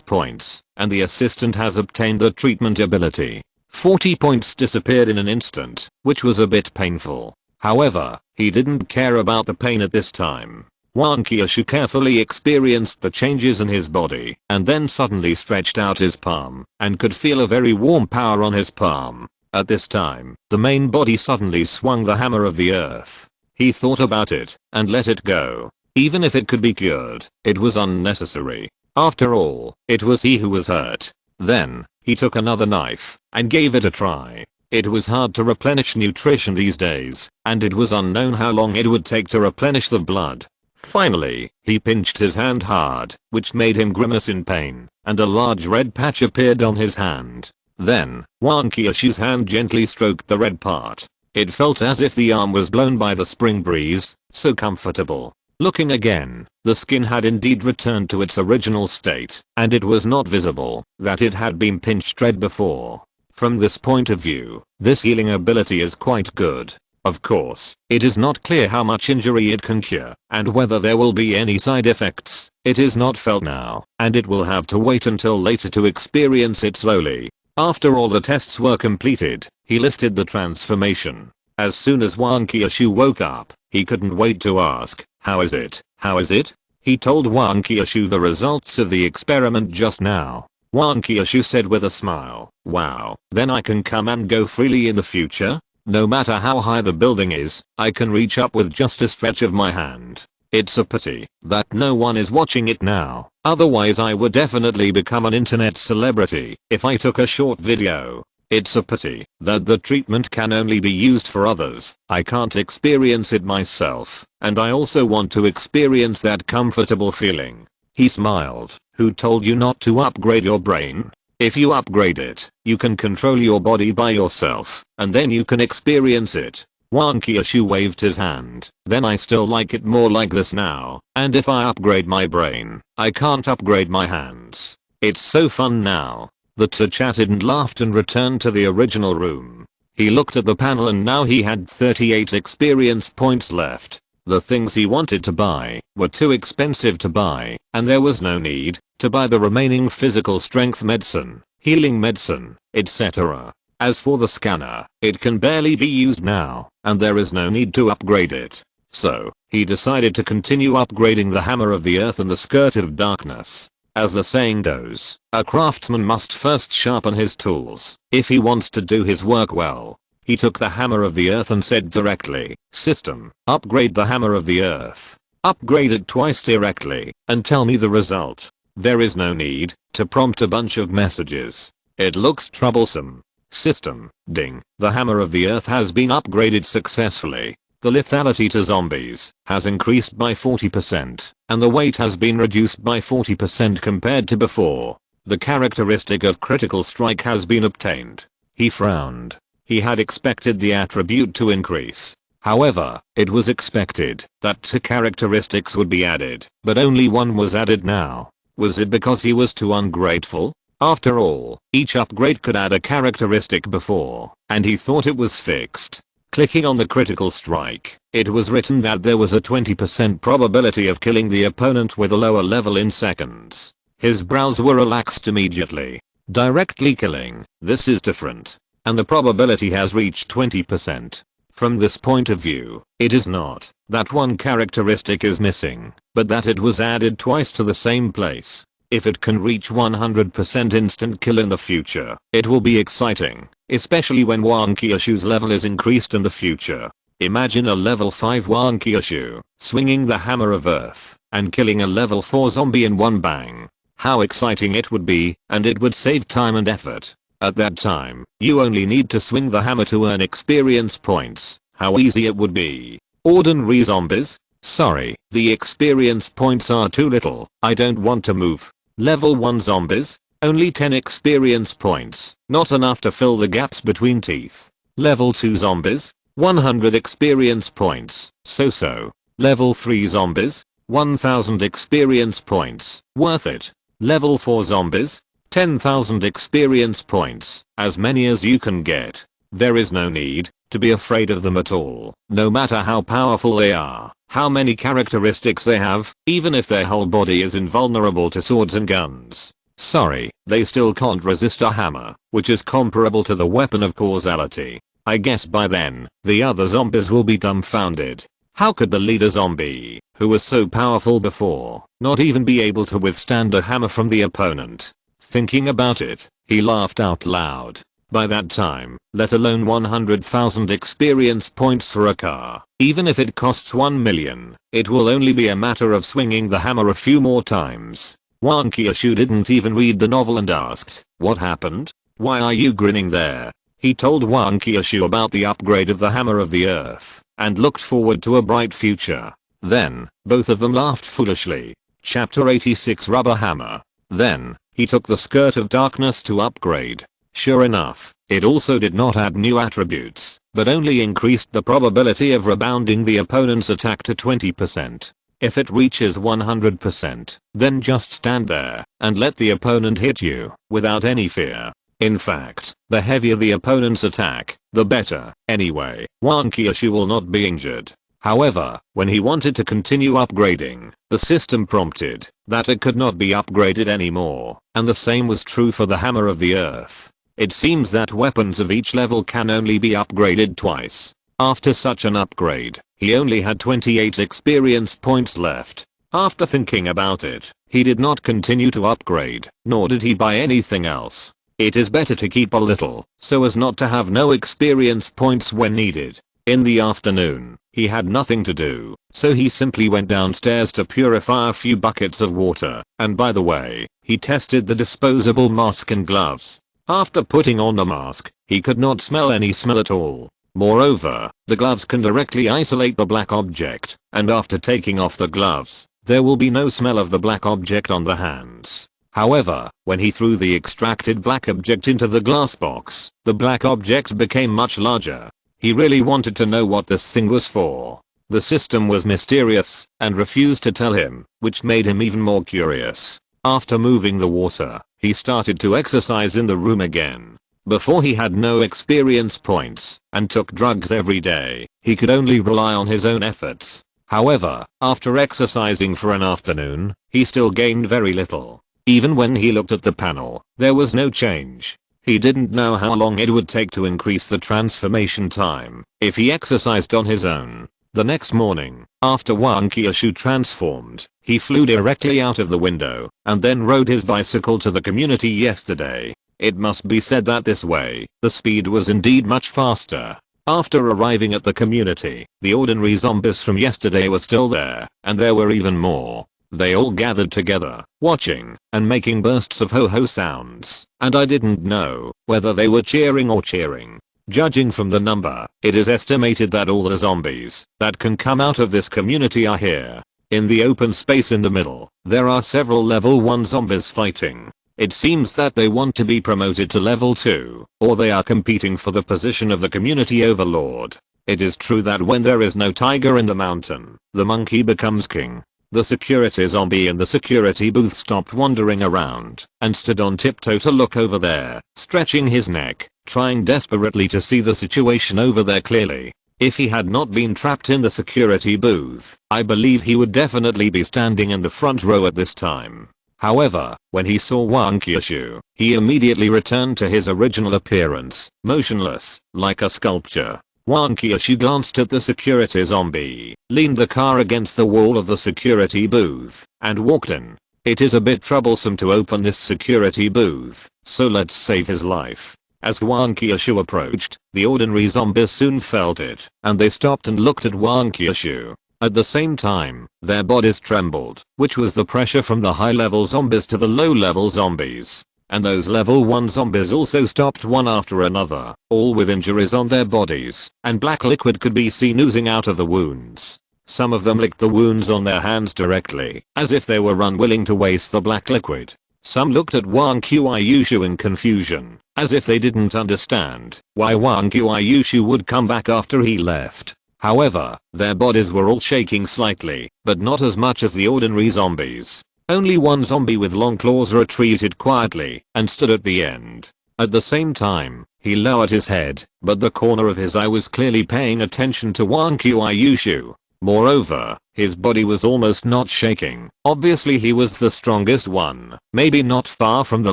points, and the assistant has obtained the treatment ability. 40 points disappeared in an instant, which was a bit painful. However, he didn't care about the pain at this time. Wang Qiushu carefully experienced the changes in his body, and then suddenly stretched out his palm, and could feel a very warm power on his palm. At this time, the main body suddenly swung the hammer of the earth. He thought about it, and let it go. Even if it could be cured, it was unnecessary. After all, it was he who was hurt. Then, he took another knife, and gave it a try. It was hard to replenish nutrition these days, and it was unknown how long it would take to replenish the blood. Finally, he pinched his hand hard, which made him grimace in pain, and a large red patch appeared on his hand. Then, Wang Qiushu's hand gently stroked the red part. It felt as if the arm was blown by the spring breeze, so comfortable. Looking again, the skin had indeed returned to its original state, and it was not visible that it had been pinched red before. From this point of view, this healing ability is quite good. Of course, it is not clear how much injury it can cure, and whether there will be any side effects. It is not felt now, and it will have to wait until later to experience it slowly. After all the tests were completed, he lifted the transformation. As soon as Wang Qiushu woke up, he couldn't wait to ask, "How is it? How is it?" He told Wang Qiushu the results of the experiment just now. Wang Qiushu said with a smile, "Wow, then I can come and go freely in the future? No matter how high the building is, I can reach up with just a stretch of my hand. It's a pity that no one is watching it now, otherwise I would definitely become an internet celebrity if I took a short video. It's a pity that the treatment can only be used for others. I can't experience it myself, and I also want to experience that comfortable feeling." He smiled. "Who told you not to upgrade your brain? If you upgrade it, you can control your body by yourself, and then you can experience it." Wang Qiushu waved his hand. "Then I still like it more like this now, and if I upgrade my brain, I can't upgrade my hands. It's so fun now." The two chatted and laughed and returned to the original room. He looked at the panel and now he had 38 experience points left. The things he wanted to buy were too expensive to buy, and there was no need to buy the remaining physical strength medicine, healing medicine, etc. As for the scanner, it can barely be used now, and there is no need to upgrade it. So, he decided to continue upgrading the hammer of the earth and the skirt of darkness. As the saying goes, a craftsman must first sharpen his tools if he wants to do his work well. He took the hammer of the earth and said directly, "System, upgrade the hammer of the earth. Upgrade it twice directly, and tell me the result." There is no need to prompt a bunch of messages. It looks troublesome. System, ding, the hammer of the earth has been upgraded successfully. The lethality to zombies has increased by 40%, and the weight has been reduced by 40% compared to before. The characteristic of critical strike has been obtained. He frowned. He had expected the attribute to increase. However, it was expected that 2 characteristics would be added, but only 1 was added now. Was it because he was too ungrateful? After all, each upgrade could add a characteristic before, and he thought it was fixed. Clicking on the critical strike, it was written that there was a 20% probability of killing the opponent with a lower level in seconds. His brows were relaxed immediately. Directly killing, this is different. And the probability has reached 20%. From this point of view, it is not that 1 characteristic is missing, but that it was added twice to the same place. If it can reach 100% instant kill in the future, it will be exciting, especially when Wang Qiushu's level is increased in the future. Imagine a level 5 Wang Qiushu swinging the hammer of earth and killing a level 4 zombie in one bang. How exciting it would be, and it would save time and effort. At that time, you only need to swing the hammer to earn experience points. How easy it would be. Ordinary zombies? Sorry, the experience points are too little. I don't want to move. Level 1 zombies? Only 10 experience points. Not enough to fill the gaps between teeth. Level 2 zombies? 100 experience points. So. Level 3 zombies? 1000 experience points. Worth it. Level 4 zombies? 10,000 experience points. As many as you can get. There is no need to be afraid of them at all. No matter how powerful they are, how many characteristics they have, even if their whole body is invulnerable to swords and guns. Sorry, they still can't resist a hammer, which is comparable to the weapon of causality. I guess by then, the other zombies will be dumbfounded. How could the leader zombie, who was so powerful before, not even be able to withstand a hammer from the opponent? Thinking about it, he laughed out loud. By that time, let alone 100,000 experience points for a car, even if it costs 1 million, it will only be a matter of swinging the hammer a few more times. Wang Qiushu didn't even read the novel and asked, "What happened? Why are you grinning there?" He told Wang Qiushu about the upgrade of the hammer of the earth, and looked forward to a bright future. Then, both of them laughed foolishly. Chapter 86 Rubber Hammer. Then, he took the Skirt of Darkness to upgrade. Sure enough, it also did not add new attributes, but only increased the probability of rebounding the opponent's attack to 20%. If it reaches 100%, then just stand there and let the opponent hit you without any fear. In fact, the heavier the opponent's attack, the better. Anyway, Wang Qiushu will not be injured. However, when he wanted to continue upgrading, the system prompted that it could not be upgraded anymore, and the same was true for the Hammer of the Earth. It seems that weapons of each level can only be upgraded twice. After such an upgrade, he only had 28 experience points left. After thinking about it, he did not continue to upgrade, nor did he buy anything else. It is better to keep a little, so as not to have no experience points when needed. In the afternoon, he had nothing to do, so he simply went downstairs to purify a few buckets of water, and by the way, he tested the disposable mask and gloves. After putting on the mask, he could not smell any smell at all. Moreover, the gloves can directly isolate the black object, and after taking off the gloves, there will be no smell of the black object on the hands. However, when he threw the extracted black object into the glass box, the black object became much larger. He really wanted to know what this thing was for. The system was mysterious and refused to tell him, which made him even more curious. After moving the water, he started to exercise in the room again. Before he had no experience points and took drugs every day, he could only rely on his own efforts. However, after exercising for an afternoon, he still gained very little. Even when he looked at the panel, there was no change. He didn't know how long it would take to increase the transformation time if he exercised on his own. The next morning, after Wang Qiushu transformed, he flew directly out of the window and then rode his bicycle to the community yesterday. It must be said that this way, the speed was indeed much faster. After arriving at the community, the ordinary zombies from yesterday were still there, and there were even more. They all gathered together, watching and making bursts of ho-ho sounds, and I didn't know whether they were cheering or cheering. Judging from the number, it is estimated that all the zombies that can come out of this community are here. In the open space in the middle, there are several level 1 zombies fighting. It seems that they want to be promoted to level 2, or they are competing for the position of the community overlord. It is true that when there is no tiger in the mountain, the monkey becomes king. The security zombie in the security booth stopped wandering around and stood on tiptoe to look over there, stretching his neck, trying desperately to see the situation over there clearly. If he had not been trapped in the security booth, I believe he would definitely be standing in the front row at this time. However, when he saw Wang Qiushu, he immediately returned to his original appearance, motionless, like a sculpture. Wang Qiushu glanced at the security zombie, leaned the car against the wall of the security booth, and walked in. It is a bit troublesome to open this security booth, so let's save his life. As Wang Qiushu approached, the ordinary zombies soon felt it, and they stopped and looked at Wang Qiushu. At the same time, their bodies trembled, which was the pressure from the high-level zombies to the low-level zombies. And those level 1 zombies also stopped one after another, all with injuries on their bodies, and black liquid could be seen oozing out of the wounds. Some of them licked the wounds on their hands directly, as if they were unwilling to waste the black liquid. Some looked at Wang Qiushu in confusion, as if they didn't understand why Wang Qiushu would come back after he left. However, their bodies were all shaking slightly, but not as much as the ordinary zombies. Only one zombie with long claws retreated quietly and stood at the end. At the same time, he lowered his head, but the corner of his eye was clearly paying attention to Wang Qiushu. Moreover, his body was almost not shaking. Obviously he was the strongest one, maybe not far from the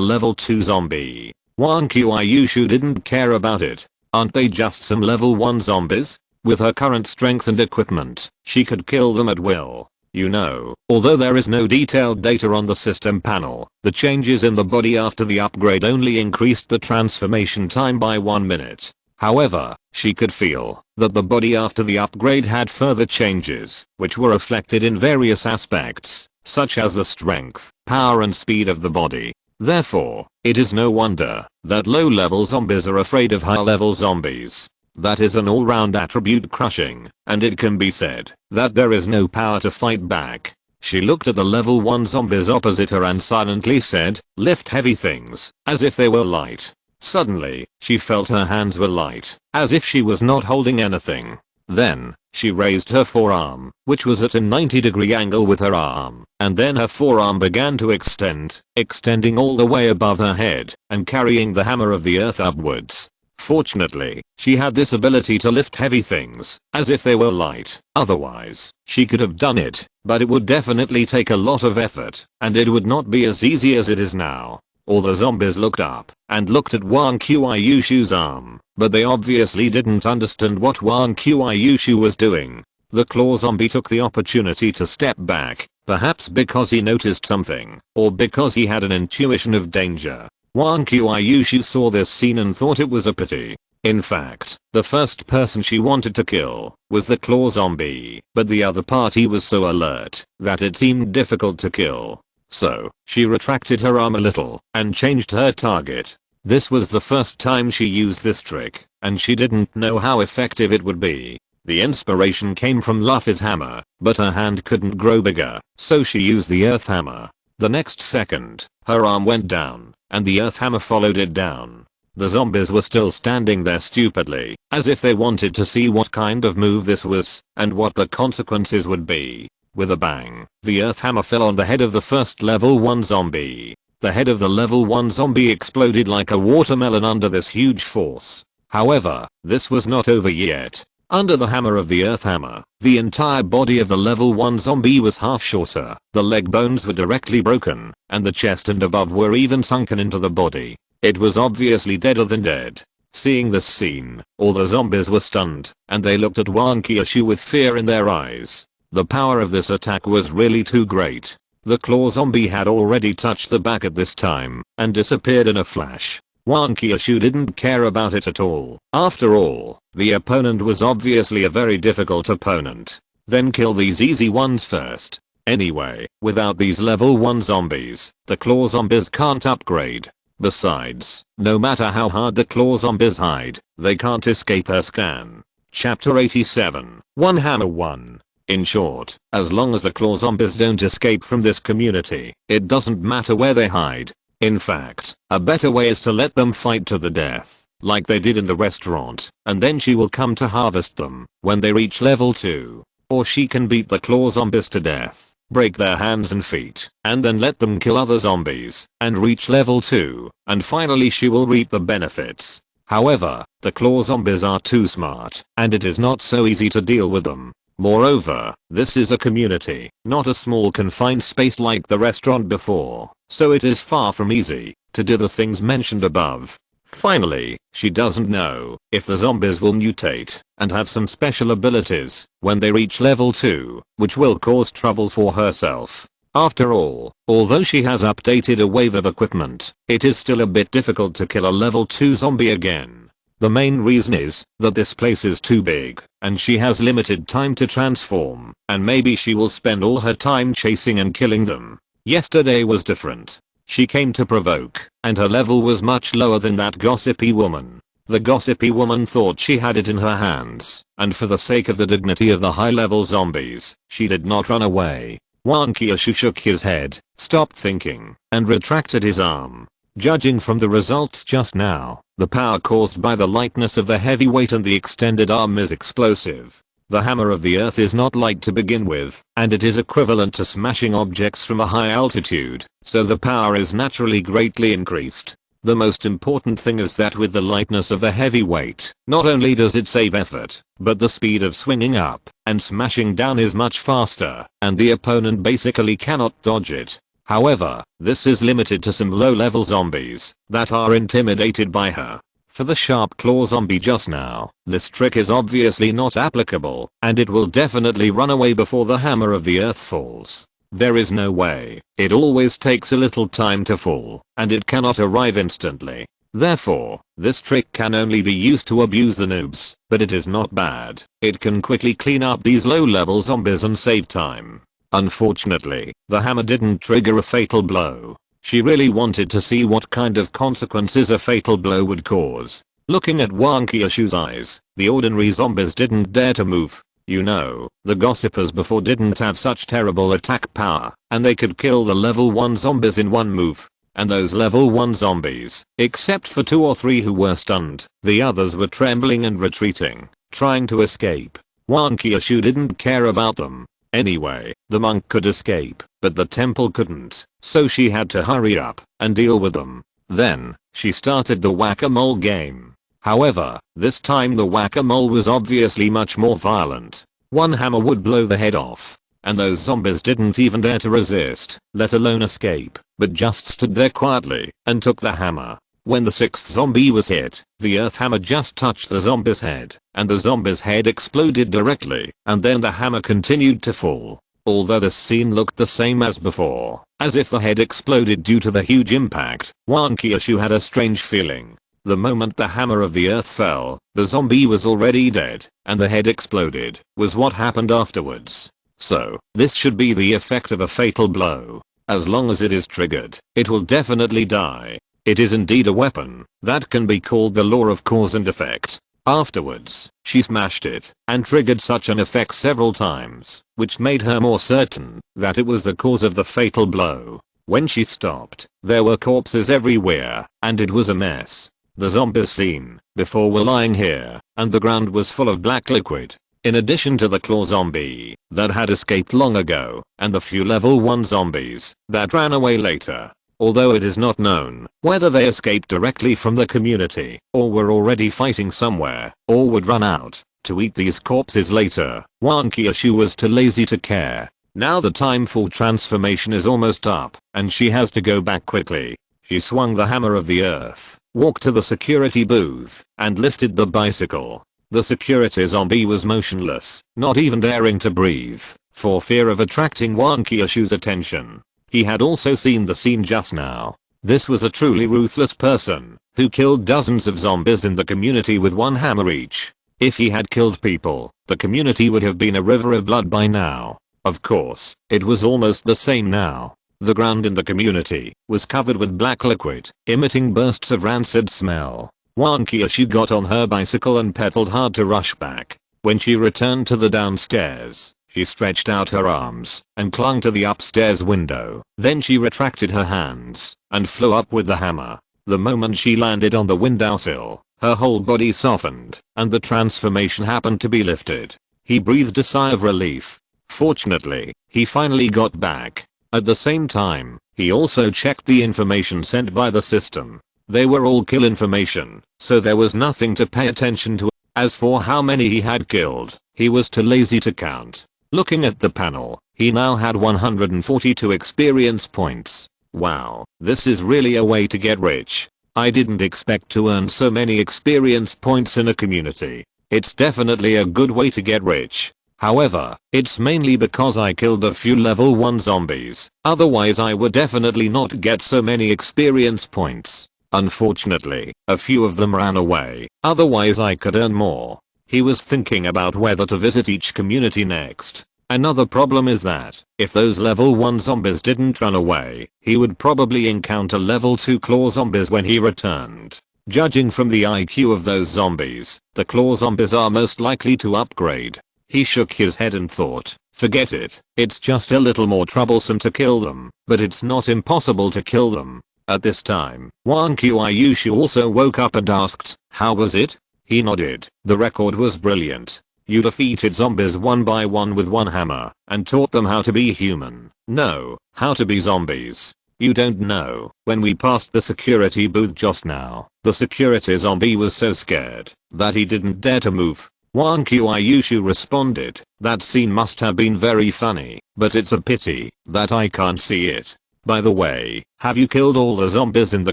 level 2 zombie. Wang Qiushu didn't care about it. Aren't they just some level 1 zombies? With her current strength and equipment, she could kill them at will. You know, although there is no detailed data on the system panel, the changes in the body after the upgrade only increased the transformation time by 1 minute. However, she could feel that the body after the upgrade had further changes, which were reflected in various aspects, such as the strength, power and speed of the body. Therefore, it is no wonder that low-level zombies are afraid of high-level zombies. That is an all-round attribute crushing, and it can be said that there is no power to fight back. She looked at the level 1 zombies opposite her and silently said, "Lift heavy things," as if they were light. Suddenly, she felt her hands were light, as if she was not holding anything. Then, she raised her forearm, which was at a 90-degree angle with her arm, and then her forearm began to extending all the way above her head, and carrying the hammer of the earth upwards. Fortunately, she had this ability to lift heavy things, as if they were light. Otherwise, she could have done it, but it would definitely take a lot of effort, and it would not be as easy as it is now. All the zombies looked up, and looked at Wang Qiushu's arm, but they obviously didn't understand what Wang Qiushu was doing. The claw zombie took the opportunity to step back, perhaps because he noticed something, or because he had an intuition of danger. Wang Qiushu saw this scene and thought it was a pity. In fact, the first person she wanted to kill was the claw zombie, but the other party was so alert that it seemed difficult to kill. So, she retracted her arm a little and changed her target. This was the first time she used this trick, and she didn't know how effective it would be. The inspiration came from Luffy's hammer, but her hand couldn't grow bigger, so she used the earth hammer. The next second, her arm went down, and the earth hammer followed it down. The zombies were still standing there stupidly, as if they wanted to see what kind of move this was, and what the consequences would be. With a bang, the earth hammer fell on the head of the first level 1 zombie. The head of the level 1 zombie exploded like a watermelon under this huge force. However, this was not over yet. Under the hammer of the earth hammer, the entire body of the level 1 zombie was half shorter, the leg bones were directly broken, and the chest and above were even sunken into the body. It was obviously deader than dead. Seeing this scene, all the zombies were stunned, and they looked at Wang Qiushu with fear in their eyes. The power of this attack was really too great. The claw zombie had already touched the back at this time, and disappeared in a flash. Wang Qiushu didn't care about it at all. After all, the opponent was obviously a very difficult opponent. Then kill these easy ones first. Anyway, without these level 1 zombies, the claw zombies can't upgrade. Besides, no matter how hard the claw zombies hide, they can't escape her scan. Chapter 87, One Hammer 1. In short, as long as the claw zombies don't escape from this community, it doesn't matter where they hide. In fact, a better way is to let them fight to the death, like they did in the restaurant, and then she will come to harvest them when they reach level 2. Or she can beat the claw zombies to death, break their hands and feet, and then let them kill other zombies, and reach level 2, and finally she will reap the benefits. However, the claw zombies are too smart, and it is not so easy to deal with them. Moreover, this is a community, not a small confined space like the restaurant before, so it is far from easy to do the things mentioned above. Finally, she doesn't know if the zombies will mutate and have some special abilities when they reach level 2, which will cause trouble for herself. After all, although she has updated a wave of equipment, it is still a bit difficult to kill a level 2 zombie again. The main reason is that this place is too big, and she has limited time to transform, and maybe she will spend all her time chasing and killing them. Yesterday was different. She came to provoke, and her level was much lower than that gossipy woman. The gossipy woman thought she had it in her hands, and for the sake of the dignity of the high-level zombies, she did not run away. Wang Qiushu shook his head, stopped thinking, and retracted his arm. Judging from the results just now, the power caused by the lightness of the heavy weight and the extended arm is explosive. The hammer of the earth is not light to begin with, and it is equivalent to smashing objects from a high altitude, so the power is naturally greatly increased. The most important thing is that with the lightness of the heavy weight, not only does it save effort, but the speed of swinging up and smashing down is much faster, and the opponent basically cannot dodge it. However, this is limited to some low-level zombies that are intimidated by her. For the sharp claw zombie just now, this trick is obviously not applicable, and it will definitely run away before the hammer of the earth falls. There is no way. It always takes a little time to fall, and it cannot arrive instantly. Therefore, this trick can only be used to abuse the noobs, but it is not bad. It can quickly clean up these low-level zombies and save time. Unfortunately, the hammer didn't trigger a fatal blow. She really wanted to see what kind of consequences a fatal blow would cause. Looking at Wang Qiushu's eyes, the ordinary zombies didn't dare to move. You know, the gossipers before didn't have such terrible attack power, and they could kill the level 1 zombies in one move. And those level 1 zombies, except for 2 or 3 who were stunned, the others were trembling and retreating, trying to escape. Wang Qiushu didn't care about them. Anyway, the monk could escape, but the temple couldn't, so she had to hurry up and deal with them. Then, she started the whack-a-mole game. However, this time the whack-a-mole was obviously much more violent. One hammer would blow the head off, and those zombies didn't even dare to resist, let alone escape, but just stood there quietly and took the hammer. When the 6th zombie was hit, the earth hammer just touched the zombie's head, and the zombie's head exploded directly, and then the hammer continued to fall. Although this scene looked the same as before, as if the head exploded due to the huge impact, Wang Qiushu had a strange feeling. The moment the hammer of the earth fell, the zombie was already dead, and the head exploded, was what happened afterwards. So, this should be the effect of a fatal blow. As long as it is triggered, it will definitely die. It is indeed a weapon that can be called the law of cause and effect. Afterwards, she smashed it and triggered such an effect several times, which made her more certain that it was the cause of the fatal blow. When she stopped, there were corpses everywhere, and it was a mess. The zombies seen before were lying here, and the ground was full of black liquid. In addition to the claw zombie that had escaped long ago, and the few level 1 zombies that ran away later. Although it is not known whether they escaped directly from the community, or were already fighting somewhere, or would run out to eat these corpses later, Wang Qiushu was too lazy to care. Now the time for transformation is almost up, and she has to go back quickly. She swung the hammer of the earth, walked to the security booth, and lifted the bicycle. The security zombie was motionless, not even daring to breathe, for fear of attracting Wang Qiushu's attention. He had also seen the scene just now. This was a truly ruthless person, who killed dozens of zombies in the community with one hammer each. If he had killed people, the community would have been a river of blood by now. Of course, it was almost the same now. The ground in the community was covered with black liquid, emitting bursts of rancid smell. Wang Qiushu got on her bicycle and pedaled hard to rush back. When she returned to the downstairs, she stretched out her arms and clung to the upstairs window. Then she retracted her hands and flew up with the hammer. The moment she landed on the windowsill, her whole body softened and the transformation happened to be lifted. He breathed a sigh of relief. Fortunately, he finally got back. At the same time, he also checked the information sent by the system. They were all kill information, so there was nothing to pay attention to. As for how many he had killed, he was too lazy to count. Looking at the panel, he now had 142 experience points. Wow, this is really a way to get rich. I didn't expect to earn so many experience points in a community. It's definitely a good way to get rich. However, it's mainly because I killed a few level 1 zombies. Otherwise I would definitely not get so many experience points. Unfortunately, a few of them ran away. Otherwise I could earn more. He was thinking about whether to visit each community next. Another problem is that, if those level 1 zombies didn't run away, he would probably encounter level 2 claw zombies when he returned. Judging from the IQ of those zombies, the claw zombies are most likely to upgrade. He shook his head and thought, forget it, it's just a little more troublesome to kill them, but it's not impossible to kill them. At this time, Wang Qiushu also woke up and asked, how was it? He nodded. The record was brilliant. You defeated zombies one by one with one hammer, and taught them how to be human. No, how to be zombies. You don't know. When we passed the security booth just now, the security zombie was so scared that he didn't dare to move. Wang Qiushu responded, that scene must have been very funny, but it's a pity that I can't see it. By the way, have you killed all the zombies in the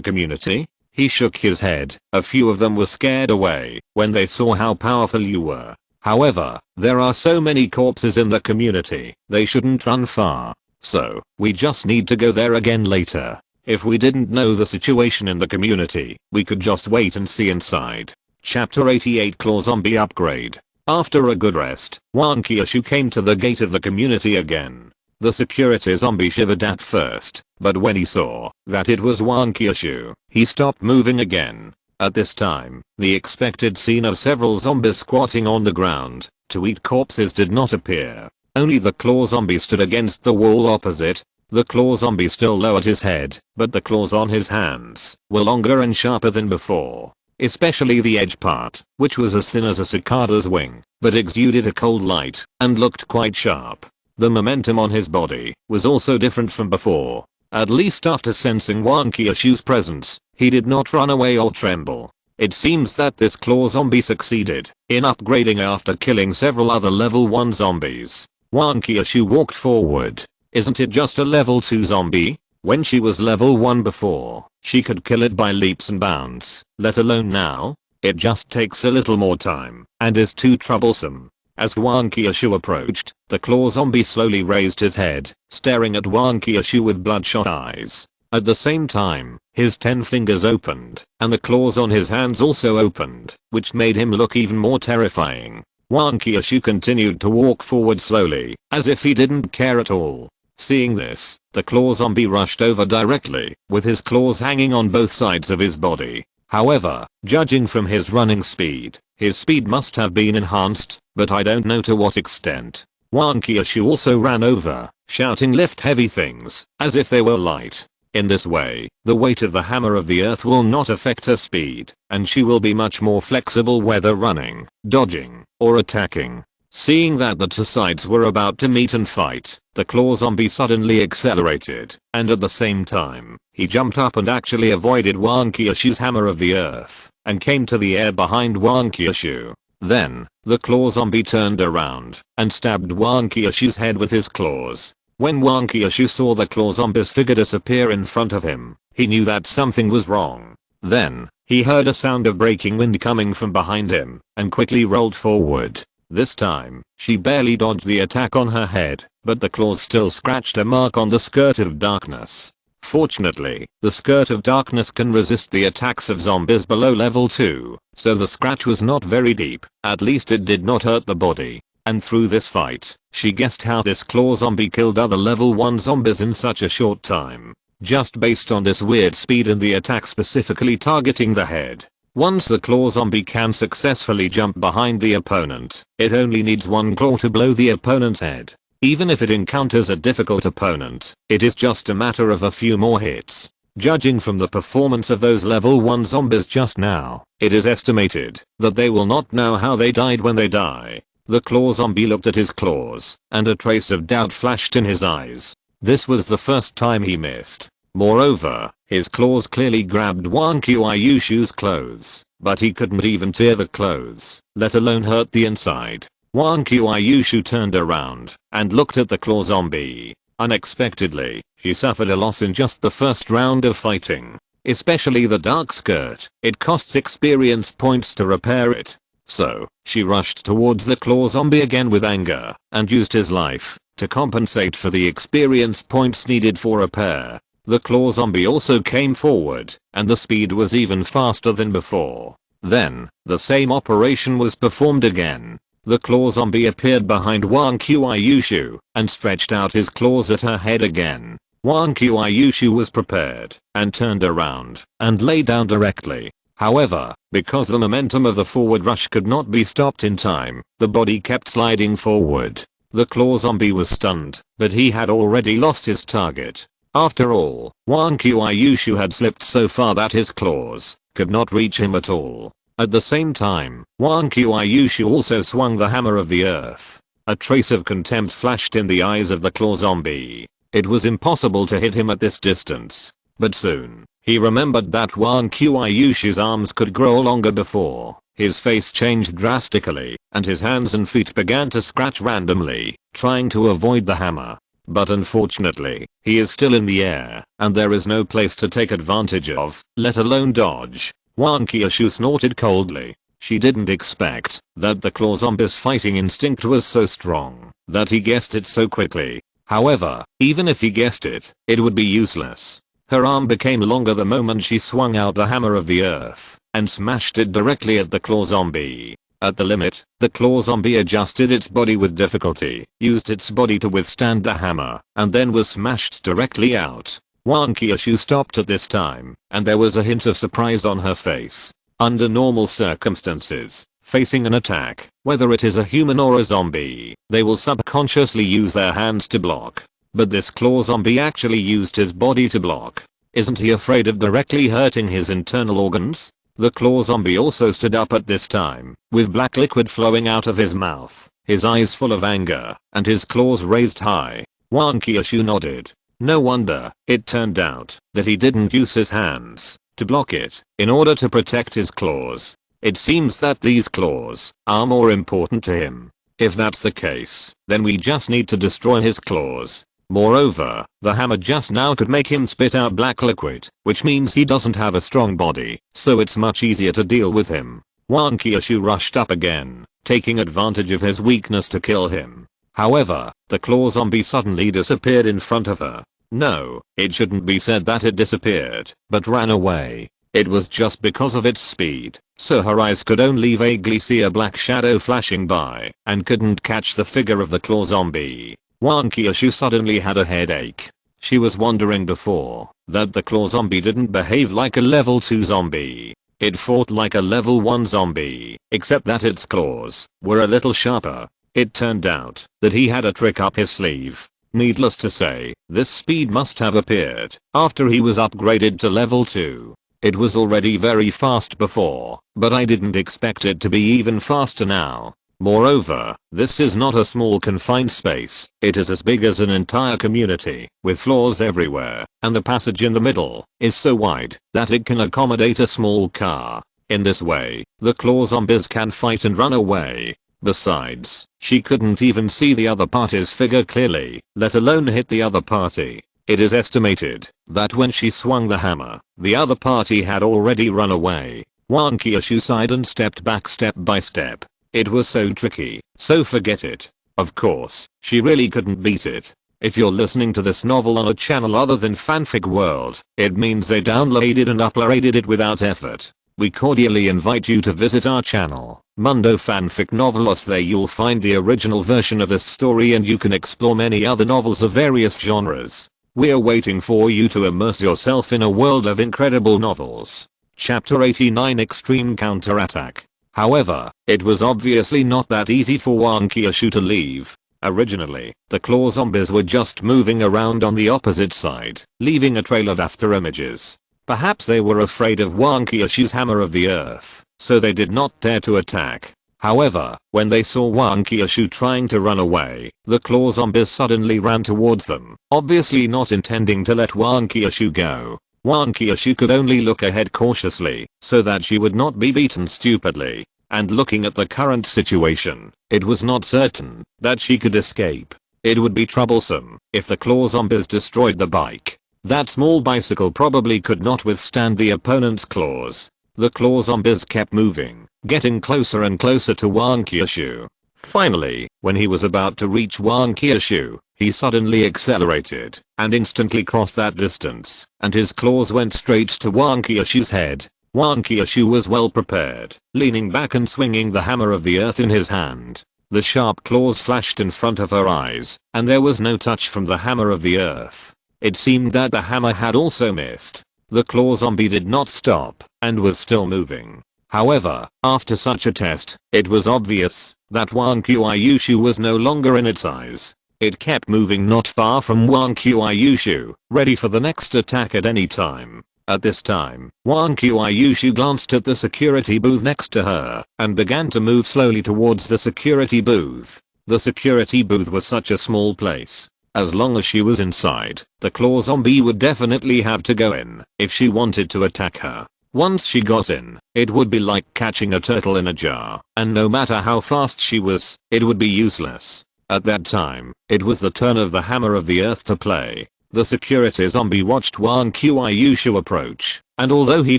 community? He shook his head. A few of them were scared away when they saw how powerful you were. However, there are so many corpses in the community, they shouldn't run far. So, we just need to go there again later. If we didn't know the situation in the community, we could just wait and see inside. Chapter 88 Claw Zombie Upgrade. After a good rest, Wang Qiushu came to the gate of the community again. The security zombie shivered at first, but when he saw that it was Wang Qiushu, he stopped moving again. At this time, the expected scene of several zombies squatting on the ground to eat corpses did not appear. Only the claw zombie stood against the wall opposite. The claw zombie still lowered his head, but the claws on his hands were longer and sharper than before. Especially the edge part, which was as thin as a cicada's wing, but exuded a cold light and looked quite sharp. The momentum on his body was also different from before. At least after sensing Wan Qiushu's presence, he did not run away or tremble. It seems that this claw zombie succeeded in upgrading after killing several other level 1 zombies. Wan Qiushu walked forward. Isn't it just a level 2 zombie? When she was level 1 before, she could kill it by leaps and bounds, let alone now. It just takes a little more time and is too troublesome. As Wan Qiushu approached, the claw zombie slowly raised his head, staring at Wan Qiushu with bloodshot eyes. At the same time, his 10 fingers opened, and the claws on his hands also opened, which made him look even more terrifying. Wan Qiushu continued to walk forward slowly, as if he didn't care at all. Seeing this, the claw zombie rushed over directly, with his claws hanging on both sides of his body. However, judging from his running speed, his speed must have been enhanced, but I don't know to what extent. Wan Qiushu also ran over, shouting lift heavy things, as if they were light. In this way, the weight of the hammer of the earth will not affect her speed, and she will be much more flexible whether running, dodging, or attacking. Seeing that the two sides were about to meet and fight, the claw zombie suddenly accelerated, and at the same time, he jumped up and actually avoided Wan Qiushu's hammer of the earth, and came to the air behind Wan Qiushu. Then, the claw zombie turned around, and stabbed Wan Qiushu's head with his claws. When Wan Qiushu saw the claw zombie's figure disappear in front of him, he knew that something was wrong. Then, he heard a sound of breaking wind coming from behind him, and quickly rolled forward. This time, she barely dodged the attack on her head, but the claws still scratched a mark on the skirt of darkness. Fortunately, the skirt of darkness can resist the attacks of zombies below level 2, so the scratch was not very deep, at least it did not hurt the body. And through this fight, she guessed how this claw zombie killed other level 1 zombies in such a short time. Just based on this weird speed and the attack specifically targeting the head. Once the claw zombie can successfully jump behind the opponent, it only needs one claw to blow the opponent's head. Even if it encounters a difficult opponent, it is just a matter of a few more hits. Judging from the performance of those level 1 zombies just now, it is estimated that they will not know how they died when they die. The claw zombie looked at his claws, and a trace of doubt flashed in his eyes. This was the first time he missed. Moreover, his claws clearly grabbed Wan Qiushu's clothes, but he couldn't even tear the clothes, let alone hurt the inside. Wan Qiushu turned around and looked at the claw zombie. Unexpectedly, she suffered a loss in just the first round of fighting. Especially the dark skirt, it costs experience points to repair it. So, she rushed towards the claw zombie again with anger, and used his life to compensate for the experience points needed for repair. The claw zombie also came forward, and the speed was even faster than before. Then, the same operation was performed again. The claw zombie appeared behind Wan Qiushu, and stretched out his claws at her head again. Wan Qiushu was prepared, and turned around, and lay down directly. However, because the momentum of the forward rush could not be stopped in time, the body kept sliding forward. The claw zombie was stunned, but he had already lost his target. After all, Wan Qiushu had slipped so far that his claws could not reach him at all. At the same time, Wan Qiushu also swung the hammer of the earth. A trace of contempt flashed in the eyes of the claw zombie. It was impossible to hit him at this distance. But soon, he remembered that Wan Qiushu's arms could grow longer before. His face changed drastically, and his hands and feet began to scratch randomly, trying to avoid the hammer. But unfortunately, he is still in the air, and there is no place to take advantage of, let alone dodge. Wan Qiushu snorted coldly. She didn't expect that the claw zombie's fighting instinct was so strong that he guessed it so quickly. However, even if he guessed it, it would be useless. Her arm became longer the moment she swung out the hammer of the earth and smashed it directly at the claw zombie. At the limit, the claw zombie adjusted its body with difficulty, used its body to withstand the hammer, and then was smashed directly out. Wan Qiushu stopped at this time, and there was a hint of surprise on her face. Under normal circumstances, facing an attack, whether it is a human or a zombie, they will subconsciously use their hands to block. But this claw zombie actually used his body to block. Isn't he afraid of directly hurting his internal organs? The claw zombie also stood up at this time, with black liquid flowing out of his mouth, his eyes full of anger, and his claws raised high. Wang Qiushu nodded. No wonder, it turned out, that he didn't use his hands to block it in order to protect his claws. It seems that these claws are more important to him. If that's the case, then we just need to destroy his claws. Moreover, the hammer just now could make him spit out black liquid, which means he doesn't have a strong body, so it's much easier to deal with him. Wang Qiushu rushed up again, taking advantage of his weakness to kill him. However, the claw zombie suddenly disappeared in front of her. No, it shouldn't be said that it disappeared, but ran away. It was just because of its speed, so her eyes could only vaguely see a black shadow flashing by, and couldn't catch the figure of the claw zombie. Wang Qiushu suddenly had a headache. She was wondering before that the claw zombie didn't behave like a level 2 zombie. It fought like a level 1 zombie, except that its claws were a little sharper. It turned out that he had a trick up his sleeve. Needless to say, this speed must have appeared after he was upgraded to level 2. It was already very fast before, but I didn't expect it to be even faster now. Moreover, this is not a small confined space, it is as big as an entire community, with floors everywhere, and the passage in the middle is so wide that it can accommodate a small car. In this way, the claw zombies can fight and run away. Besides, she couldn't even see the other party's figure clearly, let alone hit the other party. It is estimated that when she swung the hammer, the other party had already run away. Wang Qiushu sighed and stepped back step by step. It was so tricky, so forget it. Of course, she really couldn't beat it. If you're listening to this novel on a channel other than Fanfic World, it means they downloaded and uploaded it without effort. We cordially invite you to visit our channel, Mundo Fanfic Novelos. There you'll find the original version of this story and you can explore many other novels of various genres. We're waiting for you to immerse yourself in a world of incredible novels. Chapter 89 Extreme Counterattack. However, it was obviously not that easy for Wang Qiushu to leave. Originally, the claw zombies were just moving around on the opposite side, leaving a trail of after images. Perhaps they were afraid of Wang Qiushu's hammer of the earth, so they did not dare to attack. However, when they saw Wang Qiushu trying to run away, the claw zombies suddenly ran towards them, obviously not intending to let Wang Qiushu go. Wang Qiushu could only look ahead cautiously, so that she would not be beaten stupidly. And looking at the current situation, it was not certain that she could escape. It would be troublesome if the claw zombies destroyed the bike. That small bicycle probably could not withstand the opponent's claws. The claw zombies kept moving, getting closer and closer to Wang Qiushu. Finally, when he was about to reach Wang Qiushu, he suddenly accelerated and instantly crossed that distance, and his claws went straight to Wang Qiushu's head. Wang Qiushu was well prepared, leaning back and swinging the hammer of the earth in his hand. The sharp claws flashed in front of her eyes, and there was no touch from the hammer of the earth. It seemed that the hammer had also missed. The claw zombie did not stop, and was still moving. However, after such a test, it was obvious that Wang Qiushu was no longer in its eyes. It kept moving not far from Wang Qiushu, ready for the next attack at any time. At this time, Wang Qiushu glanced at the security booth next to her, and began to move slowly towards the security booth. The security booth was such a small place. As long as she was inside, the claw zombie would definitely have to go in if she wanted to attack her. Once she got in, it would be like catching a turtle in a jar, and no matter how fast she was, it would be useless. At that time, it was the turn of the hammer of the earth to play. The security zombie watched Wang Qiushu approach, and although he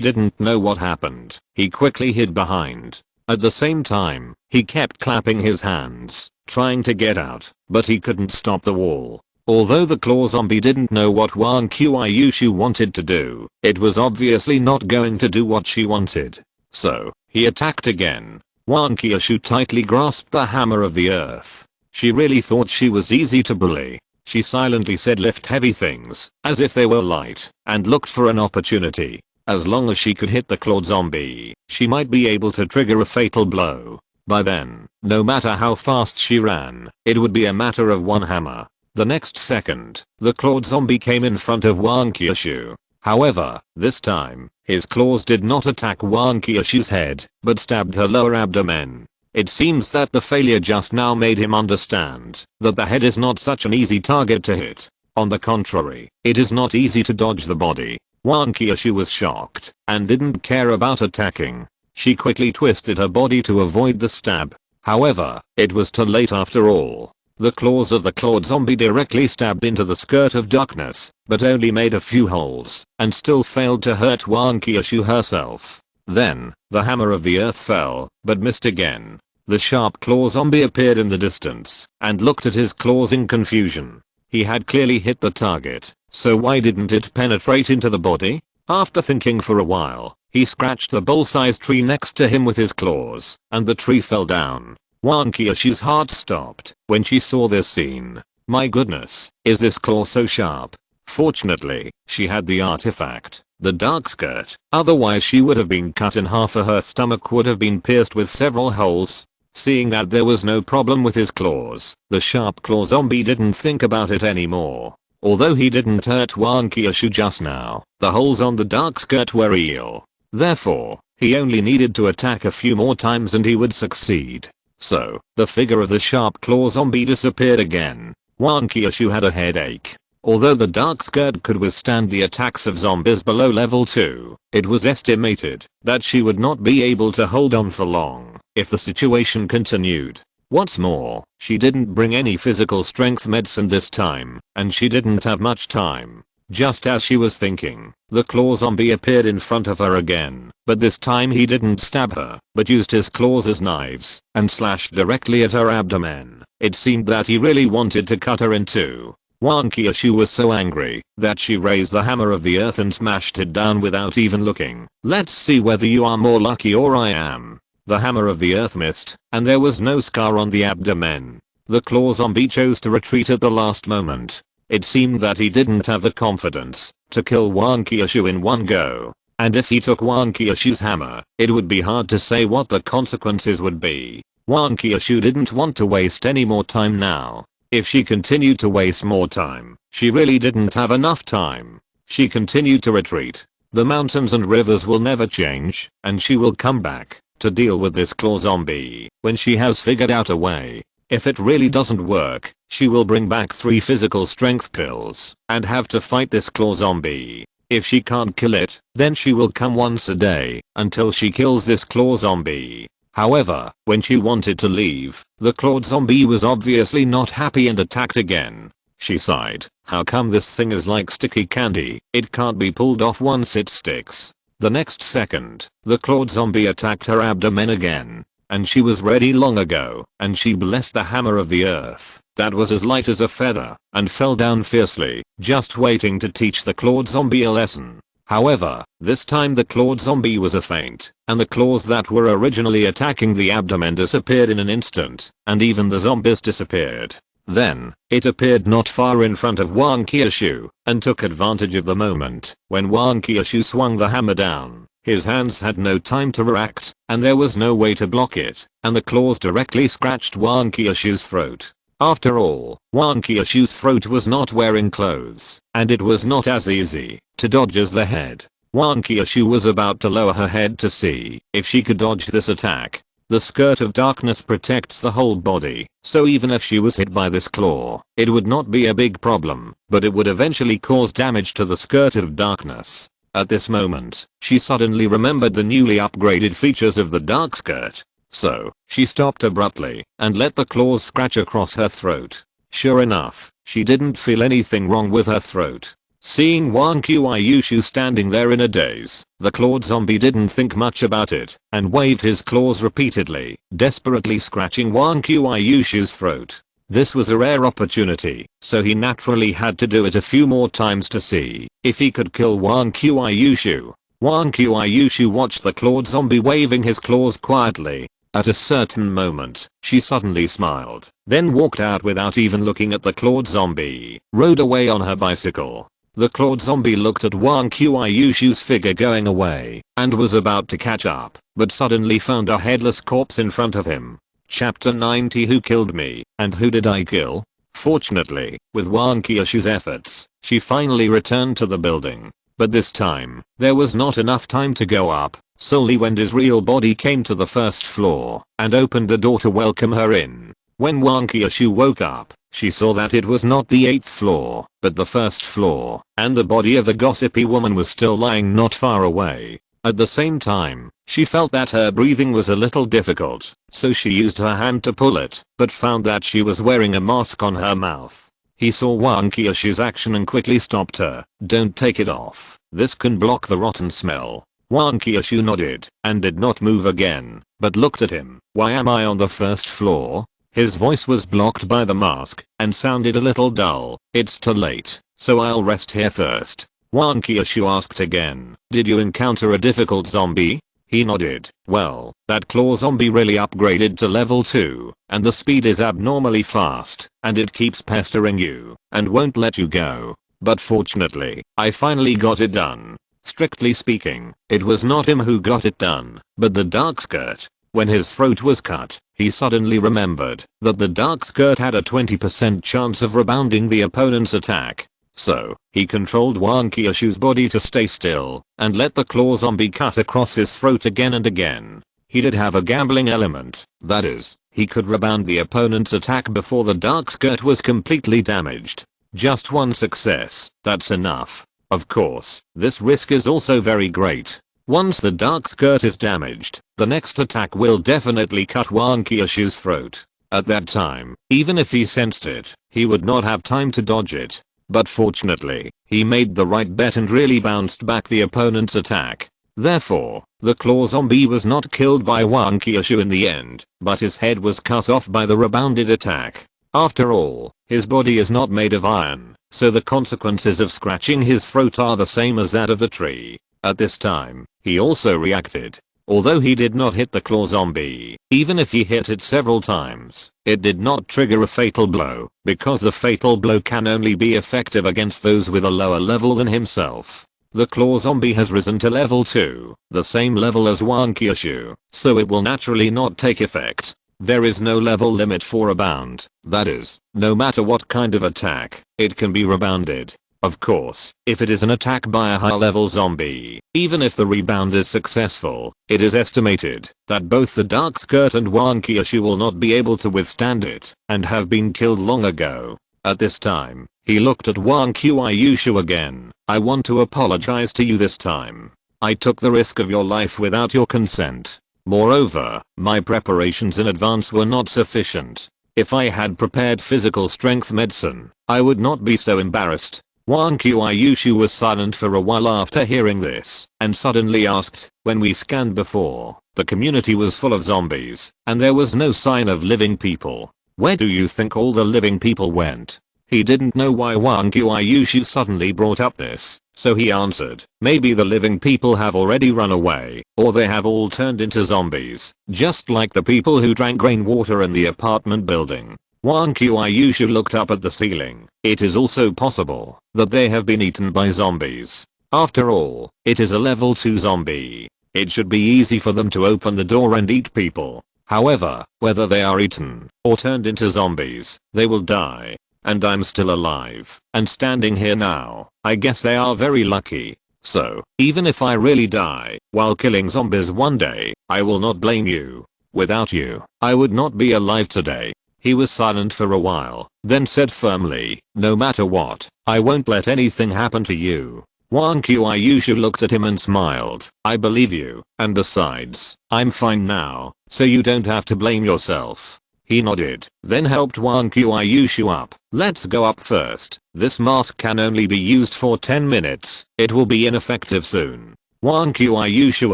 didn't know what happened, he quickly hid behind. At the same time, he kept clapping his hands, trying to get out, but he couldn't stop the wall. Although the claw zombie didn't know what Wang Qiushu wanted to do, it was obviously not going to do what she wanted. So, he attacked again. Wang Qiushu tightly grasped the hammer of the earth. She really thought she was easy to bully. She silently said lift heavy things, as if they were light, and looked for an opportunity. As long as she could hit the clawed zombie, she might be able to trigger a fatal blow. By then, no matter how fast she ran, it would be a matter of one hammer. The next second, the clawed zombie came in front of Wang Qiushu. However, this time, his claws did not attack Wang Qiushu's head, but stabbed her lower abdomen. It seems that the failure just now made him understand that the head is not such an easy target to hit. On the contrary, it is not easy to dodge the body. Wang Qiushu was shocked and didn't care about attacking. She quickly twisted her body to avoid the stab. However, it was too late after all. The claws of the clawed zombie directly stabbed into the skirt of darkness, but only made a few holes, and still failed to hurt Wang Qiushu herself. Then, the hammer of the earth fell, but missed again. The sharp claw zombie appeared in the distance, and looked at his claws in confusion. He had clearly hit the target, so why didn't it penetrate into the body? After thinking for a while, he scratched the bowl-sized tree next to him with his claws, and the tree fell down. Wang Qiushu's heart stopped when she saw this scene. My goodness, is this claw so sharp? Fortunately, she had the artifact, the dark skirt, otherwise she would have been cut in half or her stomach would have been pierced with several holes. Seeing that there was no problem with his claws, the sharp claw zombie didn't think about it anymore. Although he didn't hurt Wang Qiushu just now, the holes on the dark skirt were real. Therefore, he only needed to attack a few more times and he would succeed. So, the figure of the sharp claw zombie disappeared again. Wang Qiushu had a headache. Although the dark skirt could withstand the attacks of zombies below level 2, it was estimated that she would not be able to hold on for long if the situation continued. What's more, she didn't bring any physical strength medicine this time, and she didn't have much time. Just as she was thinking, the claw zombie appeared in front of her again, but this time he didn't stab her, but used his claws as knives and slashed directly at her abdomen. It seemed that he really wanted to cut her in two. Wang Qiushu was so angry that she raised the hammer of the earth and smashed it down without even looking. Let's see whether you are more lucky or I am. The hammer of the earth missed, and there was no scar on the abdomen. The claw zombie chose to retreat at the last moment. It seemed that he didn't have the confidence to kill Wang Qiushu in one go. And if he took Wang Qiushu's hammer, it would be hard to say what the consequences would be. Wang Qiushu didn't want to waste any more time now. If she continued to waste more time, she really didn't have enough time. She continued to retreat. The mountains and rivers will never change, and she will come back to deal with this claw zombie when she has figured out a way. If it really doesn't work, she will bring back 3 physical strength pills and have to fight this claw zombie. If she can't kill it, then she will come once a day until she kills this claw zombie. However, when she wanted to leave, the clawed zombie was obviously not happy and attacked again. She sighed. How come this thing is like sticky candy? It can't be pulled off once it sticks. The next second, the clawed zombie attacked her abdomen again. And she was ready long ago, and she blessed the hammer of the earth that was as light as a feather and fell down fiercely, just waiting to teach the clawed zombie a lesson. However, this time the clawed zombie was a feint, and the claws that were originally attacking the abdomen disappeared in an instant, and even the zombies disappeared. Then, it appeared not far in front of Wang Qiushu, and took advantage of the moment when Wang Qiushu swung the hammer down. His hands had no time to react, and there was no way to block it, and the claws directly scratched Wang Qiushu's throat. After all, Wang Qiushu's throat was not wearing clothes, and it was not as easy to dodge as the head. Wang Qiushu was about to lower her head to see if she could dodge this attack. The skirt of darkness protects the whole body, so even if she was hit by this claw, it would not be a big problem, but it would eventually cause damage to the skirt of darkness. At this moment, she suddenly remembered the newly upgraded features of the dark skirt. So, she stopped abruptly and let the claws scratch across her throat. Sure enough, she didn't feel anything wrong with her throat. Seeing Wang Qiushu standing there in a daze, the clawed zombie didn't think much about it and waved his claws repeatedly, desperately scratching Wang Qiushu's throat. This was a rare opportunity, so he naturally had to do it a few more times to see if he could kill Wang Qiushu. Wang Qiushu watched the clawed zombie waving his claws quietly. At a certain moment, she suddenly smiled, then walked out without even looking at the clawed zombie, rode away on her bicycle. The clawed zombie looked at Wang Qiushu's figure going away and was about to catch up, but suddenly found a headless corpse in front of him. Chapter 90. Who killed me, and who did I kill? Fortunately, with Wang Qiushu's efforts, she finally returned to the building. But this time, there was not enough time to go up, so Li Wending's real body came to the first floor and opened the door to welcome her in. When Wang Qiushu woke up, she saw that it was not the 8th floor, but the first floor, and the body of the gossipy woman was still lying not far away. At the same time, she felt that her breathing was a little difficult, so she used her hand to pull it, but found that she was wearing a mask on her mouth. He saw Wang Qiushu's action and quickly stopped her. Don't take it off. This can block the rotten smell. Wang Qiushu nodded and did not move again, but looked at him. Why am I on the first floor? His voice was blocked by the mask and sounded a little dull. It's too late, so I'll rest here first. Wang Qiushu asked again. Did you encounter a difficult zombie? He nodded. Well, that claw zombie really upgraded to level 2, and the speed is abnormally fast, and it keeps pestering you, and won't let you go. But fortunately, I finally got it done. Strictly speaking, it was not him who got it done, but the dark skirt. When his throat was cut, he suddenly remembered that the dark skirt had a 20% chance of rebounding the opponent's attack. So, he controlled Wang Qiushu's body to stay still and let the claw zombie cut across his throat again and again. He did have a gambling element, that is, he could rebound the opponent's attack before the dark skirt was completely damaged. Just one success, that's enough. Of course, this risk is also very great. Once the dark skirt is damaged, the next attack will definitely cut Wang Qiushu's throat. At that time, even if he sensed it, he would not have time to dodge it. But fortunately, he made the right bet and really bounced back the opponent's attack. Therefore, the claw zombie was not killed by Wang Qiushu in the end, but his head was cut off by the rebounded attack. After all, his body is not made of iron, so the consequences of scratching his throat are the same as that of the tree. At this time, he also reacted. Although he did not hit the claw zombie, even if he hit it several times, it did not trigger a fatal blow, because the fatal blow can only be effective against those with a lower level than himself. The claw zombie has risen to level 2, the same level as Wang Qiushu, so it will naturally not take effect. There is no level limit for rebound, that is, no matter what kind of attack, it can be rebounded. Of course, if it is an attack by a high-level zombie, even if the rebound is successful, it is estimated that both the dark skirt and Wang Qiushu will not be able to withstand it and have been killed long ago. At this time, he looked at Wang Qiushu again. I want to apologize to you this time. I took the risk of your life without your consent. Moreover, my preparations in advance were not sufficient. If I had prepared physical strength medicine, I would not be so embarrassed. Wang Qiushu was silent for a while after hearing this, and suddenly asked, when we scanned before, the community was full of zombies, and there was no sign of living people. Where do you think all the living people went? He didn't know why Wang Qiushu suddenly brought up this, so he answered, maybe the living people have already run away, or they have all turned into zombies, just like the people who drank rainwater in the apartment building. Wang Qiushu looked up at the ceiling. It is also possible that they have been eaten by zombies. After all, it is a level 2 zombie. It should be easy for them to open the door and eat people. However, whether they are eaten or turned into zombies, they will die. And I'm still alive and standing here now. I guess they are very lucky. So, even if I really die while killing zombies one day, I will not blame you. Without you, I would not be alive today. He was silent for a while, then said firmly, no matter what, I won't let anything happen to you. Wang Qiushu looked at him and smiled. I believe you, and besides, I'm fine now, so you don't have to blame yourself. He nodded, then helped Wang Qiushu up. Let's go up first. This mask can only be used for 10 minutes. It will be ineffective soon. Wang Qiushu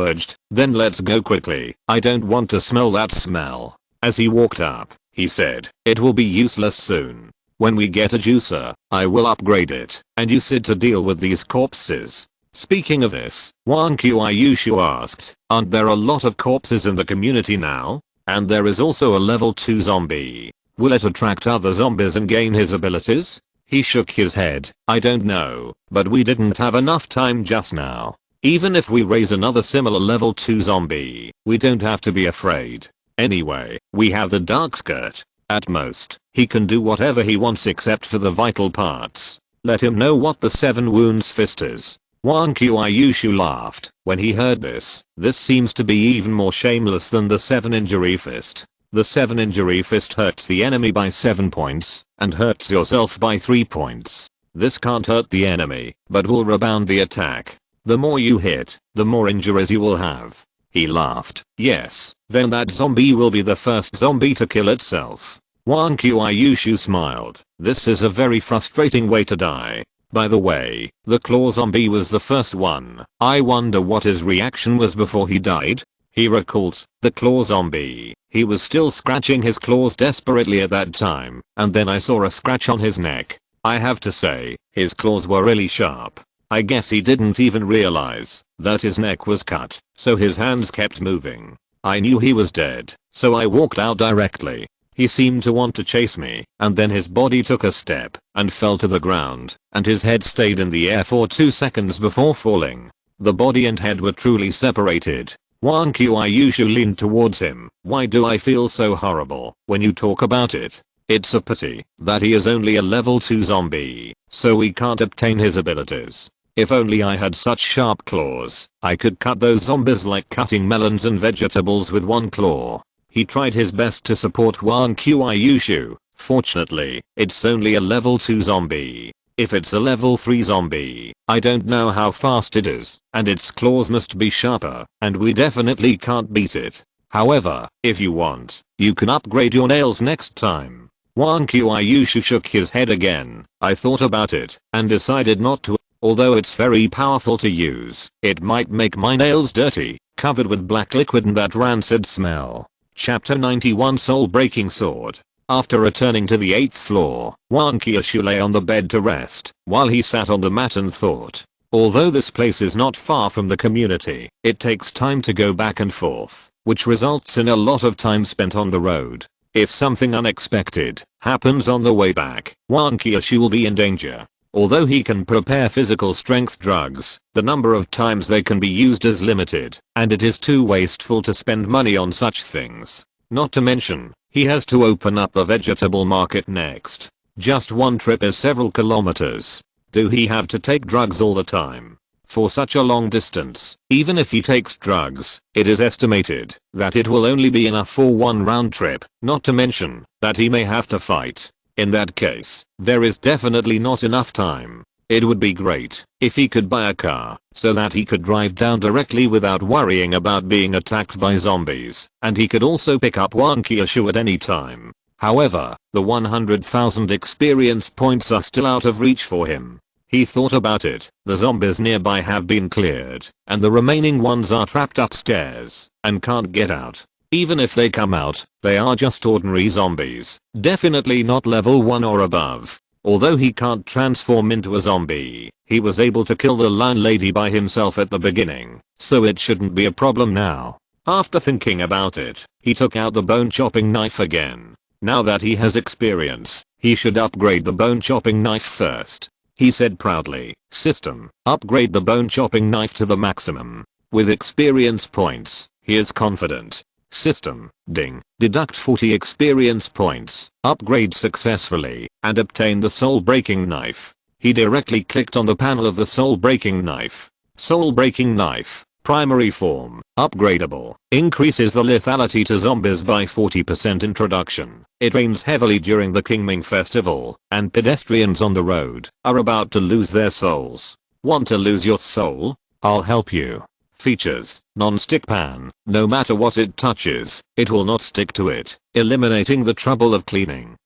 urged, then let's go quickly. I don't want to smell that smell. As he walked up, he said, it will be useless soon. When we get a juicer, I will upgrade it, and use it to deal with these corpses. Speaking of this, Wang Qiushu asked, aren't there a lot of corpses in the community now? And there is also a level 2 zombie. Will it attract other zombies and gain his abilities? He shook his head. I don't know, but we didn't have enough time just now. Even if we raise another similar level 2 zombie, we don't have to be afraid. Anyway, we have the dark skirt. At most, he can do whatever he wants except for the vital parts. Let him know what the 7 wounds fist is. Wang Qiuyushu laughed when he heard this. This seems to be even more shameless than the 7 injury fist. The 7 injury fist hurts the enemy by 7 points and hurts yourself by 3 points. This can't hurt the enemy, but will rebound the attack. The more you hit, the more injuries you will have. He laughed. Yes, then that zombie will be the first zombie to kill itself. Wang Qiuyushu smiled. This is a very frustrating way to die. By the way, the claw zombie was the first one. I wonder what his reaction was before he died. He recalled, the claw zombie. He was still scratching his claws desperately at that time, and then I saw a scratch on his neck. I have to say, his claws were really sharp. I guess he didn't even realize that his neck was cut, so his hands kept moving. I knew he was dead, so I walked out directly. He seemed to want to chase me, and then his body took a step and fell to the ground, and his head stayed in the air for 2 seconds before falling. The body and head were truly separated. Wang Qiuyushu leaned towards him. Why do I feel so horrible when you talk about it? It's a pity that he is only a level 2 zombie, so we can't obtain his abilities. If only I had such sharp claws, I could cut those zombies like cutting melons and vegetables with one claw. He tried his best to support Wang Qiuyushu. Fortunately, it's only a level 2 zombie. If it's a level 3 zombie, I don't know how fast it is, and its claws must be sharper, and we definitely can't beat it. However, if you want, you can upgrade your nails next time. Wang Qiuyushu shook his head again. I thought about it, and decided not to. Although it's very powerful to use, it might make my nails dirty, covered with black liquid and that rancid smell. Chapter 91 Soul Breaking Sword. After returning to the 8th floor, Wang Qiuyushu lay on the bed to rest, while he sat on the mat and thought. Although this place is not far from the community, it takes time to go back and forth, which results in a lot of time spent on the road. If something unexpected happens on the way back, Wang Qiuyushu will be in danger. Although he can prepare physical strength drugs, the number of times they can be used is limited, and it is too wasteful to spend money on such things. Not to mention, he has to open up the vegetable market next. Just one trip is several kilometers. Do he have to take drugs all the time? For such a long distance, even if he takes drugs, it is estimated that it will only be enough for one round trip, not to mention that he may have to fight. In that case, there is definitely not enough time. It would be great if he could buy a car so that he could drive down directly without worrying about being attacked by zombies, and he could also pick up Wang Qiuyushu at any time. However, the 100,000 experience points are still out of reach for him. He thought about it. The zombies nearby have been cleared, and the remaining ones are trapped upstairs and can't get out. Even if they come out, they are just ordinary zombies, definitely not level 1 or above. Although he can't transform into a zombie, he was able to kill the lion lady by himself at the beginning, so it shouldn't be a problem now. After thinking about it, he took out the bone chopping knife again. Now that he has experience, he should upgrade the bone chopping knife first. He said proudly, "System, upgrade the bone chopping knife to the maximum." With experience points, he is confident. System, ding, deduct 40 experience points, upgrade successfully, and obtain the soul breaking knife. He directly clicked on the panel of the soul breaking knife. Soul breaking knife, primary form, upgradable, increases the lethality to zombies by 40% introduction. It rains heavily during the Qingming festival, and pedestrians on the road are about to lose their souls. Want to lose your soul? I'll help you. Features, non-stick pan, no matter what it touches, it will not stick to it, eliminating the trouble of cleaning.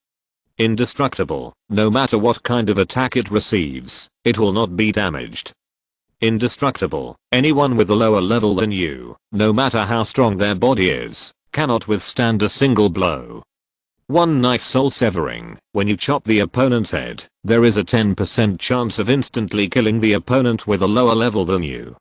Indestructible, no matter what kind of attack it receives, it will not be damaged. Indestructible, anyone with a lower level than you, no matter how strong their body is, cannot withstand a single blow. One knife soul severing, when you chop the opponent's head, there is a 10% chance of instantly killing the opponent with a lower level than you.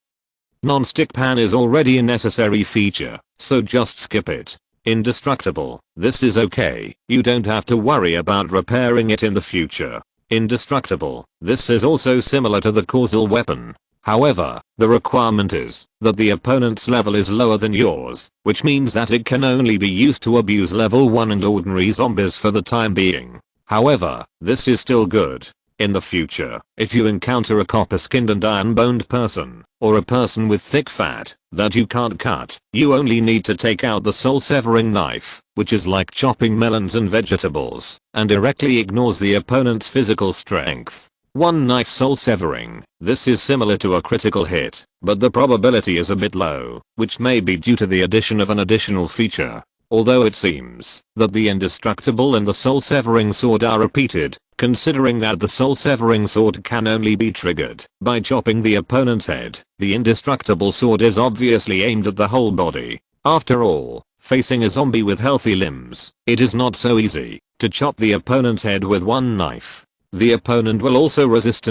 Non-stick pan is already a necessary feature, so just skip it. Indestructible, this is okay, you don't have to worry about repairing it in the future. Indestructible. This is also similar to the causal weapon. However, the requirement is that the opponent's level is lower than yours, which means that it can only be used to abuse level 1 and ordinary zombies for the time being. However, this is still good. In the future, if you encounter a copper-skinned and iron-boned person, or a person with thick fat that you can't cut, you only need to take out the soul-severing knife, which is like chopping melons and vegetables, and directly ignores the opponent's physical strength. One knife soul severing. This is similar to a critical hit, but the probability is a bit low, which may be due to the addition of an additional feature. Although it seems that the indestructible and the soul severing sword are repeated, considering that the soul severing sword can only be triggered by chopping the opponent's head, the indestructible sword is obviously aimed at the whole body. After all, facing a zombie with healthy limbs, it is not so easy to chop the opponent's head with one knife. The opponent will also resist,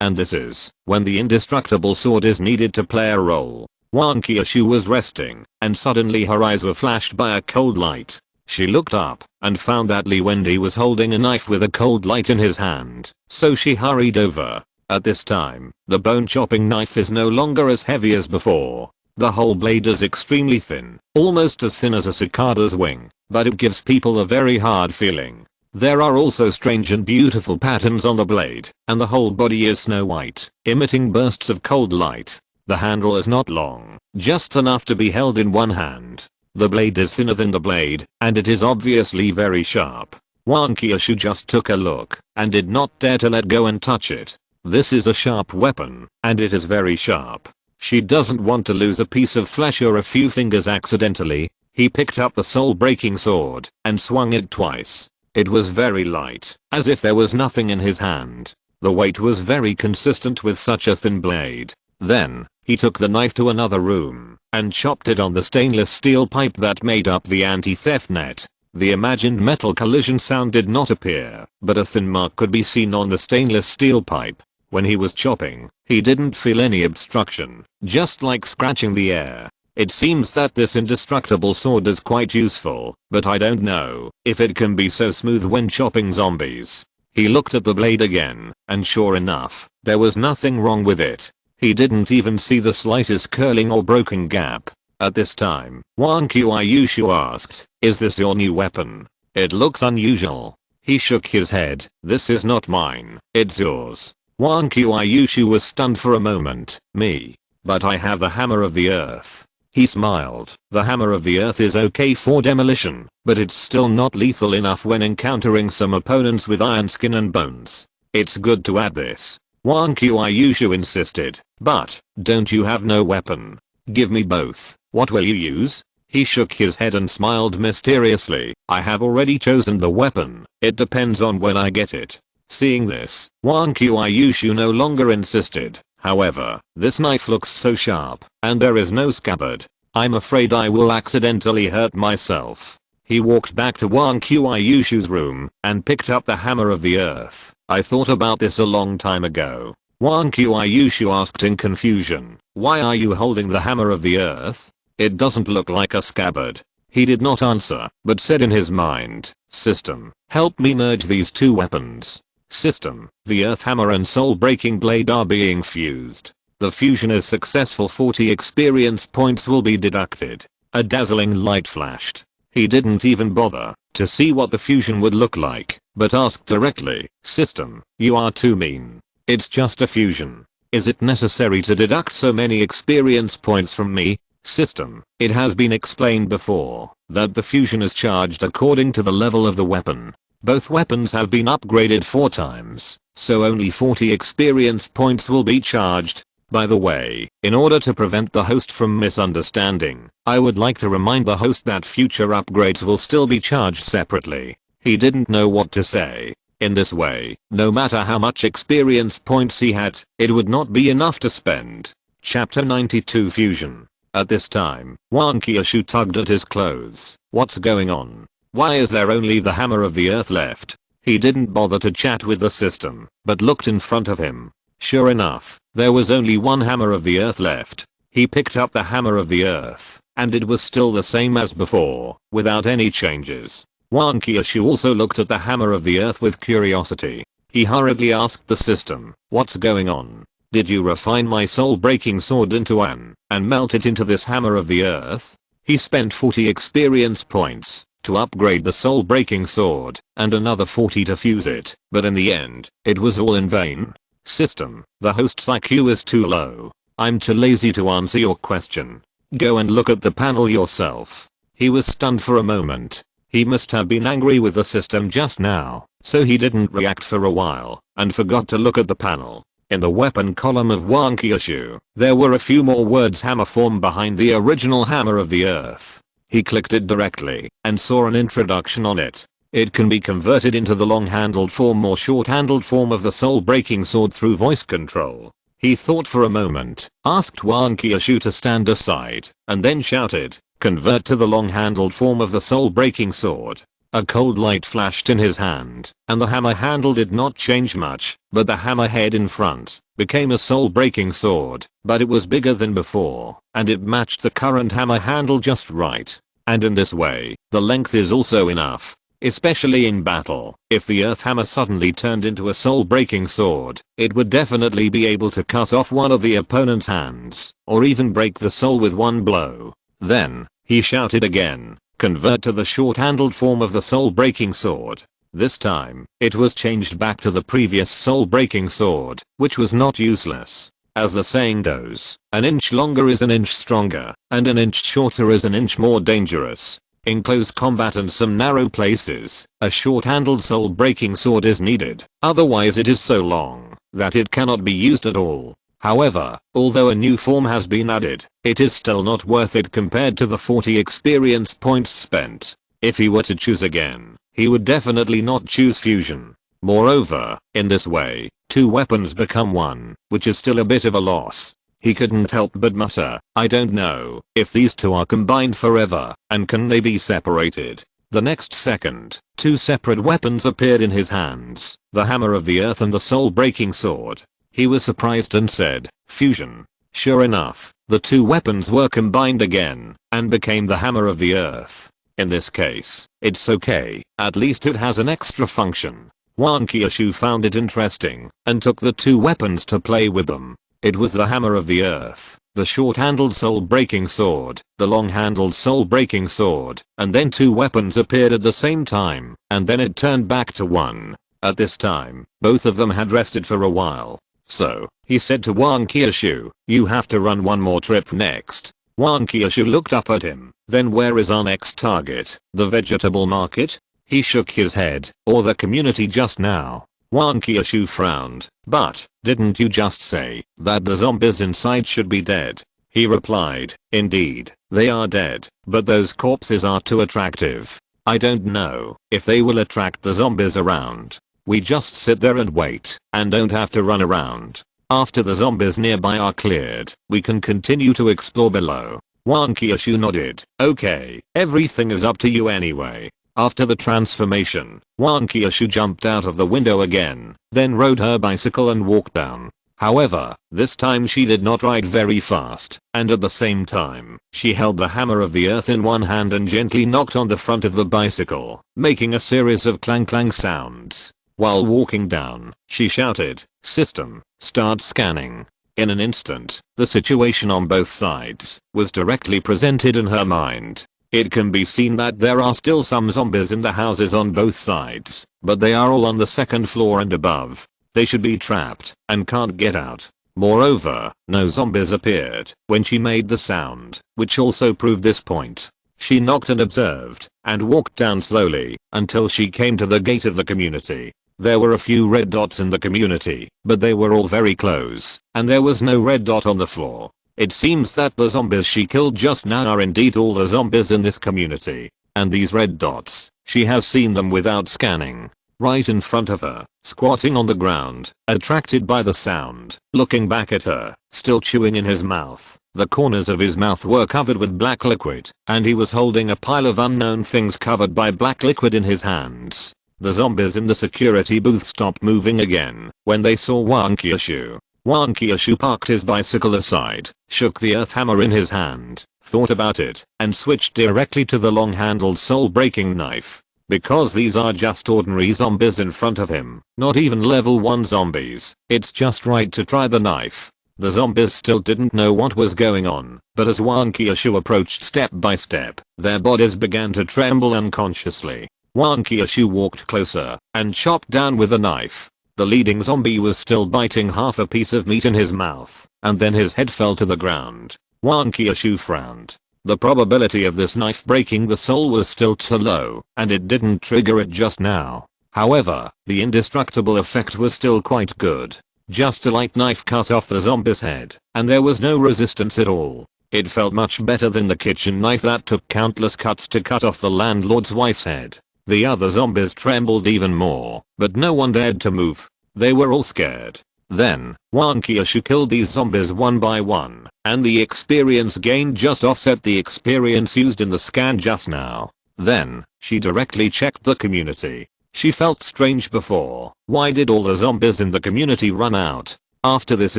and this is when the indestructible sword is needed to play a role. Wan Qiushu was resting, and suddenly her eyes were flashed by a cold light. She looked up, and found that Li Wending was holding a knife with a cold light in his hand, so she hurried over. At this time, the bone chopping knife is no longer as heavy as before. The whole blade is extremely thin, almost as thin as a cicada's wing, but it gives people a very hard feeling. There are also strange and beautiful patterns on the blade, and the whole body is snow white, emitting bursts of cold light. The handle is not long, just enough to be held in one hand. The blade is thinner than the blade, and it is obviously very sharp. Wan Qiushu just took a look, and did not dare to let go and touch it. This is a sharp weapon, and it is very sharp. She doesn't want to lose a piece of flesh or a few fingers accidentally. He picked up the soul-breaking sword, and swung it twice. It was very light, as if there was nothing in his hand. The weight was very consistent with such a thin blade. Then, he took the knife to another room, and chopped it on the stainless steel pipe that made up the anti-theft net. The imagined metal collision sound did not appear, but a thin mark could be seen on the stainless steel pipe. When he was chopping, he didn't feel any obstruction, just like scratching the air. It seems that this indestructible sword is quite useful, but I don't know if it can be so smooth when chopping zombies. He looked at the blade again, and sure enough, there was nothing wrong with it. He didn't even see the slightest curling or broken gap. At this time, Wan Qiushu asked, "Is this your new weapon? It looks unusual." He shook his head. "This is not mine, it's yours." Wan Qiushu was stunned for a moment. "Me? But I have the hammer of the earth." He smiled. "The hammer of the earth is okay for demolition, but it's still not lethal enough when encountering some opponents with iron skin and bones. It's good to add this." Wan Qiushu insisted. "But, don't you have no weapon? Give me both. What will you use?" He shook his head and smiled mysteriously. "I have already chosen the weapon. It depends on when I get it." Seeing this, Wan Qiushu no longer insisted. "However, this knife looks so sharp, and there is no scabbard. I'm afraid I will accidentally hurt myself." He walked back to Wan Qiushu's room, and picked up the hammer of the earth. "I thought about this a long time ago." Wan Qiushu asked in confusion, "Why are you holding the hammer of the earth? It doesn't look like a scabbard." He did not answer, but said in his mind, "System, help me merge these two weapons." System, the earth hammer and soul breaking blade are being fused. The fusion is successful. 40 experience points will be deducted. A dazzling light flashed. He didn't even bother to see what the fusion would look like, but asked directly, "System, you are too mean. It's just a fusion. Is it necessary to deduct so many experience points from me?" System, it has been explained before that the fusion is charged according to the level of the weapon. Both weapons have been upgraded 4 times, so only 40 experience points will be charged. By the way, in order to prevent the host from misunderstanding, I would like to remind the host that future upgrades will still be charged separately. He didn't know what to say. In this way, no matter how much experience points he had, it would not be enough to spend. Chapter 92 Fusion. At this time, Wan Qiushu tugged at his clothes. What's going on? Why is there only the hammer of the earth left? He didn't bother to chat with the system, but looked in front of him. Sure enough, there was only one hammer of the earth left. He picked up the hammer of the earth, and it was still the same as before, without any changes. Wan Qiushu also looked at the hammer of the earth with curiosity. He hurriedly asked the system, "What's going on? Did you refine my soul-breaking sword into and melt it into this hammer of the earth?" He spent 40 experience points to upgrade the soul-breaking sword, and another 40 to fuse it, but in the end, it was all in vain. System, the host's IQ is too low. I'm too lazy to answer your question. Go and look at the panel yourself. He was stunned for a moment. He must have been angry with the system just now, so he didn't react for a while, and forgot to look at the panel. In the weapon column of Wang Qiushu, there were a few more words hammer form behind the original hammer of the earth. He clicked it directly, and saw an introduction on it. It can be converted into the long-handled form or short-handled form of the soul-breaking sword through voice control. He thought for a moment, asked Wang Qiushu to stand aside, and then shouted, "Convert to the long-handled form of the soul-breaking sword." A cold light flashed in his hand, and the hammer handle did not change much, but the hammer head in front became a soul-breaking sword, but it was bigger than before, and it matched the current hammer handle just right. And in this way, the length is also enough, especially in battle. If the earth hammer suddenly turned into a soul-breaking sword, it would definitely be able to cut off one of the opponent's hands, or even break the soul with one blow. Then, he shouted again, "Convert to the short-handled form of the soul-breaking sword." This time, it was changed back to the previous soul-breaking sword, which was not useless. As the saying goes, an inch longer is an inch stronger, and an inch shorter is an inch more dangerous. In close combat and some narrow places, a short-handled soul-breaking sword is needed, otherwise it is so long that it cannot be used at all. However, although a new form has been added, it is still not worth it compared to the 40 experience points spent. If he were to choose again, he would definitely not choose fusion. Moreover, in this way, two weapons become one, which is still a bit of a loss. He couldn't help but mutter, "I don't know if these two are combined forever, and can they be separated?" The next second, two separate weapons appeared in his hands, the hammer of the earth and the soul-breaking sword. He was surprised and said, "Fusion." Sure enough, the two weapons were combined again, and became the hammer of the earth. In this case, it's okay, at least it has an extra function. Wang Qiushu found it interesting, and took the two weapons to play with them. It was the hammer of the earth, the short-handled soul-breaking sword, the long-handled soul-breaking sword, and then two weapons appeared at the same time, and then it turned back to one. At this time, both of them had rested for a while. So, he said to Wang Qiushu, "You have to run one more trip next." Wang Qiushu looked up at him, "Then where is our next target? The vegetable market?" He shook his head, "Or the community just now." Wang Qiushu frowned, "But, didn't you just say that the zombies inside should be dead?" He replied, "Indeed, they are dead, but those corpses are too attractive. I don't know if they will attract the zombies around. We just sit there and wait, and don't have to run around. After the zombies nearby are cleared, we can continue to explore below." Wang Qiushu nodded, "Okay, everything is up to you anyway." After the transformation, Wang Qiushu jumped out of the window again, then rode her bicycle and walked down. However, this time she did not ride very fast, and at the same time, she held the hammer of the earth in one hand and gently knocked on the front of the bicycle, making a series of clang-clang sounds. While walking down, she shouted, "System, start scanning." In an instant, the situation on both sides was directly presented in her mind. It can be seen that there are still some zombies in the houses on both sides, but they are all on the second floor and above. They should be trapped and can't get out. Moreover, no zombies appeared when she made the sound, which also proved this point. She knocked and observed, and walked down slowly, until she came to the gate of the community. There were a few red dots in the community, but they were all very close, and there was no red dot on the floor. It seems that the zombies she killed just now are indeed all the zombies in this community. And these red dots, she has seen them without scanning. Right in front of her, squatting on the ground, attracted by the sound, looking back at her, still chewing in his mouth. The corners of his mouth were covered with black liquid, and he was holding a pile of unknown things covered by black liquid in his hands. The zombies in the security booth stopped moving again when they saw Wang Qiushu. Wang Qiushu parked his bicycle aside, shook the earth hammer in his hand, thought about it, and switched directly to the long-handled soul-breaking knife. because these are just ordinary zombies in front of him, not even level 1 zombies. It's just right to try the knife. The zombies still didn't know what was going on, but as Wan Qiushu approached step by step, their bodies began to tremble unconsciously. Wan Qiushu walked closer and chopped down with a knife. The leading zombie was still biting half a piece of meat in his mouth, and then his head fell to the ground. Wan Qiushu frowned. The probability of this knife breaking the soul was still too low, and it didn't trigger it just now. However, the indestructible effect was still quite good. Just a light knife cut off the zombie's head, and there was no resistance at all. It felt much better than the kitchen knife that took countless cuts to cut off the landlord's wife's head. The other zombies trembled even more, but no one dared to move. They were all scared. Then, Wan Qiushu killed these zombies one by one, and the experience gained just offset the experience used in the scan just now. Then, she directly checked the community. She felt strange before. Why did all the zombies in the community run out? After this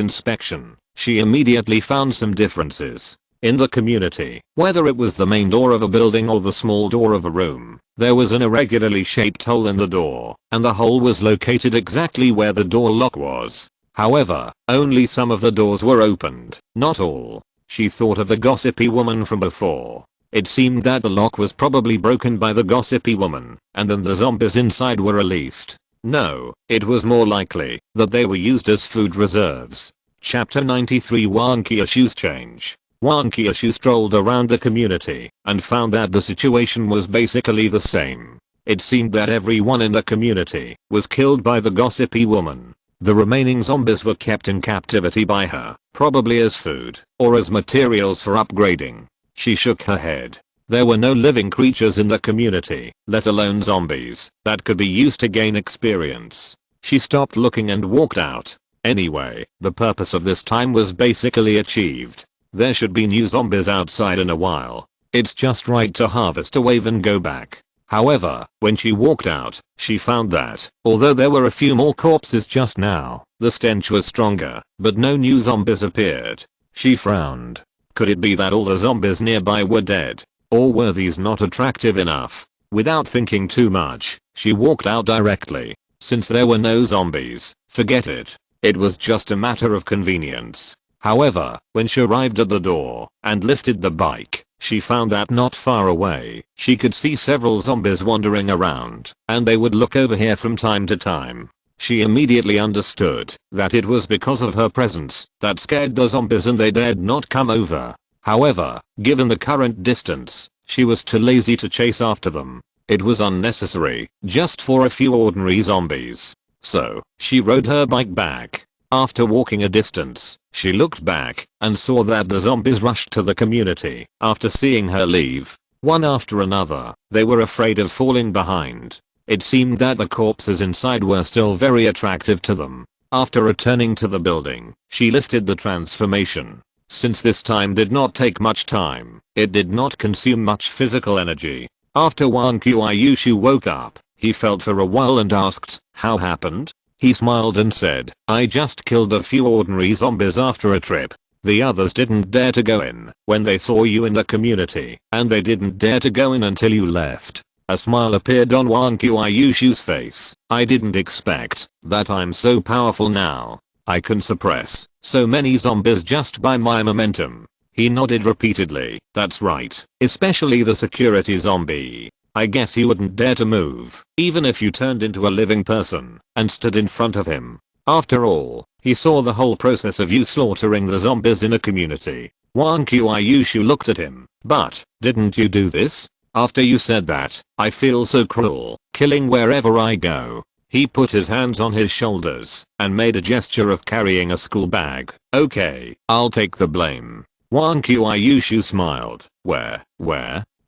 inspection, she immediately found some differences. In the community, whether it was the main door of a building or the small door of a room, there was an irregularly shaped hole in the door, and the hole was located exactly where the door lock was. However, only some of the doors were opened, not all. She thought of the gossipy woman from before. It seemed that the lock was probably broken by the gossipy woman, and then the zombies inside were released. No, it was more likely that they were used as food reserves. Chapter 93 Wan Qiushu's Change. Wan Qiushu strolled around the community and found that the situation was basically the same. It seemed that everyone in the community was killed by the gossipy woman. The remaining zombies were kept in captivity by her, probably as food or as materials for upgrading. She shook her head. There were no living creatures in the community, let alone zombies, that could be used to gain experience. She stopped looking and walked out. Anyway, the purpose of this time was basically achieved. There should be new zombies outside in a while. It's just right to harvest a wave and go back. However, when she walked out, she found that, although there were a few more corpses just now, the stench was stronger, but no new zombies appeared. She frowned. Could it be that all the zombies nearby were dead? Or were these not attractive enough? Without thinking too much, she walked out directly. Since there were no zombies, forget it. It was just a matter of convenience. However, when she arrived at the door and lifted the bike, she found that not far away, she could see several zombies wandering around, and they would look over here from time to time. She immediately understood that it was because of her presence that scared the zombies and they dared not come over. However, given the current distance, she was too lazy to chase after them. It was unnecessary, just for a few ordinary zombies. So, she rode her bike back. After walking a distance, she looked back and saw that the zombies rushed to the community after seeing her leave. One after another, they were afraid of falling behind. It seemed that the corpses inside were still very attractive to them. After returning to the building, she lifted the transformation. Since this time did not take much time, it did not consume much physical energy. After Wan Qiushu woke up, he felt for a while and asked, "How happened?" He smiled and said, "I just killed a few ordinary zombies after a trip. The others didn't dare to go in when they saw you in the community, and they didn't dare to go in until you left." A smile appeared on Wan Qiushu's face. "I didn't expect that I'm so powerful now. I can suppress so many zombies just by my momentum." He nodded repeatedly. "That's right, especially the security zombie. I guess he wouldn't dare to move, even if you turned into a living person and stood in front of him. After all, he saw the whole process of you slaughtering the zombies in a community." Wan Qiushu looked at him. "But, didn't you do this? After you said that, I feel so cruel, killing wherever I go." He put his hands on his shoulders and made a gesture of carrying a school bag. "Okay, I'll take the blame." Wan Qiushu smiled. Where?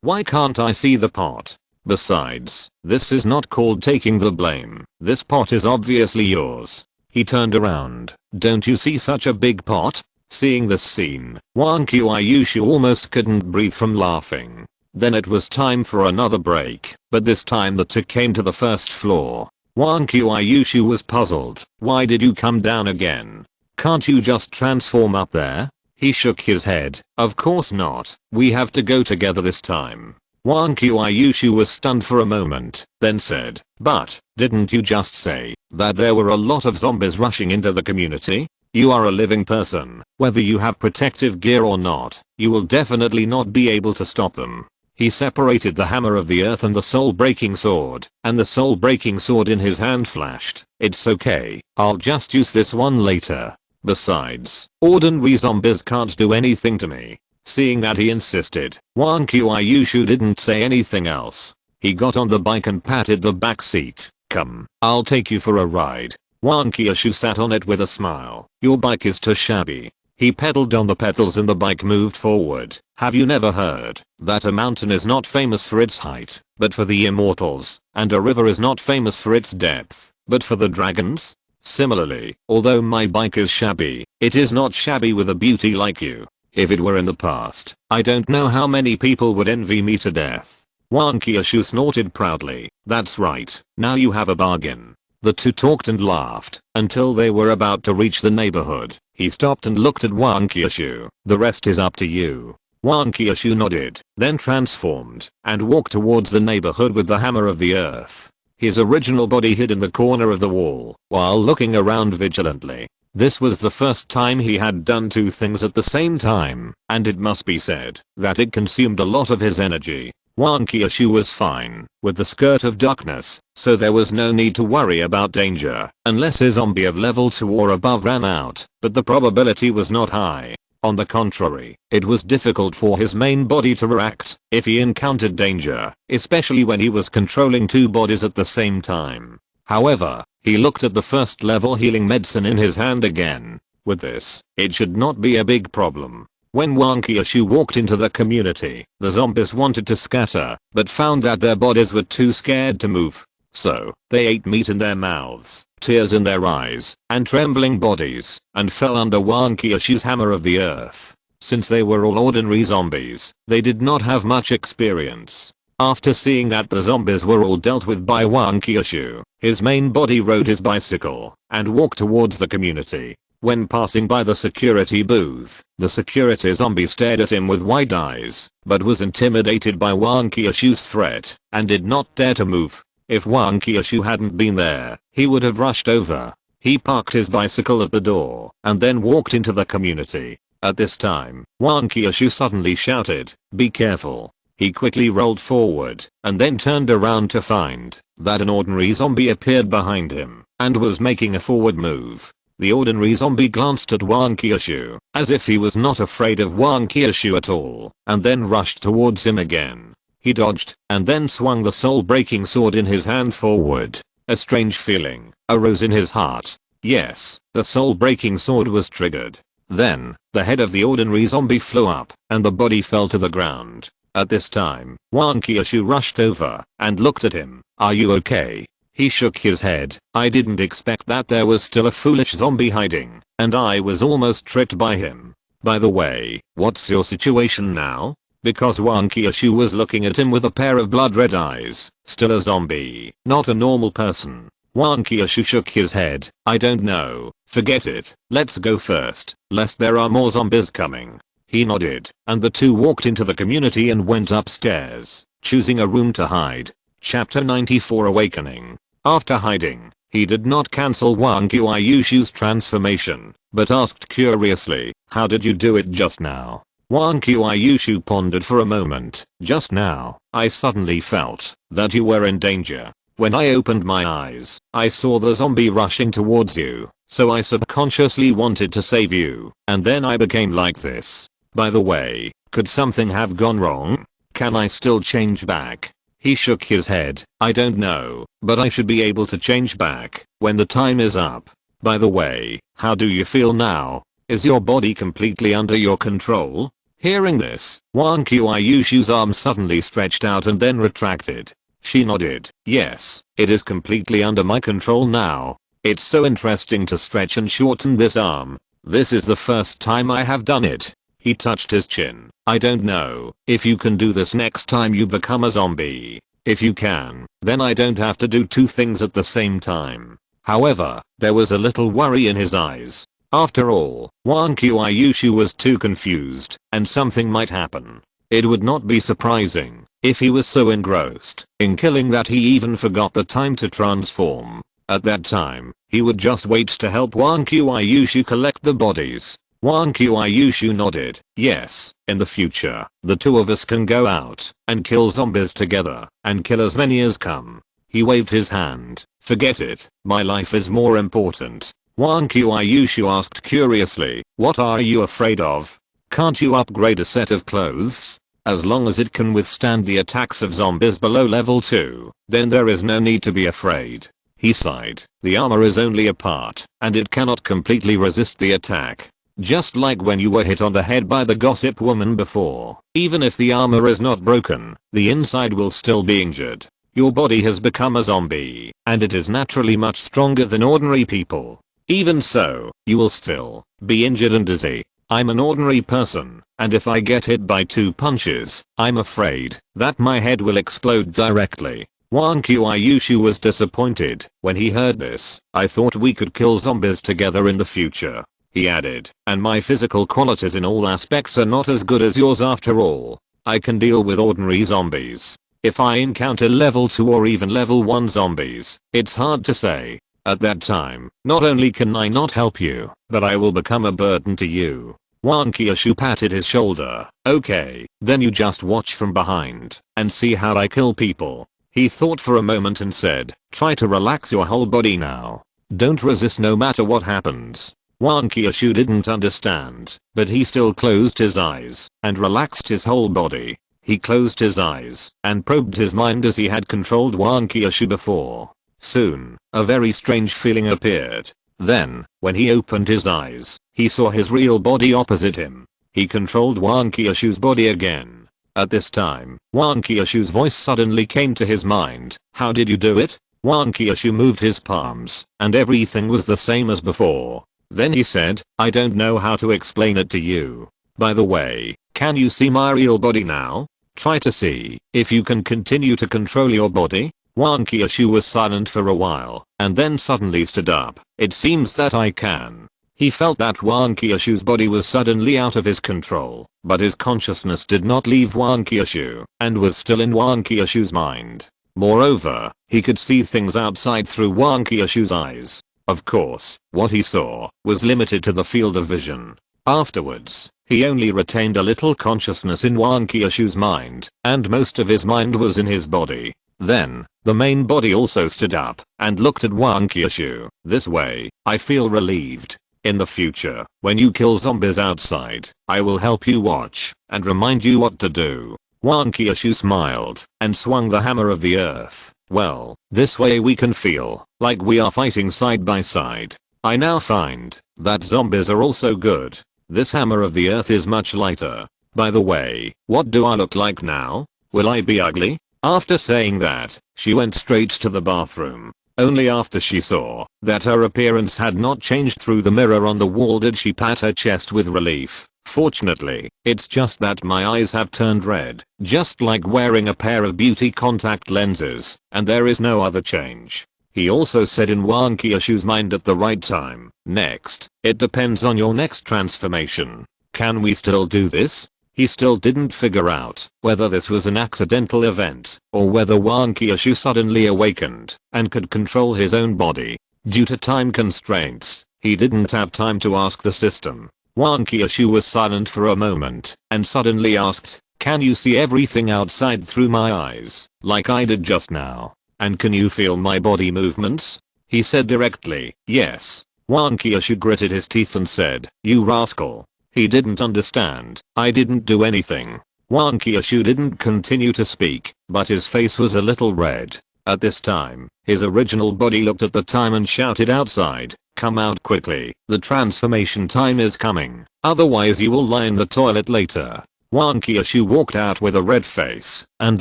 Why can't I see the pot? Besides, this is not called taking the blame. This pot is obviously yours." He turned around. "Don't you see such a big pot?" Seeing this scene, Wan Qiushu almost couldn't breathe from laughing. Then it was time for another break, but this time the two came to the first floor. Wan Qiushu was puzzled. "Why did you come down again? Can't you just transform up there?" He shook his head. "Of course not. We have to go together this time." Wang Qiuyushu was stunned for a moment, then said, "But, didn't you just say that there were a lot of zombies rushing into the community? You are a living person. Whether you have protective gear or not, you will definitely not be able to stop them." He separated the hammer of the earth and the soul-breaking sword, and the soul-breaking sword in his hand flashed. "It's okay, I'll just use this one later. Besides, ordinary zombies can't do anything to me." Seeing that he insisted, Wang Qiuyushu didn't say anything else. He got on the bike and patted the back seat. "Come, I'll take you for a ride." Wang Qiuyushu sat on it with a smile. "Your bike is too shabby." He pedaled on the pedals and the bike moved forward. Have you never heard that a mountain is not famous for its height, but for the immortals, and a river is not famous for its depth, but for the dragons? Similarly, although my bike is shabby, it is not shabby with a beauty like you. If it were in the past, I don't know how many people would envy me to death. Wang Qiuyushu snorted proudly. "That's right, now you have a bargain." The two talked and laughed until they were about to reach the neighborhood. He stopped and looked at Wang Qiuyushu. "The rest is up to you." Wang Qiuyushu nodded, then transformed and walked towards the neighborhood with the hammer of the earth. His original body hid in the corner of the wall while looking around vigilantly. This was the first time he had done two things at the same time, and it must be said that it consumed a lot of his energy. Wang Qiuyushu was fine with the skirt of darkness, so there was no need to worry about danger unless his zombie of level 2 or above ran out, but the probability was not high. On the contrary, it was difficult for his main body to react if he encountered danger, especially when he was controlling two bodies at the same time. However, he looked at the first level healing medicine in his hand again. With this, it should not be a big problem. When Wang Qiuyushu walked into the community, the zombies wanted to scatter, but found that their bodies were too scared to move. So, they ate meat in their mouths, tears in their eyes, and trembling bodies, and fell under Wang Qiuyushu's hammer of the earth. Since they were all ordinary zombies, they did not have much experience. After seeing that the zombies were all dealt with by Wang Qiuyushu, his main body rode his bicycle and walked towards the community. When passing by the security booth, the security zombie stared at him with wide eyes, but was intimidated by Wang Qiuyushu's threat and did not dare to move. If Wang Qiuyushu hadn't been there, he would have rushed over. He parked his bicycle at the door and then walked into the community. At this time, Wang Qiuyushu suddenly shouted, "Be careful." He quickly rolled forward and then turned around to find that an ordinary zombie appeared behind him and was making a forward move. The ordinary zombie glanced at Wang Qiuyushu as if he was not afraid of Wang Qiuyushu at all, and then rushed towards him again. He dodged and then swung the soul-breaking sword in his hand forward. A strange feeling arose in his heart. Yes, the soul-breaking sword was triggered. Then, the head of the ordinary zombie flew up and the body fell to the ground. At this time, Wang Qiuyushu rushed over and looked at him. "Are you okay?" He shook his head. "I didn't expect that there was still a foolish zombie hiding, and I was almost tricked by him. By the way, what's your situation now?" Because Wang Qiuyushu was looking at him with a pair of blood-red eyes. Still a zombie, not a normal person. Wang Qiuyushu shook his head. "I don't know. Forget it. Let's go first, lest there are more zombies coming." He nodded, and the two walked into the community and went upstairs, choosing a room to hide. Chapter 94 Awakening. After hiding, he did not cancel Wang Qiuyushu's transformation, but asked curiously, "How did you do it just now?" Wang Qiuyushu pondered for a moment. "Just now, I suddenly felt that you were in danger. When I opened my eyes, I saw the zombie rushing towards you, so I subconsciously wanted to save you, and then I became like this. By the way, could something have gone wrong? Can I still change back?" He shook his head. "I don't know, but I should be able to change back when the time is up. By the way, how do you feel now? Is your body completely under your control?" Hearing this, Wang Qiuyushu's arm suddenly stretched out and then retracted. She nodded. "Yes, it is completely under my control now. It's so interesting to stretch and shorten this arm. This is the first time I have done it." He touched his chin. "I don't know if you can do this next time you become a zombie. If you can, then I don't have to do two things at the same time." However, there was a little worry in his eyes. After all, Wang Qiuyushu was too confused, and something might happen. It would not be surprising if he was so engrossed in killing that he even forgot the time to transform. At that time, he would just wait to help Wan Qiushu collect the bodies. Wan Qiushu nodded. Yes, in the future, the two of us can go out and kill zombies together and kill as many as come. He waved his hand. Forget it, my life is more important. Wan Qiushu asked curiously, what are you afraid of? Can't you upgrade a set of clothes? As long as it can withstand the attacks of zombies below level 2, then there is no need to be afraid. He sighed. The armor is only a part, and it cannot completely resist the attack. Just like when you were hit on the head by the gossip woman before. Even if the armor is not broken, the inside will still be injured. Your body has become a zombie, and it is naturally much stronger than ordinary people. Even so, you will still be injured and dizzy. I'm an ordinary person, and if I get hit by 2 punches, I'm afraid that my head will explode directly. Wan Qiushu was disappointed when he heard this. I thought we could kill zombies together in the future, he added, and my physical qualities in all aspects are not as good as yours after all. I can deal with ordinary zombies. If I encounter level 2 or even level 1 zombies, it's hard to say. At that time, not only can I not help you, but I will become a burden to you. Wan Qiushu patted his shoulder. Okay, then you just watch from behind and see how I kill people. He thought for a moment and said, try to relax your whole body now. Don't resist no matter what happens. Wan Qiushu didn't understand, but he still closed his eyes and relaxed his whole body. He closed his eyes and probed his mind as he had controlled Wan Qiushu before. Soon, a very strange feeling appeared. Then, when he opened his eyes, he saw his real body opposite him. He controlled Wan Qiushu's body again. At this time, Wan Qiushu's voice suddenly came to his mind. How did you do it? Wan Qiushu moved his palms, and everything was the same as before. Then he said, I don't know how to explain it to you. By the way, can you see my real body now? Try to see if you can continue to control your body. Wan Qiushu was silent for a while, and then suddenly stood up. It seems that I can. He felt that Wan Qiushu's body was suddenly out of his control, but his consciousness did not leave Wan Qiushu, and was still in Wan Qiushu's mind. Moreover, he could see things outside through Wan Qiushu's eyes. Of course, what he saw was limited to the field of vision. Afterwards, he only retained a little consciousness in Wan Qiushu's mind, and most of his mind was in his body. Then, the main body also stood up and looked at Wan Qiushu. This way, I feel relieved. In the future, when you kill zombies outside, I will help you watch and remind you what to do. Wan Qiushu smiled and swung the hammer of the earth. Well, this way we can feel like we are fighting side by side. I now find that zombies are also good. This hammer of the earth is much lighter. By the way, what do I look like now? Will I be ugly? After saying that, she went straight to the bathroom. Only after she saw that her appearance had not changed through the mirror on the wall did she pat her chest with relief. Fortunately, it's just that my eyes have turned red, just like wearing a pair of beauty contact lenses, and there is no other change. He also said in Wan Qiushu's mind at the right time. Next, it depends on your next transformation. Can we still do this? He still didn't figure out whether this was an accidental event or whether Wan Qiushu suddenly awakened and could control his own body. Due to time constraints, he didn't have time to ask the system. Wan Qiushu was silent for a moment and suddenly asked, can you see everything outside through my eyes, like I did just now? And can you feel my body movements? He said directly, yes. Wan Qiushu gritted his teeth and said, you rascal. He didn't understand. I didn't do anything. Wan Qiushu didn't continue to speak, but his face was a little red. At this time, his original body looked at the time and shouted outside, come out quickly, the transformation time is coming, otherwise you will lie in the toilet later. Wan Qiushu walked out with a red face and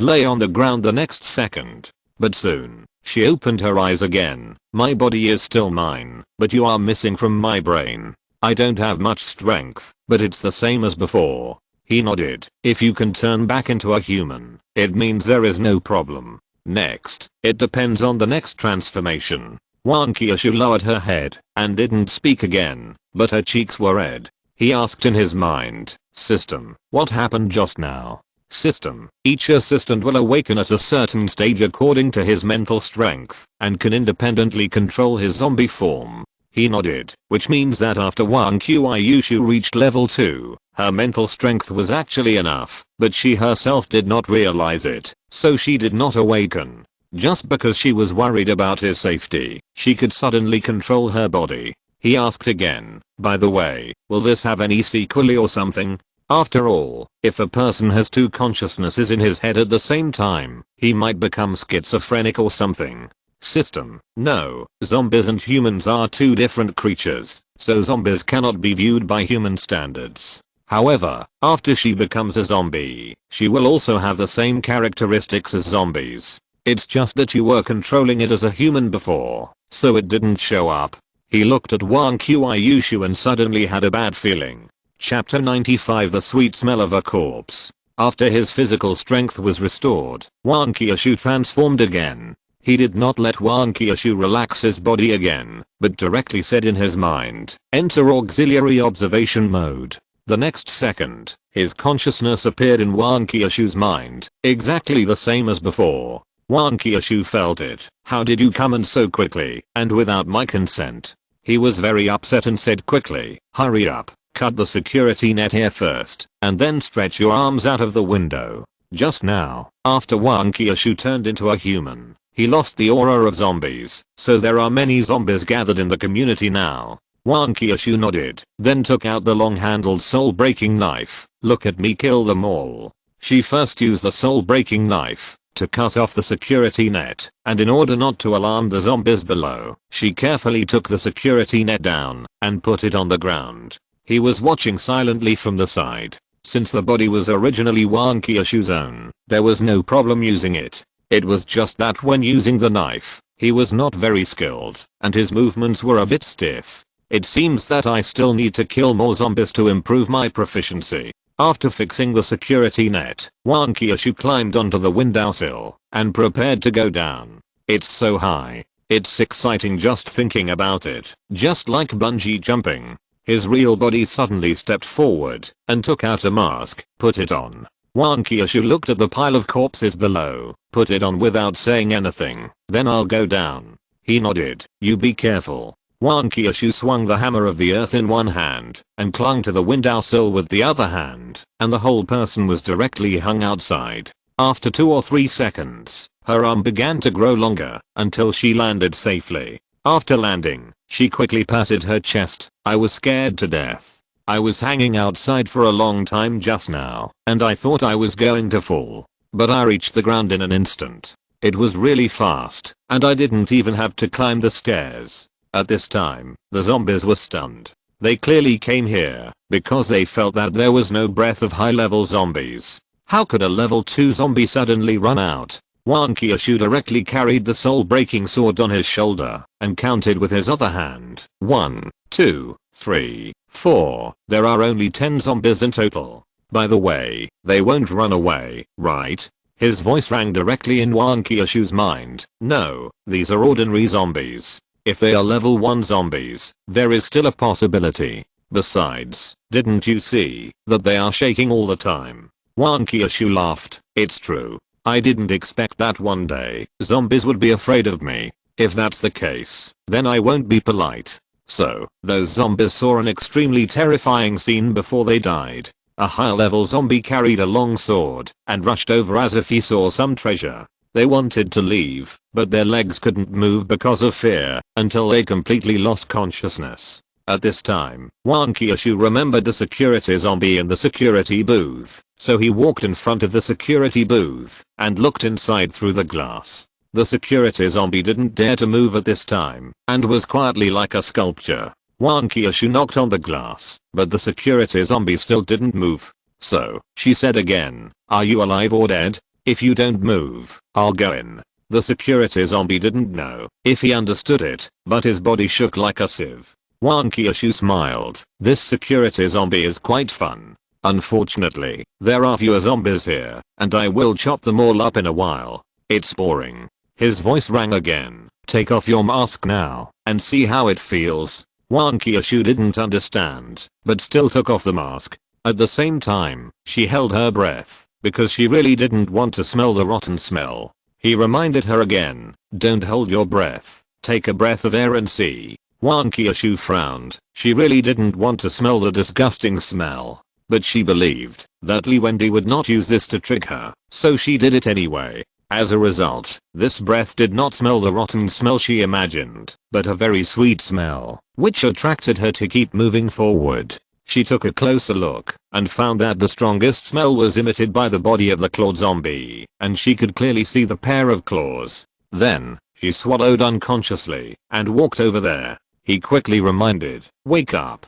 lay on the ground the next second. But soon, she opened her eyes again. My body is still mine, but you are missing from my brain. I don't have much strength, but it's the same as before. He nodded. If you can turn back into a human, it means there is no problem. Next, it depends on the next transformation. Wan Qiushu lowered her head and didn't speak again, but her cheeks were red. He asked in his mind, system, what happened just now? System. Each assistant will awaken at a certain stage according to his mental strength and can independently control his zombie form. He nodded, which means that after Wang Qiuyushu reached level 2, her mental strength was actually enough, but she herself did not realize it, so she did not awaken. Just because she was worried about his safety, she could suddenly control her body. He asked again, by the way, will this have any sequel or something? After all, if a person has two consciousnesses in his head at the same time, he might become schizophrenic or something. System. No, zombies and humans are two different creatures, so zombies cannot be viewed by human standards. However, after she becomes a zombie, she will also have the same characteristics as zombies. It's just that you were controlling it as a human before, so it didn't show up. He looked at Wang Qiuyushu and suddenly had a bad feeling. Chapter 95 The Sweet Smell of a Corpse. After his physical strength was restored, Wang Qiuyushu transformed again. He did not let Wang Qiuyushu relax his body again, but directly said in his mind, enter auxiliary observation mode. The next second, his consciousness appeared in Wang Qiuyushu's mind, exactly the same as before. Wang Qiuyushu felt it. How did you come in so quickly, and without my consent? He was very upset and said quickly, hurry up, cut the security net here first, and then stretch your arms out of the window. Just now, after Wang Qiuyushu turned into a human, he lost the aura of zombies, so there are many zombies gathered in the community now. Wang Qiuyushu nodded, then took out the long-handled soul-breaking knife. Look at me kill them all. She first used the soul-breaking knife to cut off the security net, and in order not to alarm the zombies below, she carefully took the security net down and put it on the ground. He was watching silently from the side. Since the body was originally Wang Qiuyushu's own, there was no problem using it. It was just that when using the knife, he was not very skilled, and his movements were a bit stiff. It seems that I still need to kill more zombies to improve my proficiency. After fixing the security net, Wang Qiuyushu climbed onto the windowsill and prepared to go down. It's so high. It's exciting just thinking about it, just like bungee jumping. His real body suddenly stepped forward and took out a mask, put it on. Wang Qiuyushu looked at the pile of corpses below, put it on without saying anything. Then I'll go down. He nodded. You be careful. Wang Qiuyushu swung the hammer of the earth in one hand and clung to the windowsill with the other hand, and the whole person was directly hung outside. After 2 or 3 seconds, her arm began to grow longer until she landed safely. After landing, she quickly patted her chest. I was scared to death. I was hanging outside for a long time just now, and I thought I was going to fall. But I reached the ground in an instant. It was really fast, and I didn't even have to climb the stairs. At this time, the zombies were stunned. They clearly came here because they felt that there was no breath of high-level zombies. How could a level 2 zombie suddenly run out? Wang Qiuyushu directly carried the soul-breaking sword on his shoulder and counted with his other hand. 1, 2, 3, 4. There are only 10 zombies in total. By the way, they won't run away, right? His voice rang directly in Wang Qiuyushu's mind. No, these are ordinary zombies. If they are level 1 zombies, there is still a possibility. Besides, didn't you see that they are shaking all the time? Wang Qiuyushu laughed. It's true. I didn't expect that one day zombies would be afraid of me. If that's the case, then I won't be polite. So, those zombies saw an extremely terrifying scene before they died. A high-level zombie carried a long sword and rushed over as if he saw some treasure. They wanted to leave, but their legs couldn't move because of fear until they completely lost consciousness. At this time, Wang Qiuyushu remembered the security zombie in the security booth, so he walked in front of the security booth and looked inside through the glass. The security zombie didn't dare to move at this time and was quietly like a sculpture. Wang Qiuyushu knocked on the glass, but the security zombie still didn't move. So, she said again, are you alive or dead? If you don't move, I'll go in. The security zombie didn't know if he understood it, but his body shook like a sieve. Wang Qiuyushu smiled. This security zombie is quite fun. Unfortunately, there are fewer zombies here, and I will chop them all up in a while. It's boring. His voice rang again. Take off your mask now, and see how it feels. Wang Qiuyushu didn't understand, but still took off the mask. At the same time, she held her breath. because she really didn't want to smell the rotten smell. He reminded her again, "Don't hold your breath. Take a breath of air and see." Wang Qiushu frowned. She really didn't want to smell the disgusting smell. But she believed that Li Wending would not use this to trick her, so she did it anyway. As a result, this breath did not smell the rotten smell she imagined, but a very sweet smell, which attracted her to keep moving forward. She took a closer look and found that the strongest smell was emitted by the body of the clawed zombie, and she could clearly see the pair of claws. Then, she swallowed unconsciously and walked over there. He quickly reminded, wake up,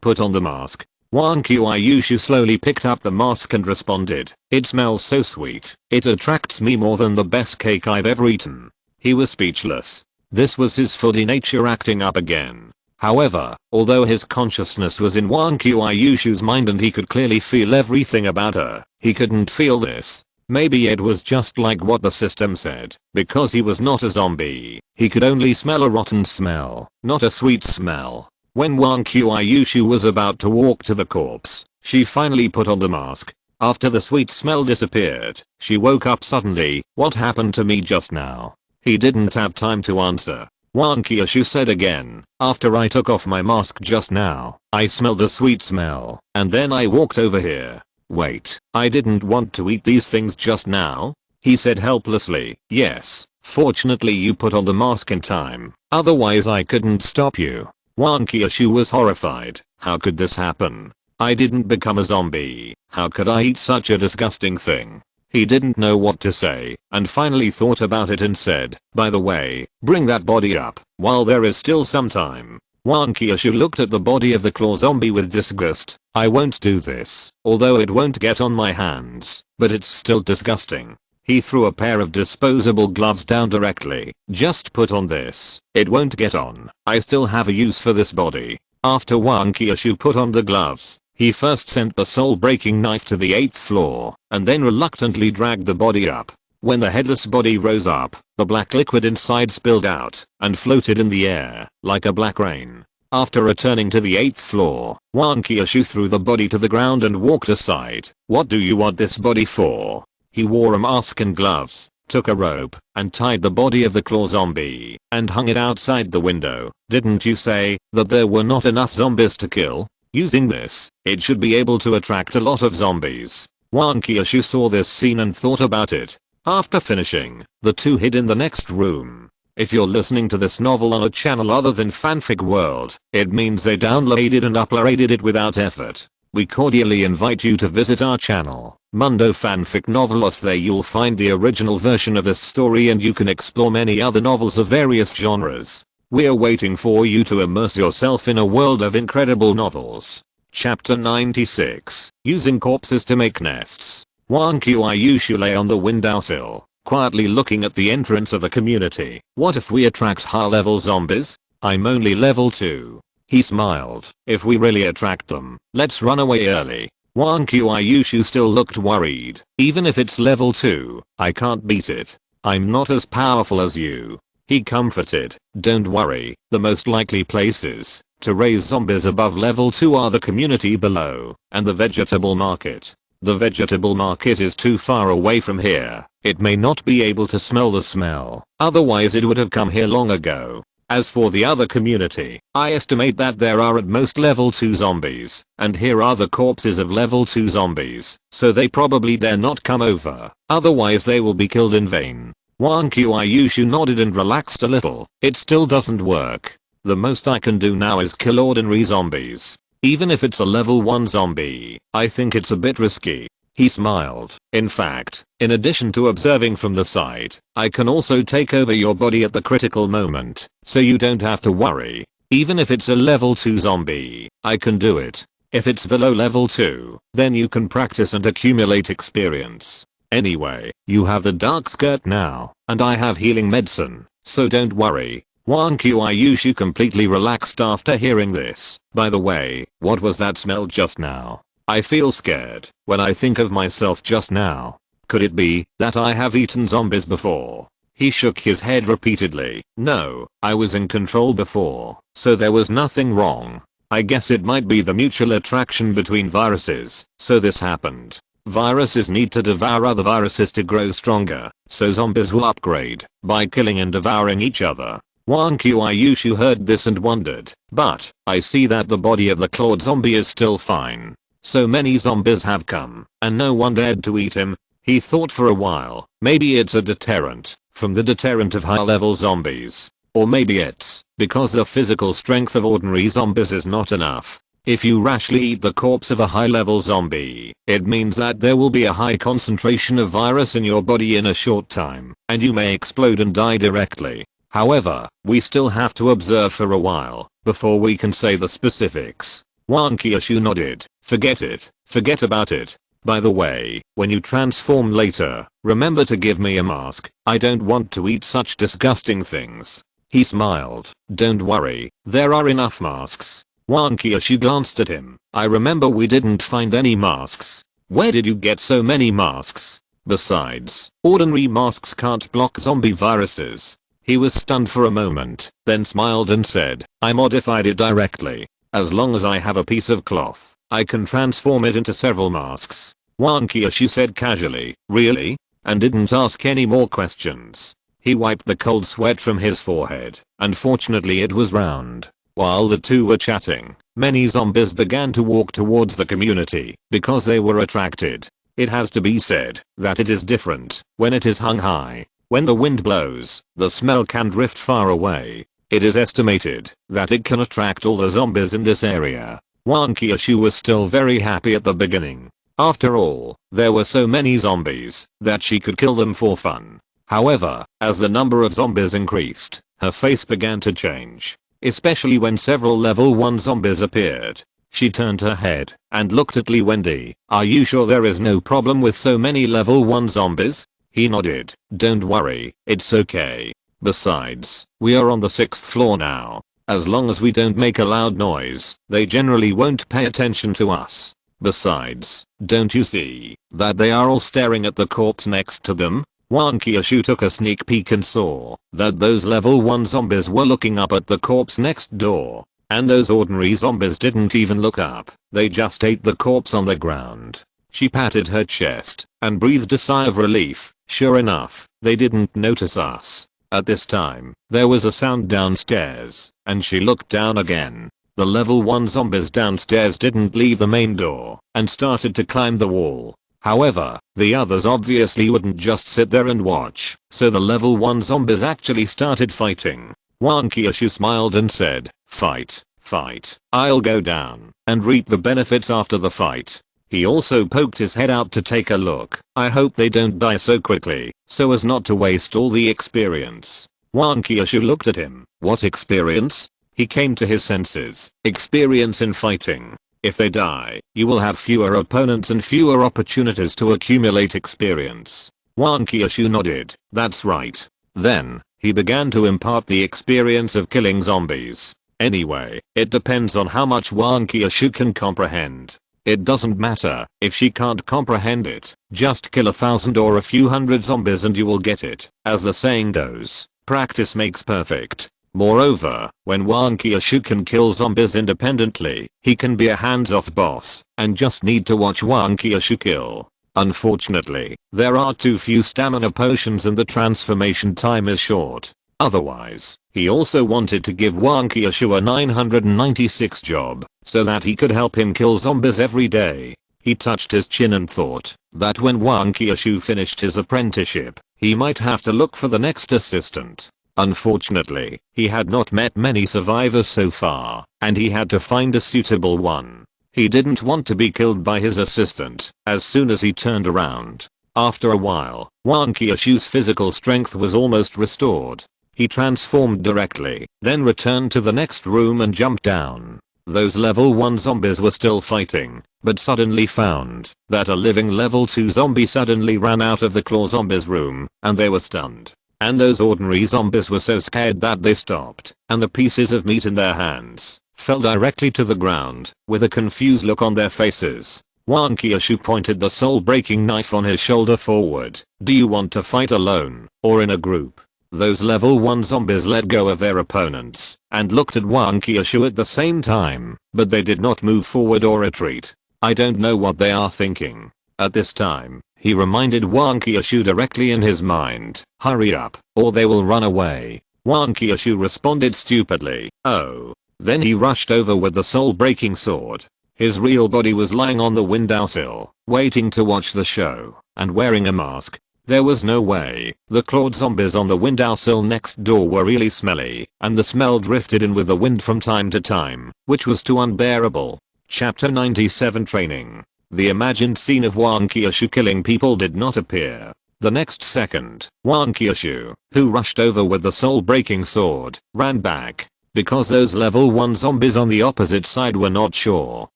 put on the mask." Wang Qiushu slowly picked up the mask and responded, "It smells so sweet. It attracts me more than the best cake I've ever eaten." He was speechless. This was his foodie nature acting up again. However, although his consciousness was in Wang Qiushu's mind and he could clearly feel everything about her, he couldn't feel this. Maybe it was just like what the system said, because he was not a zombie. He could only smell a rotten smell, not a sweet smell. When Wang Qiushu was about to walk to the corpse, she finally put on the mask. After the sweet smell disappeared, she woke up suddenly. "What happened to me just now?" He didn't have time to answer. Wang Qiushu said again, "After I took off my mask just now, I smelled a sweet smell, and then I walked over here." "Wait, I didn't want to eat these things just now?" he said helplessly. "Yes, fortunately you put on the mask in time, otherwise I couldn't stop you." Wang Qiushu was horrified. How could this happen? I didn't become a zombie. How could I eat such a disgusting thing? He didn't know what to say, and finally thought about it and said, "By the way, bring that body up while there is still some time." Wang Qiushu looked at the body of the claw zombie with disgust. "I won't do this, although it won't get on my hands, but it's still disgusting." He threw a pair of disposable gloves down directly. "Just put on this. It won't get on. I still have a use for this body." After Wang Qiushu put on the gloves, he first sent the soul-breaking knife to the 8th floor, and then reluctantly dragged the body up. When the headless body rose up, the black liquid inside spilled out and floated in the air like a black rain. After returning to the 8th floor, Wang Qiushu threw the body to the ground and walked aside. "What do you want this body for?" He wore a mask and gloves, took a rope, and tied the body of the claw zombie, and hung it outside the window. "Didn't you say that there were not enough zombies to kill? Using this, it should be able to attract a lot of zombies." Wang Qiushu saw this scene and thought about it. After finishing, the two hid in the next room. If you're listening to this novel on a channel other than Fanfic World, it means they downloaded and uploaded it without effort. We cordially invite you to visit our channel, Mundo Fanfic Novelos. There you'll find the original version of this story and you can explore many other novels of various genres. We're waiting for you to immerse yourself in a world of incredible novels. Chapter 96, Using Corpses to Make Nests. Wang Qiushu lay on the windowsill, quietly looking at the entrance of a community. "What if we attract high-level zombies? I'm only level 2. He smiled. "If we really attract them, let's run away early." Wang Qiushu still looked worried. "Even if it's level 2, I can't beat it. I'm not as powerful as you." He comforted. "Don't worry, the most likely places to raise zombies above level 2 are the community below and the vegetable market. The vegetable market is too far away from here. It may not be able to smell the smell, otherwise it would have come here long ago. As for the other community, I estimate that there are at most level 2 zombies, and here are the corpses of level 2 zombies, so they probably dare not come over, otherwise they will be killed in vain." Wang Qiushu nodded and relaxed a little. "It still doesn't work. The most I can do now is kill ordinary zombies. Even if it's a level 1 zombie, I think it's a bit risky." He smiled. "In fact, in addition to observing from the side, I can also take over your body at the critical moment, so you don't have to worry. Even if it's a level 2 zombie, I can do it. If it's below level 2, then you can practice and accumulate experience. Anyway, you have the dark skirt now, and I have healing medicine, so don't worry." Wang Qiushu completely relaxed after hearing this. "By the way, what was that smell just now? I feel scared when I think of myself just now. Could it be that I have eaten zombies before?" He shook his head repeatedly. "No, I was in control before, so there was nothing wrong. I guess it might be the mutual attraction between viruses, so this happened." Viruses need to devour other viruses to grow stronger, so zombies will upgrade by killing and devouring each other. Wan Qiu heard this and wondered, but I see that the body of the clawed zombie is still fine. So many zombies have come, and no one dared to eat him. He thought for a while, maybe it's a deterrent from the deterrent of high level zombies. Or maybe it's because the physical strength of ordinary zombies is not enough. If you rashly eat the corpse of a high level zombie, it means that there will be a high concentration of virus in your body in a short time, and you may explode and die directly. However, we still have to observe for a while before we can say the specifics. Wan Qiu nodded. Forget it. Forget about it. By the way, when you transform later, remember to give me a mask. I don't want to eat such disgusting things. He smiled. Don't worry, there are enough masks. Wan Qiu glanced at him. I remember we didn't find any masks. Where did you get so many masks? Besides, ordinary masks can't block zombie viruses. He was stunned for a moment, then smiled and said, I modified it directly. As long as I have a piece of cloth, I can transform it into several masks. Wan Qiu said casually, really? And didn't ask any more questions. He wiped the cold sweat from his forehead. Unfortunately it was round. While the two were chatting, many zombies began to walk towards the community because they were attracted. It has to be said that it is different when it is hung high. When the wind blows, the smell can drift far away. It is estimated that it can attract all the zombies in this area. Wan Qiu was still very happy at the beginning. After all, there were so many zombies that she could kill them for fun. However, as the number of zombies increased, her face began to change. Especially when several level 1 zombies appeared. She turned her head and looked at Li Wending. Are you sure there is no problem with so many level 1 zombies? He nodded. Don't worry, it's okay. Besides, we are on the 6th floor now. As long as we don't make a loud noise, they generally won't pay attention to us. Besides, don't you see that they are all staring at the corpse next to them? Wan Qiu took a sneak peek and saw that those level 1 zombies were looking up at the corpse next door. And those ordinary zombies didn't even look up, they just ate the corpse on the ground. She patted her chest and breathed a sigh of relief. Sure enough, they didn't notice us. At this time, there was a sound downstairs, and she looked down again. The level 1 zombies downstairs didn't leave the main door and started to climb the wall. However, the others obviously wouldn't just sit there and watch, so the level 1 zombies actually started fighting. Wan Qiu smiled and said, fight, fight, I'll go down and reap the benefits after the fight. He also poked his head out to take a look. I hope they don't die so quickly, so as not to waste all the experience. Wan Qiu looked at him. What experience? He came to his senses. Experience in fighting. If they die, you will have fewer opponents and fewer opportunities to accumulate experience. Wan Qiu nodded. That's right. Then, he began to impart the experience of killing zombies. Anyway, it depends on how much Wan Qiu can comprehend. It doesn't matter if she can't comprehend it, just kill 1,000 or a few hundred zombies and you will get it. As the saying goes, practice makes perfect. Moreover, when Wan Qiu can kill zombies independently, he can be a hands-off boss and just need to watch Wan Qiu kill. Unfortunately, there are too few stamina potions and the transformation time is short. Otherwise, he also wanted to give Wan Qiu a 996 job, so that he could help him kill zombies every day. He touched his chin and thought that when Wan Qiu finished his apprenticeship, he might have to look for the next assistant. Unfortunately, he had not met many survivors so far, and he had to find a suitable one. He didn't want to be killed by his assistant as soon as he turned around. After a while, Wan Qiu's physical strength was almost restored. He transformed directly, then returned to the next room and jumped down. Those level 1 zombies were still fighting, but suddenly found that a living level 2 zombie suddenly ran out of the claw zombies room, and they were stunned. And those ordinary zombies were so scared that they stopped, and the pieces of meat in their hands fell directly to the ground, with a confused look on their faces. Wan Qiu pointed the soul-breaking knife on his shoulder forward. Do you want to fight alone, or in a group? Those level 1 zombies let go of their opponents, and looked at Wan Qiu at the same time, but they did not move forward or retreat. I don't know what they are thinking. At this time, he reminded Wang Qiushu directly in his mind, "Hurry up, or they will run away." Wang Qiushu responded stupidly, "Oh." Then he rushed over with the soul-breaking sword. His real body was lying on the windowsill, waiting to watch the show, and wearing a mask. There was no way. The clawed zombies on the windowsill next door were really smelly, and the smell drifted in with the wind from time to time, which was too unbearable. Chapter 97 Training. The imagined scene of Wang Qiushu killing people did not appear. The next second, Wang Qiushu, who rushed over with the soul-breaking sword, ran back. Because those level 1 zombies on the opposite side were not sure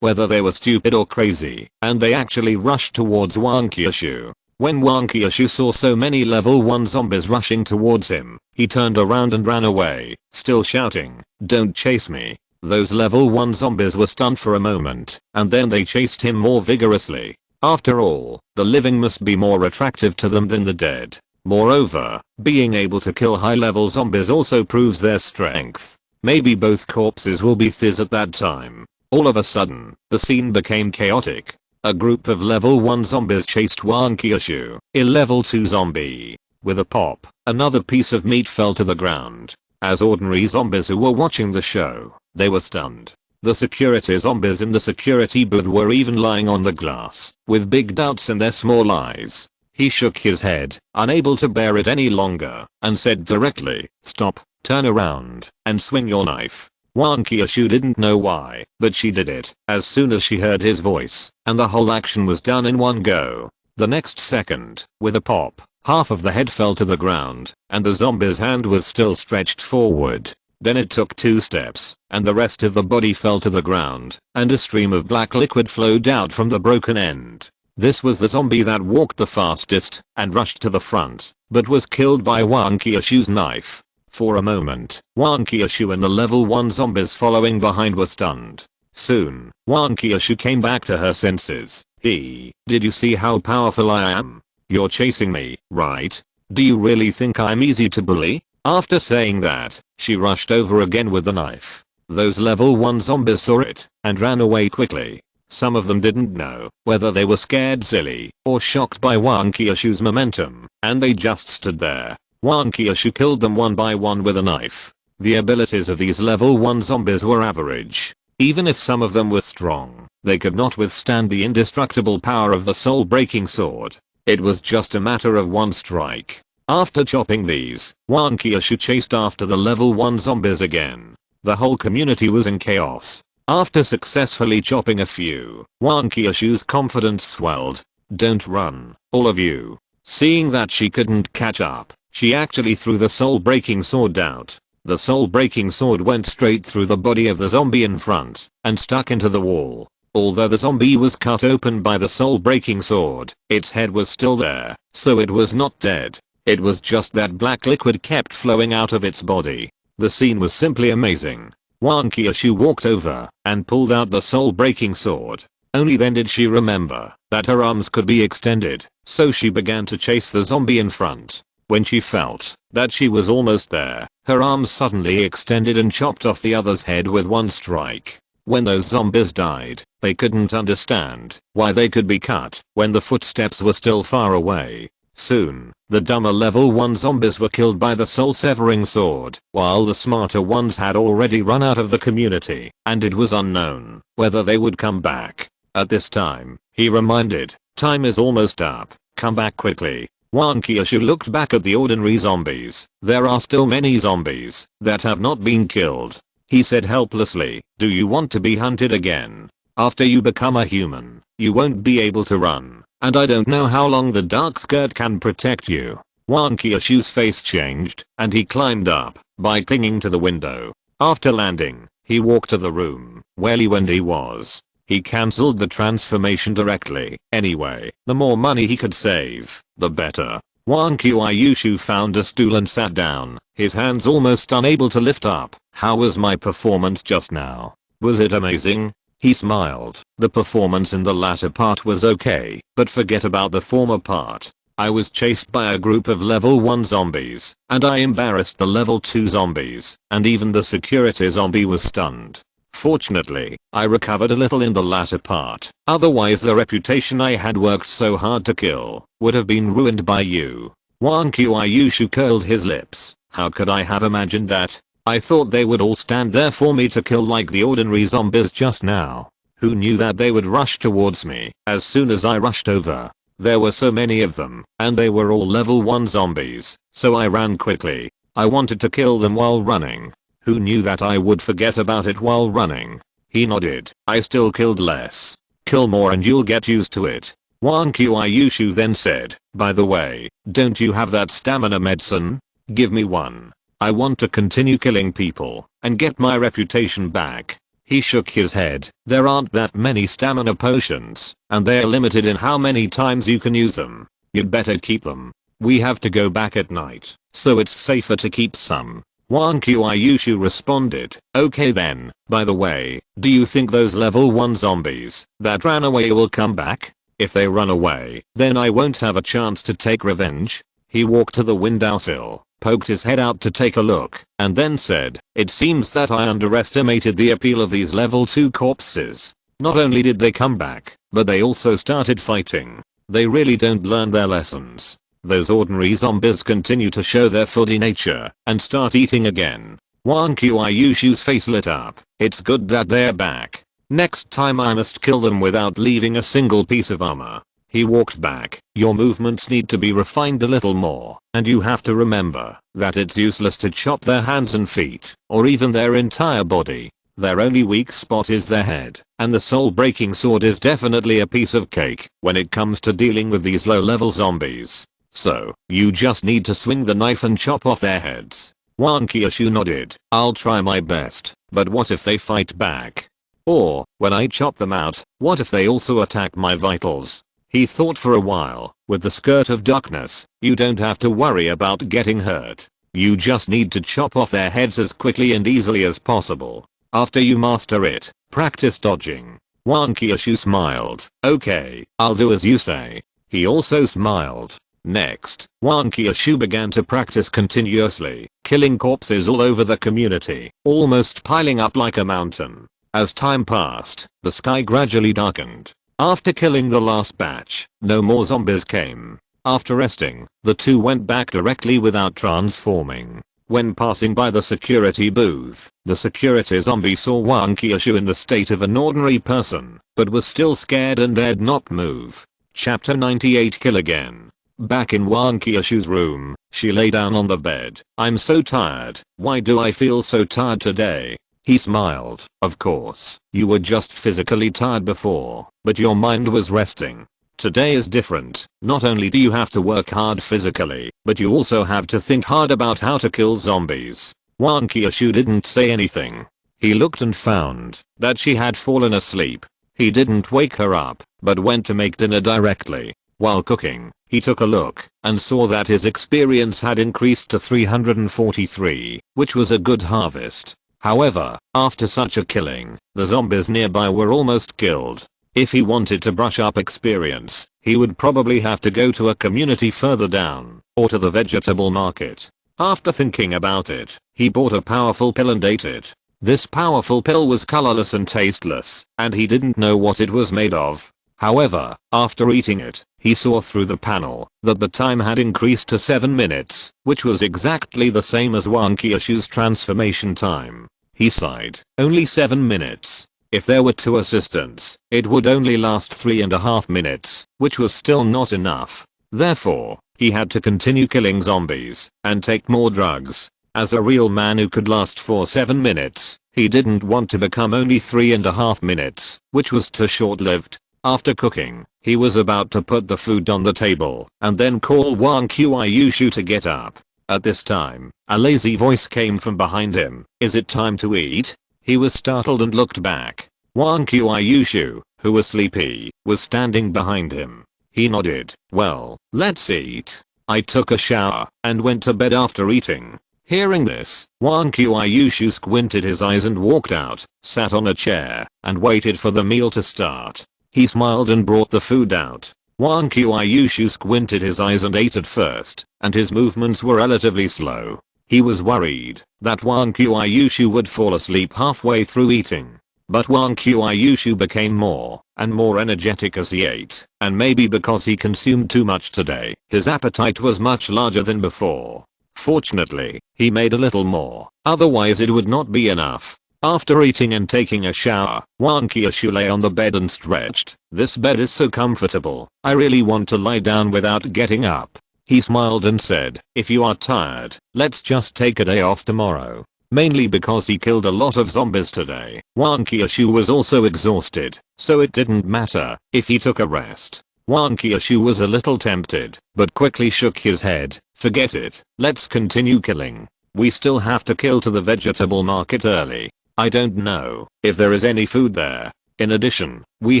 whether they were stupid or crazy, and they actually rushed towards Wang Qiushu. When Wang Qiushu saw so many level 1 zombies rushing towards him, he turned around and ran away, still shouting, "Don't chase me." Those level 1 zombies were stunned for a moment, and then they chased him more vigorously. After all, the living must be more attractive to them than the dead. Moreover, being able to kill high-level zombies also proves their strength. Maybe both corpses will be fizz at that time. All of a sudden, the scene became chaotic. A group of level 1 zombies chased Wang Qiushu, a level 2 zombie. With a pop, another piece of meat fell to the ground. As ordinary zombies who were watching the show, they were stunned. The security zombies in the security booth were even lying on the glass, with big doubts in their small eyes. He shook his head, unable to bear it any longer, and said directly, "Stop. Turn around and swing your knife." Wang Qiushu didn't know why, but she did it as soon as she heard his voice, and the whole action was done in one go. The next second, with a pop, half of the head fell to the ground, and the zombie's hand was still stretched forward. Then it took 2 steps, and the rest of the body fell to the ground, and a stream of black liquid flowed out from the broken end. This was the zombie that walked the fastest and rushed to the front, but was killed by Wang Qiushu's knife. For a moment, Wang Qiushu and the level 1 zombies following behind were stunned. Soon, Wang Qiushu came back to her senses. Did you see how powerful I am? You're chasing me, right? Do you really think I'm easy to bully?" After saying that, she rushed over again with the knife. Those level 1 zombies saw it and ran away quickly. Some of them didn't know whether they were scared silly or shocked by Wang Qiushu's momentum, and they just stood there. Wang Qiushu killed them one by one with a knife. The abilities of these level 1 zombies were average. Even if some of them were strong, they could not withstand the indestructible power of the soul-breaking sword. It was just a matter of one strike. After chopping these, Wang Qiushu chased after the level 1 zombies again. The whole community was in chaos. After successfully chopping a few, Wang Qiushu's confidence swelled. "Don't run, all of you." Seeing that she couldn't catch up, she actually threw the soul-breaking sword out. The soul-breaking sword went straight through the body of the zombie in front and stuck into the wall. Although the zombie was cut open by the soul-breaking sword, its head was still there, so it was not dead. It was just that black liquid kept flowing out of its body. The scene was simply amazing. Wang Qiushu walked over and pulled out the soul-breaking sword. Only then did she remember that her arms could be extended, so she began to chase the zombie in front. When she felt that she was almost there, her arms suddenly extended and chopped off the other's head with one strike. When those zombies died, they couldn't understand why they could be cut when the footsteps were still far away. Soon, the dumber level 1 zombies were killed by the soul-severing sword, while the smarter ones had already run out of the community, and it was unknown whether they would come back. At this time, he reminded, "Time is almost up, come back quickly." Wang Qiushu looked back at the ordinary zombies. "There are still many zombies that have not been killed." He said helplessly, "Do you want to be hunted again? After you become a human, you won't be able to run, and I don't know how long the dark skirt can protect you." Wang Qiushu's face changed, and he climbed up by clinging to the window. After landing, he walked to the room where Li Wending was. He cancelled the transformation directly. Anyway, the more money he could save, the better. Wang Qiushu found a stool and sat down, his hands almost unable to lift up. "How was my performance just now? Was it amazing?" He smiled. "The performance in the latter part was okay, but forget about the former part. I was chased by a group of level 1 zombies, and I embarrassed the level 2 zombies, and even the security zombie was stunned. Fortunately, I recovered a little in the latter part, otherwise the reputation I had worked so hard to kill would have been ruined by you. Wang Qiaiyushu curled his lips. How could I have imagined that? I thought they would all stand there for me to kill like the ordinary zombies just now. Who knew that they would rush towards me as soon as I rushed over? There were so many of them, and they were all level 1 zombies, so I ran quickly. I wanted to kill them while running. Who knew that I would forget about it while running? He nodded. I still killed less. Kill more and you'll get used to it. Wang Qiaiyushu then said, by the way, don't you have that stamina medicine? Give me one. I want to continue killing people and get my reputation back. He shook his head. There aren't that many stamina potions, and they're limited in how many times you can use them. You'd better keep them. We have to go back at night, so it's safer to keep some. Wang Qiaiyushu responded, okay then. By the way, do you think those level 1 zombies that ran away will come back? If they run away, then I won't have a chance to take revenge. He walked to the windowsill, poked his head out to take a look, and then said, it seems that I underestimated the appeal of these level 2 corpses. Not only did they come back, but they also started fighting. They really don't learn their lessons. Those ordinary zombies continue to show their foodie nature and start eating again. Wang Qiaiyushu's face lit up. It's good that they're back. Next time I must kill them without leaving a single piece of armor. He walked back. Your movements need to be refined a little more, and you have to remember that it's useless to chop their hands and feet, or even their entire body. Their only weak spot is their head, and the soul-breaking sword is definitely a piece of cake when it comes to dealing with these low-level zombies. So, you just need to swing the knife and chop off their heads. Wang Qiaiyushu nodded. I'll try my best, but what if they fight back? Or, when I chop them out, what if they also attack my vitals? He thought for a while. With the skirt of darkness, you don't have to worry about getting hurt. You just need to chop off their heads as quickly and easily as possible. After you master it, practice dodging. Wang Qiaiyushu smiled. Okay, I'll do as you say. He also smiled. Next, Wang Qiaiyushu began to practice continuously, killing corpses all over the community, almost piling up like a mountain. As time passed, the sky gradually darkened. After killing the last batch, no more zombies came. After resting, the two went back directly without transforming. When passing by the security booth, the security zombie saw Wang Qiaiyushu in the state of an ordinary person, but was still scared and dared not move. Chapter 98 Kill Again. Back in Wang Qiaiyushu's room, she lay down on the bed. I'm so tired. Why do I feel so tired today? He smiled. Of course, you were just physically tired before, but your mind was resting. Today is different. Not only do you have to work hard physically, but you also have to think hard about how to kill zombies. Wang Qiaiyushu didn't say anything. He looked and found that she had fallen asleep. He didn't wake her up, but went to make dinner directly. While cooking, he took a look and saw that his experience had increased to 343, which was a good harvest. However, after such a killing, the zombies nearby were almost killed. If he wanted to brush up experience, he would probably have to go to a community further down, or to the vegetable market. After thinking about it, he bought a powerful pill and ate it. This powerful pill was colorless and tasteless, and he didn't know what it was made of. However, after eating it, he saw through the panel that the time had increased to 7 minutes, which was exactly the same as Wang Qiaiyushu's transformation time. He sighed. Only 7 minutes. If there were 2 assistants, it would only last 3.5 minutes, which was still not enough. Therefore, he had to continue killing zombies and take more drugs. As a real man who could last for 7 minutes, he didn't want to become only 3.5 minutes, which was too short-lived. After cooking, he was about to put the food on the table and then call Wang Qiaiyushu to get up. At this time, a lazy voice came from behind him. Is it time to eat? He was startled and looked back. Wang Qiaiyushu, who was sleepy, was standing behind him. He nodded. Well, let's eat. I took a shower and went to bed after eating. Hearing this, Wang Qiaiyushu squinted his eyes and walked out, sat on a chair, and waited for the meal to start. He smiled and brought the food out. Wang Qiaiyushu squinted his eyes and ate at first, and his movements were relatively slow. He was worried that Wang Qiaiyushu would fall asleep halfway through eating. But Wang Qiuyushu became more and more energetic as he ate, and maybe because he consumed too much today, his appetite was much larger than before. Fortunately, he made a little more, otherwise it would not be enough. After eating and taking a shower, Wang Qiushu lay on the bed and stretched. This bed is so comfortable, I really want to lie down without getting up. He smiled and said, if you are tired, let's just take a day off tomorrow. Mainly because he killed a lot of zombies today, Wang Qiushu was also exhausted, so it didn't matter if he took a rest. Wang Qiushu was a little tempted, but quickly shook his head. Forget it, let's continue killing. We still have to kill to the vegetable market early. I don't know if there is any food there. In addition, we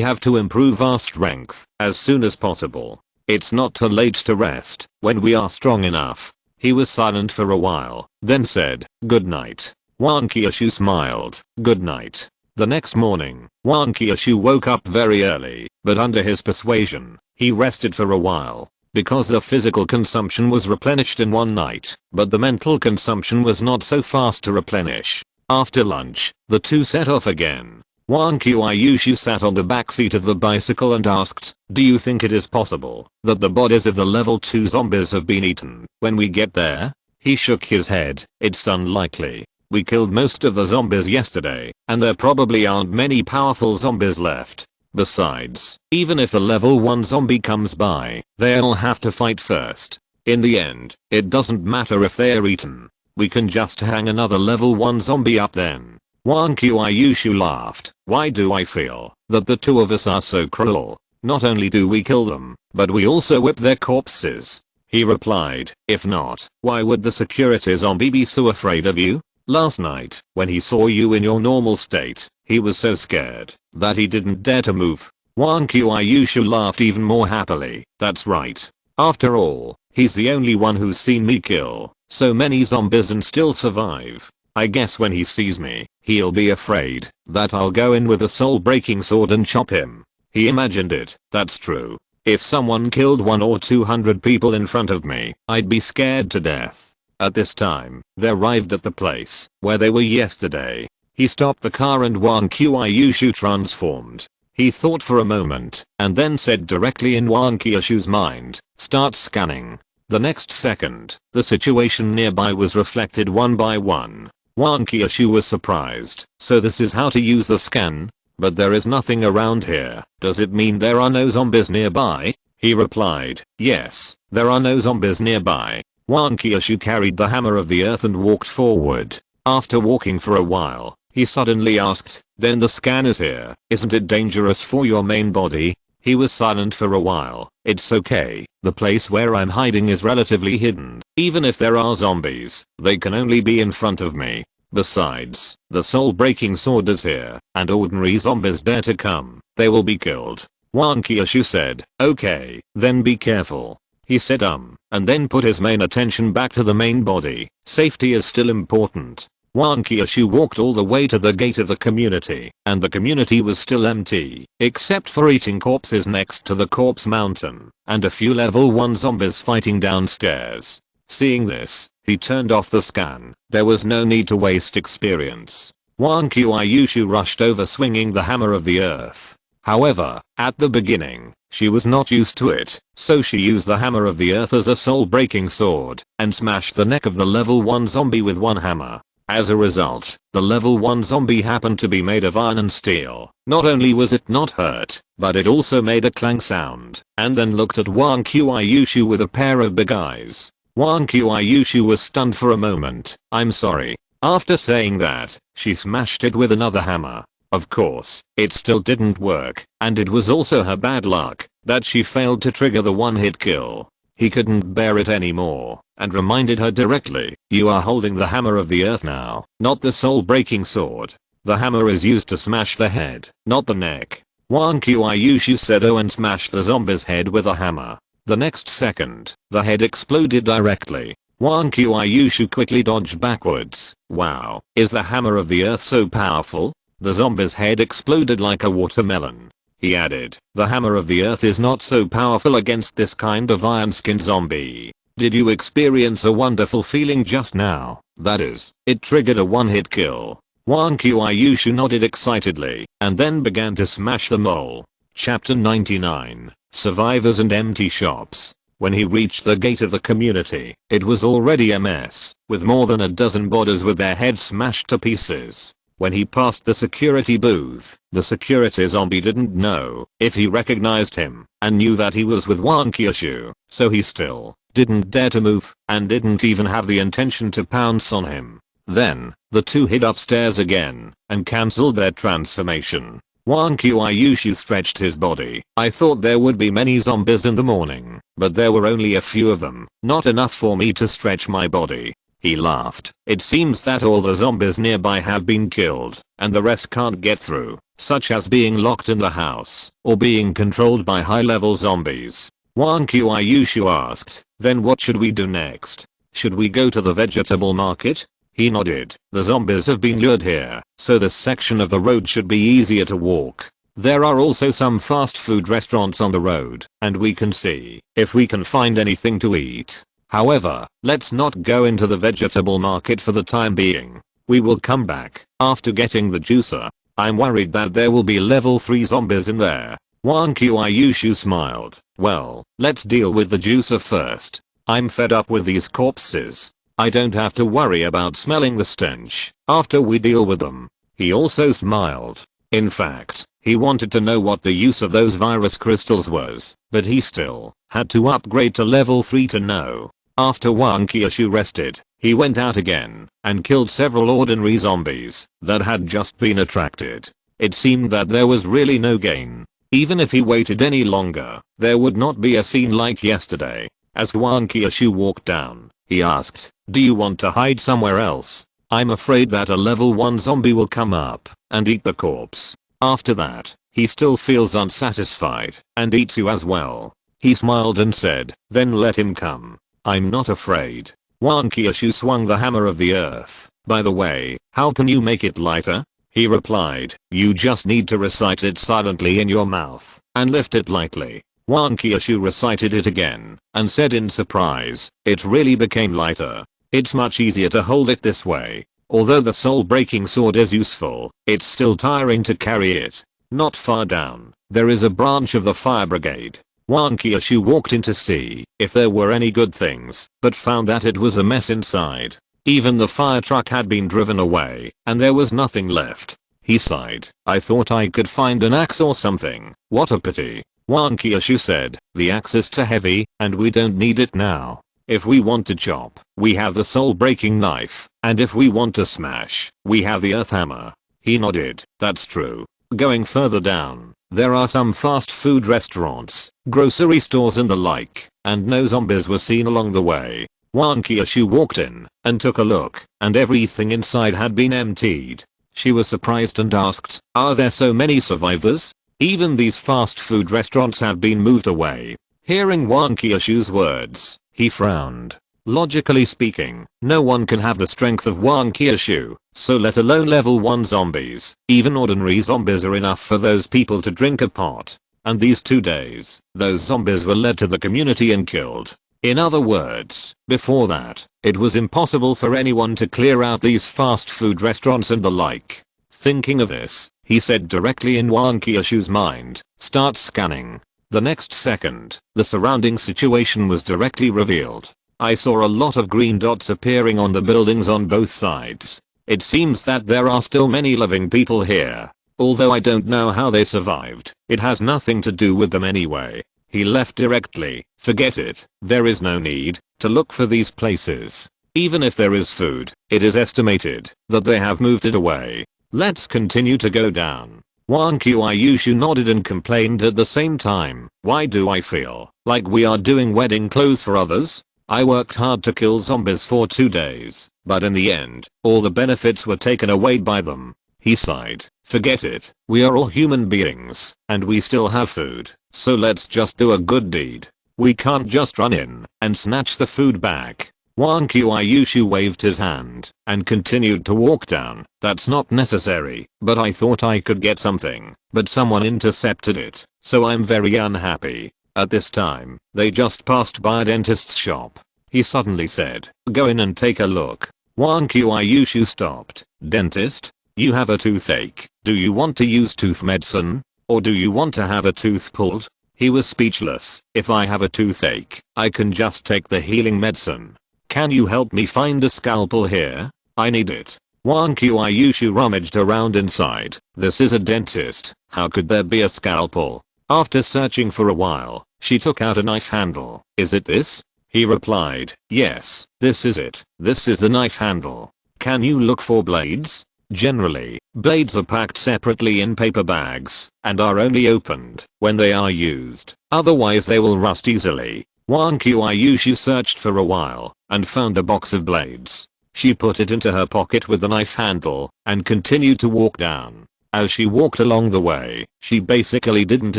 have to improve our strength as soon as possible. It's not too late to rest when we are strong enough. He was silent for a while, then said, good night. Wang Qiushu smiled, good night. The next morning, Wang Qiushu woke up very early, but under his persuasion, he rested for a while. Because the physical consumption was replenished in one night, but the mental consumption was not so fast to replenish. After lunch, the two set off again. Wang Qiuyushu sat on the back seat of the bicycle and asked, do you think it is possible that the bodies of the level 2 zombies have been eaten when we get there? He shook his head, it's unlikely. We killed most of the zombies yesterday, and there probably aren't many powerful zombies left. Besides, even if a level 1 zombie comes by, they'll have to fight first. In the end, it doesn't matter if they're eaten. We can just hang another level 1 zombie up then. Wang Qiuyushu laughed. Why do I feel that the two of us are so cruel? Not only do we kill them, but we also whip their corpses. He replied, if not, why would the security zombie be so afraid of you? Last night, when he saw you in your normal state, he was so scared that he didn't dare to move. Wang Qiuyushu laughed even more happily. That's right. After all, he's the only one who's seen me kill so many zombies and still survive. I guess when he sees me, he'll be afraid that I'll go in with a soul-breaking sword and chop him. He imagined it. That's true. If someone killed 100 or 200 people in front of me, I'd be scared to death. At this time, they arrived at the place where they were yesterday. He stopped the car and Wang Qiuyushu transformed. He thought for a moment, and then said directly in Wang Qiushu's mind, start scanning. The next second, the situation nearby was reflected one by one. Wang Qiushu was surprised. So this is how to use the scan? But there is nothing around here. Does it mean there are no zombies nearby? He replied, yes, there are no zombies nearby. Wang Qiushu carried the hammer of the earth and walked forward. After walking for a while, he suddenly asked, then the scan is here, isn't it dangerous for your main body? He was silent for a while. It's okay, the place where I'm hiding is relatively hidden. Even if there are zombies, they can only be in front of me. Besides, the soul-breaking sword is here, and ordinary zombies dare to come, they will be killed. Wang Qiushu said, okay, then be careful. He said and then put his main attention back to the main body. Safety is still important. Wang Qiushu walked all the way to the gate of the community, and the community was still empty, except for eating corpses next to the corpse mountain, and a few level 1 zombies fighting downstairs. Seeing this, he turned off the scan. There was no need to waste experience. Wang Qiuyushu rushed over swinging the hammer of the earth. However, at the beginning, she was not used to it, so she used the hammer of the earth as a soul-breaking sword, and smashed the neck of the level 1 zombie with one hammer. As a result, the level 1 zombie happened to be made of iron and steel. Not only was it not hurt, but it also made a clang sound, and then looked at Wang Qiuyushu with a pair of big eyes. Wang Qiuyushu was stunned for a moment. I'm sorry. After saying that, she smashed it with another hammer. Of course, it still didn't work, and it was also her bad luck that she failed to trigger the one-hit kill. He couldn't bear it anymore, and reminded her directly, you are holding the hammer of the earth now, not the soul-breaking sword. The hammer is used to smash the head, not the neck. Wang Qiuyushu said and smashed the zombie's head with a hammer. The next second, the head exploded directly. Wang Qiuyushu quickly dodged backwards. Wow, is the hammer of the earth so powerful? The zombie's head exploded like a watermelon. He added, the hammer of the earth is not so powerful against this kind of iron-skinned zombie. Did you experience a wonderful feeling just now? That is, it triggered a one-hit kill. Wang Qiuyushu nodded excitedly and then began to smash the mole. Chapter 99. Survivors and Empty Shops. When he reached the gate of the community, it was already a mess, with more than a dozen bodies with their heads smashed to pieces. When he passed the security booth, the security zombie didn't know if he recognized him and knew that he was with Wang Qiuyushu, so he still didn't dare to move and didn't even have the intention to pounce on him. Then, the two hid upstairs again and cancelled their transformation. Wang Qiuyushu stretched his body. I thought there would be many zombies in the morning, but there were only a few of them, not enough for me to stretch my body. He laughed. It seems that all the zombies nearby have been killed, and the rest can't get through, such as being locked in the house, or being controlled by high-level zombies. Wang Qiuyushu asked, then what should we do next? Should we go to the vegetable market? He nodded. The zombies have been lured here, so this section of the road should be easier to walk. There are also some fast food restaurants on the road, and we can see if we can find anything to eat. However, let's not go into the vegetable market for the time being. We will come back after getting the juicer. I'm worried that there will be level 3 zombies in there. Wang Qiuyushu smiled. Well, let's deal with the juicer first. I'm fed up with these corpses. I don't have to worry about smelling the stench after we deal with them. He also smiled. In fact, he wanted to know what the use of those virus crystals was, but he still had to upgrade to level 3 to know. After Wang Qiuyushu rested, he went out again and killed several ordinary zombies that had just been attracted. It seemed that there was really no gain. Even if he waited any longer, there would not be a scene like yesterday. As Wang Qiuyushu walked down, he asked, do you want to hide somewhere else? I'm afraid that a level 1 zombie will come up and eat the corpse. After that, he still feels unsatisfied and eats you as well. He smiled and said, then let him come. I'm not afraid. Wang Qiuyushu swung the hammer of the earth. By the way, how can you make it lighter? He replied, you just need to recite it silently in your mouth and lift it lightly. Wang Qiuyushu recited it again and said in surprise, it really became lighter. It's much easier to hold it this way. Although the soul-breaking sword is useful, it's still tiring to carry it. Not far down, there is a branch of the fire brigade. Wang Qiuyushu walked in to see if there were any good things, but found that it was a mess inside. Even the fire truck had been driven away, and there was nothing left. He sighed. I thought I could find an axe or something. What a pity. Wang Qiuyushu said, the axe is too heavy, and we don't need it now. If we want to chop, we have the soul-breaking knife, and if we want to smash, we have the earth hammer. He nodded. That's true. Going further down, there are some fast food restaurants, grocery stores and the like, and no zombies were seen along the way. Wang Qiuyushu walked in and took a look, and everything inside had been emptied. She was surprised and asked, are there so many survivors? Even these fast food restaurants have been moved away. Hearing Wang Qiuyushu's words, he frowned. Logically speaking, no one can have the strength of Wang Qiuyushu, so let alone level 1 zombies. Even ordinary zombies are enough for those people to drink a pot. And these 2 days, those zombies were led to the community and killed. In other words, before that, it was impossible for anyone to clear out these fast food restaurants and the like. Thinking of this, he said directly in Wang Qiuyushu's mind, start scanning. The next second, the surrounding situation was directly revealed. I saw a lot of green dots appearing on the buildings on both sides. It seems that there are still many living people here. Although I don't know how they survived, it has nothing to do with them anyway. He left directly. Forget it. There is no need to look for these places. Even if there is food, it is estimated that they have moved it away. Let's continue to go down. Wang Qiuyushu nodded and complained at the same time. Why do I feel like we are doing wedding clothes for others? I worked hard to kill zombies for 2 days, but in the end, all the benefits were taken away by them. He sighed. Forget it. We are all human beings, and we still have food, so let's just do a good deed. We can't just run in and snatch the food back. Wang Qiuyushu waved his hand and continued to walk down. That's not necessary, but I thought I could get something, but someone intercepted it, so I'm very unhappy. At this time, they just passed by a dentist's shop. He suddenly said, go in and take a look. Wang Qiuyushu stopped. Dentist? You have a toothache. Do you want to use tooth medicine? Or do you want to have a tooth pulled? He was speechless. If I have a toothache, I can just take the healing medicine. Can you help me find a scalpel here? I need it. Wang Qiuyushu rummaged around inside. This is a dentist. How could there be a scalpel? After searching for a while, she took out a knife handle. Is it this? He replied, yes, this is it. This is the knife handle. Can you look for blades? Generally, blades are packed separately in paper bags and are only opened when they are used. Otherwise they will rust easily. Wang Qiuyushu searched for a while and found a box of blades. She put it into her pocket with the knife handle and continued to walk down. As she walked along the way, she basically didn't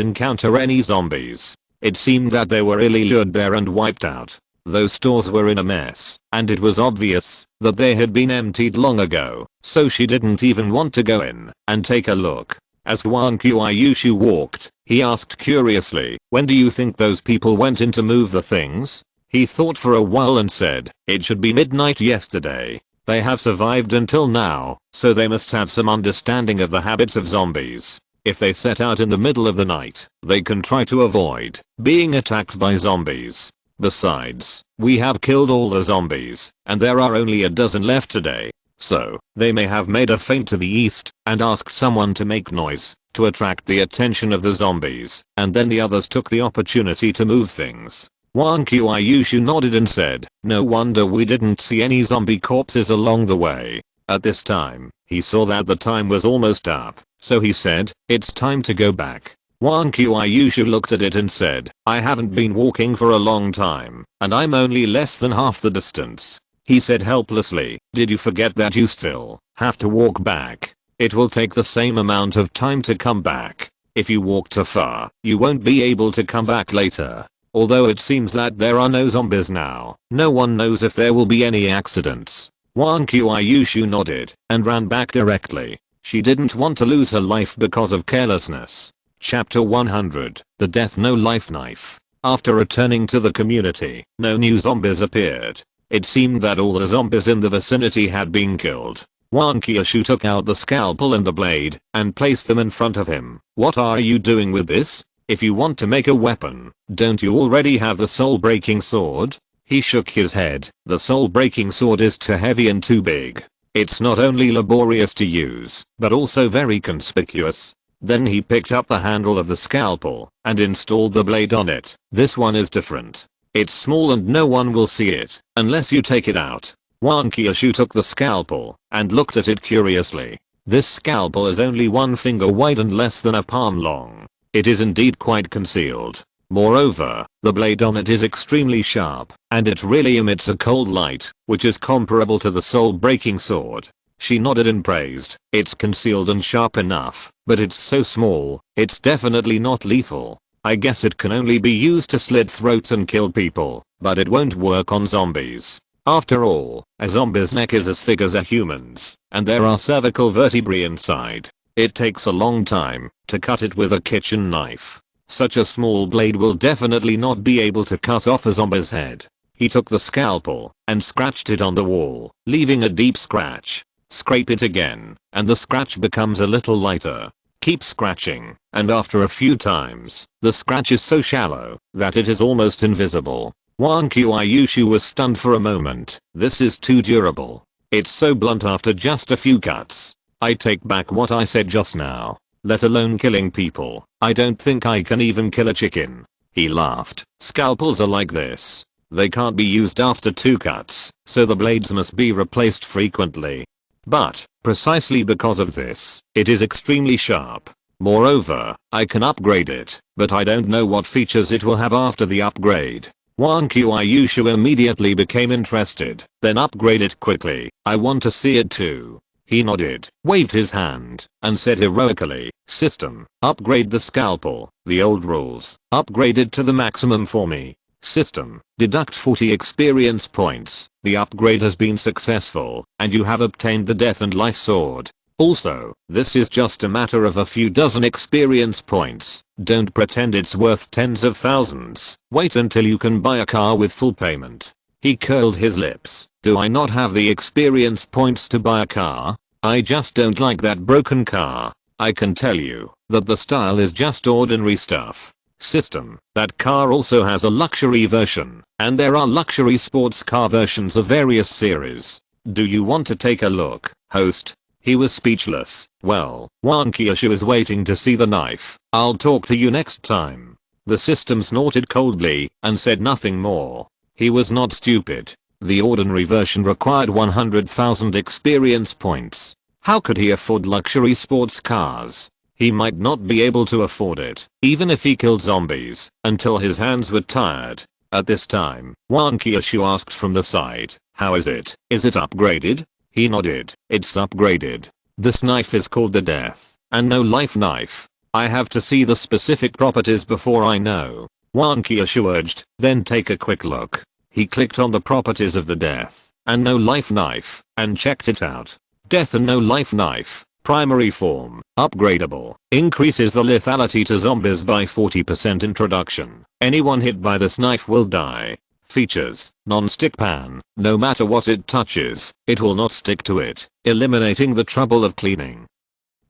encounter any zombies. It seemed that they were really lured there and wiped out. Those stores were in a mess, and it was obvious that they had been emptied long ago, so she didn't even want to go in and take a look. As Wang Qiuyushu walked, he asked curiously, when do you think those people went in to move the things? He thought for a while and said, it should be midnight yesterday. They have survived until now, so they must have some understanding of the habits of zombies. If they set out in the middle of the night, they can try to avoid being attacked by zombies. Besides, we have killed all the zombies, and there are only a dozen left today. So, they may have made a feint to the east and asked someone to make noise to attract the attention of the zombies, and then the others took the opportunity to move things. Wang Qiuyushu nodded and said, no wonder we didn't see any zombie corpses along the way. At this time, he saw that the time was almost up, so he said, it's time to go back. Wang Qiuyushu looked at it and said, I haven't been walking for a long time, and I'm only less than half the distance. He said helplessly, did you forget that you still have to walk back? It will take the same amount of time to come back. If you walk too far, you won't be able to come back later. Although it seems that there are no zombies now, no one knows if there will be any accidents. Wang Qiuyushu nodded and ran back directly. She didn't want to lose her life because of carelessness. Chapter 100, The Death No Life Knife. After returning to the community, no new zombies appeared. It seemed that all the zombies in the vicinity had been killed. Wang Qiuyushu took out the scalpel and the blade and placed them in front of him. What are you doing with this? If you want to make a weapon, don't you already have the soul-breaking sword? He shook his head. The soul-breaking sword is too heavy and too big. It's not only laborious to use, but also very conspicuous. Then he picked up the handle of the scalpel and installed the blade on it. This one is different. It's small and no one will see it unless you take it out. Wang Qiuyushu took the scalpel and looked at it curiously. This scalpel is only 1 finger wide and less than a palm long. It is indeed quite concealed. Moreover, the blade on it is extremely sharp, and it really emits a cold light, which is comparable to the soul-breaking sword. She nodded and praised, it's concealed and sharp enough, but it's so small, it's definitely not lethal. I guess it can only be used to slit throats and kill people, but it won't work on zombies. After all, a zombie's neck is as thick as a human's, and there are cervical vertebrae inside. It takes a long time to cut it with a kitchen knife. Such a small blade will definitely not be able to cut off a zombie's head. He took the scalpel and scratched it on the wall, leaving a deep scratch. Scrape it again, and the scratch becomes a little lighter. Keep scratching, and after a few times, the scratch is so shallow that it is almost invisible. Wang Qiuyushu was stunned for a moment. This is too durable. It's so blunt after just a few cuts. I take back what I said just now. Let alone killing people. I don't think I can even kill a chicken. He laughed. Scalpels are like this. They can't be used after 2 cuts, so the blades must be replaced frequently. But, precisely because of this, it is extremely sharp. Moreover, I can upgrade it, but I don't know what features it will have after the upgrade. Wang Qiuyushu immediately became interested. Then upgrade it quickly. I want to see it too. He nodded, waved his hand, and said heroically, System, upgrade the scalpel. The old rules. Upgrade it to the maximum for me. System, deduct 40 experience points. The upgrade has been successful, and you have obtained the Death and Life Sword. Also, this is just a matter of a few dozen experience points. Don't pretend it's worth tens of thousands. Wait until you can buy a car with full payment. He curled his lips. Do I not have the experience points to buy a car? I just don't like that broken car. I can tell you that the style is just ordinary stuff. System. That car also has a luxury version, and there are luxury sports car versions of various series. Do you want to take a look, host? He was speechless. Well, Wan Kyushu is waiting to see the knife. I'll talk to you next time. The system snorted coldly and said nothing more. He was not stupid. The ordinary version required 100,000 experience points. How could he afford luxury sports cars? He might not be able to afford it, even if he killed zombies, until his hands were tired. At this time, Wan Kyushu asked from the side, how is it? Is it upgraded? He nodded. It's upgraded. This knife is called the Death and No Life knife. I have to see the specific properties before I know. Wan Kyushu urged, then take a quick look. He clicked on the properties of the Death and No Life knife and checked it out. Death and No Life knife. Primary form, upgradable, increases the lethality to zombies by 40%. Introduction. Anyone hit by this knife will die. Features. Non-stick pan. No matter what it touches, it will not stick to it, eliminating the trouble of cleaning.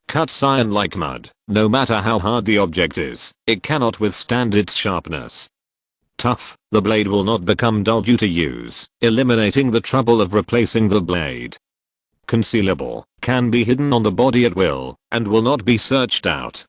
Cuts iron like mud. No matter how hard the object is, it cannot withstand its sharpness. Tough. The blade will not become dull due to use, eliminating the trouble of replacing the blade. Concealable, can be hidden on the body at will, and will not be searched out.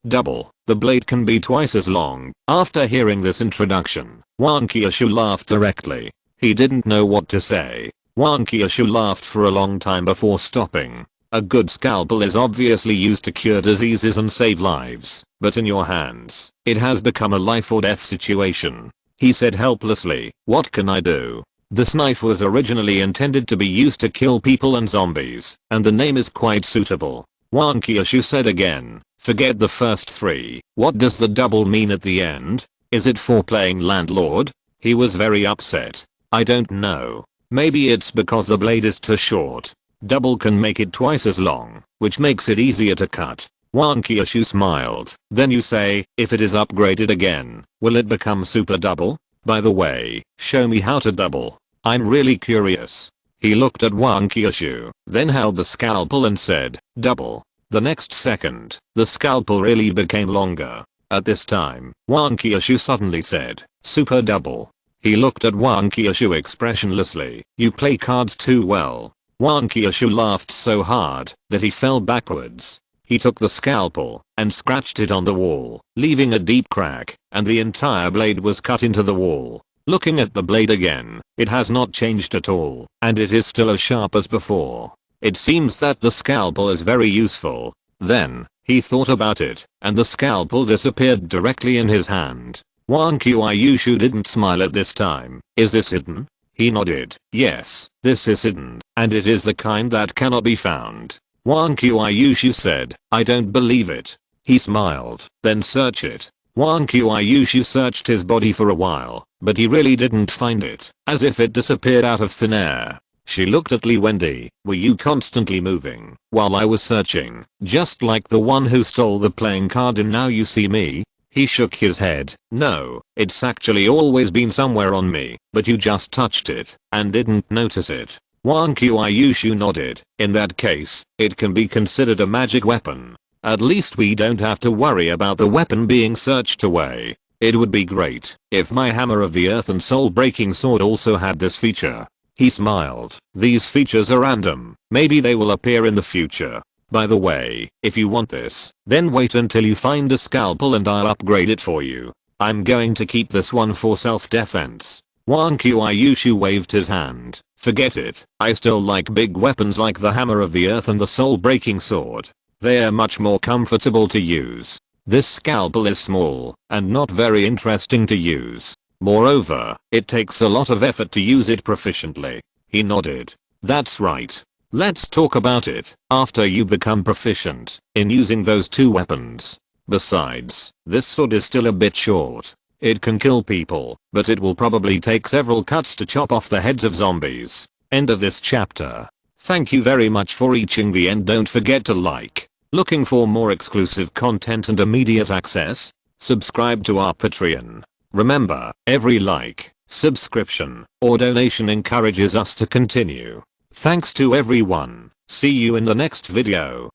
Double, the blade can be twice as long. After hearing this introduction, Wan Kyushu laughed directly. He didn't know what to say. Wan Kyushu laughed for a long time before stopping. A good scalpel is obviously used to cure diseases and save lives, but in your hands, it has become a life or death situation. He said helplessly, what can I do? This knife was originally intended to be used to kill people and zombies, and the name is quite suitable. Wan Kyushu said again, forget the first three. What does the double mean at the end? Is it for playing landlord? He was very upset. I don't know. Maybe it's because the blade is too short. Double can make it twice as long, which makes it easier to cut. Wan Kyushu smiled. Then you say, if it is upgraded again, will it become super double? By the way, show me how to double. I'm really curious. He looked at Wan Kyushu, then held the scalpel and said, double. The next second, the scalpel really became longer. At this time, Wan Kyushu suddenly said, super double. He looked at Wan Kyushu expressionlessly. You play cards too well. Wan Kyushu laughed so hard that he fell backwards. He took the scalpel and scratched it on the wall, leaving a deep crack, and the entire blade was cut into the wall. Looking at the blade again, it has not changed at all, and it is still as sharp as before. It seems that the scalpel is very useful. Then, he thought about it, and the scalpel disappeared directly in his hand. Wan Kyushu didn't smile at this time. Is this hidden? He nodded. Yes, this is hidden, and it is the kind that cannot be found. Wan Kyushu said, I don't believe it. He smiled, then search it. Wan Kyushu searched his body for a while, but he really didn't find it, as if it disappeared out of thin air. She looked at Li Wending. Were you constantly moving while I was searching, just like the one who stole the playing card in Now You See Me? He shook his head. No, it's actually always been somewhere on me, but you just touched it and didn't notice it. Wan Kyushu nodded. In that case, it can be considered a magic weapon. At least we don't have to worry about the weapon being searched away. It would be great if my Hammer of the Earth and Soul Breaking Sword also had this feature. He smiled. These features are random. Maybe they will appear in the future. By the way, if you want this, then wait until you find a scalpel and I'll upgrade it for you. I'm going to keep this one for self-defense. Wan Kyushu waved his hand. Forget it. I still like big weapons like the Hammer of the Earth and the Soul Breaking Sword. They are much more comfortable to use. This scalpel is small and not very interesting to use. Moreover, it takes a lot of effort to use it proficiently. He nodded. That's right. Let's talk about it after you become proficient in using those two weapons. Besides, this sword is still a bit short. It can kill people, but it will probably take several cuts to chop off the heads of zombies. End of this chapter. Thank you very much for reaching the end. Don't forget to like. Looking for more exclusive content and immediate access? Subscribe to our Patreon. Remember, every like, subscription, or donation encourages us to continue. Thanks to everyone. See you in the next video.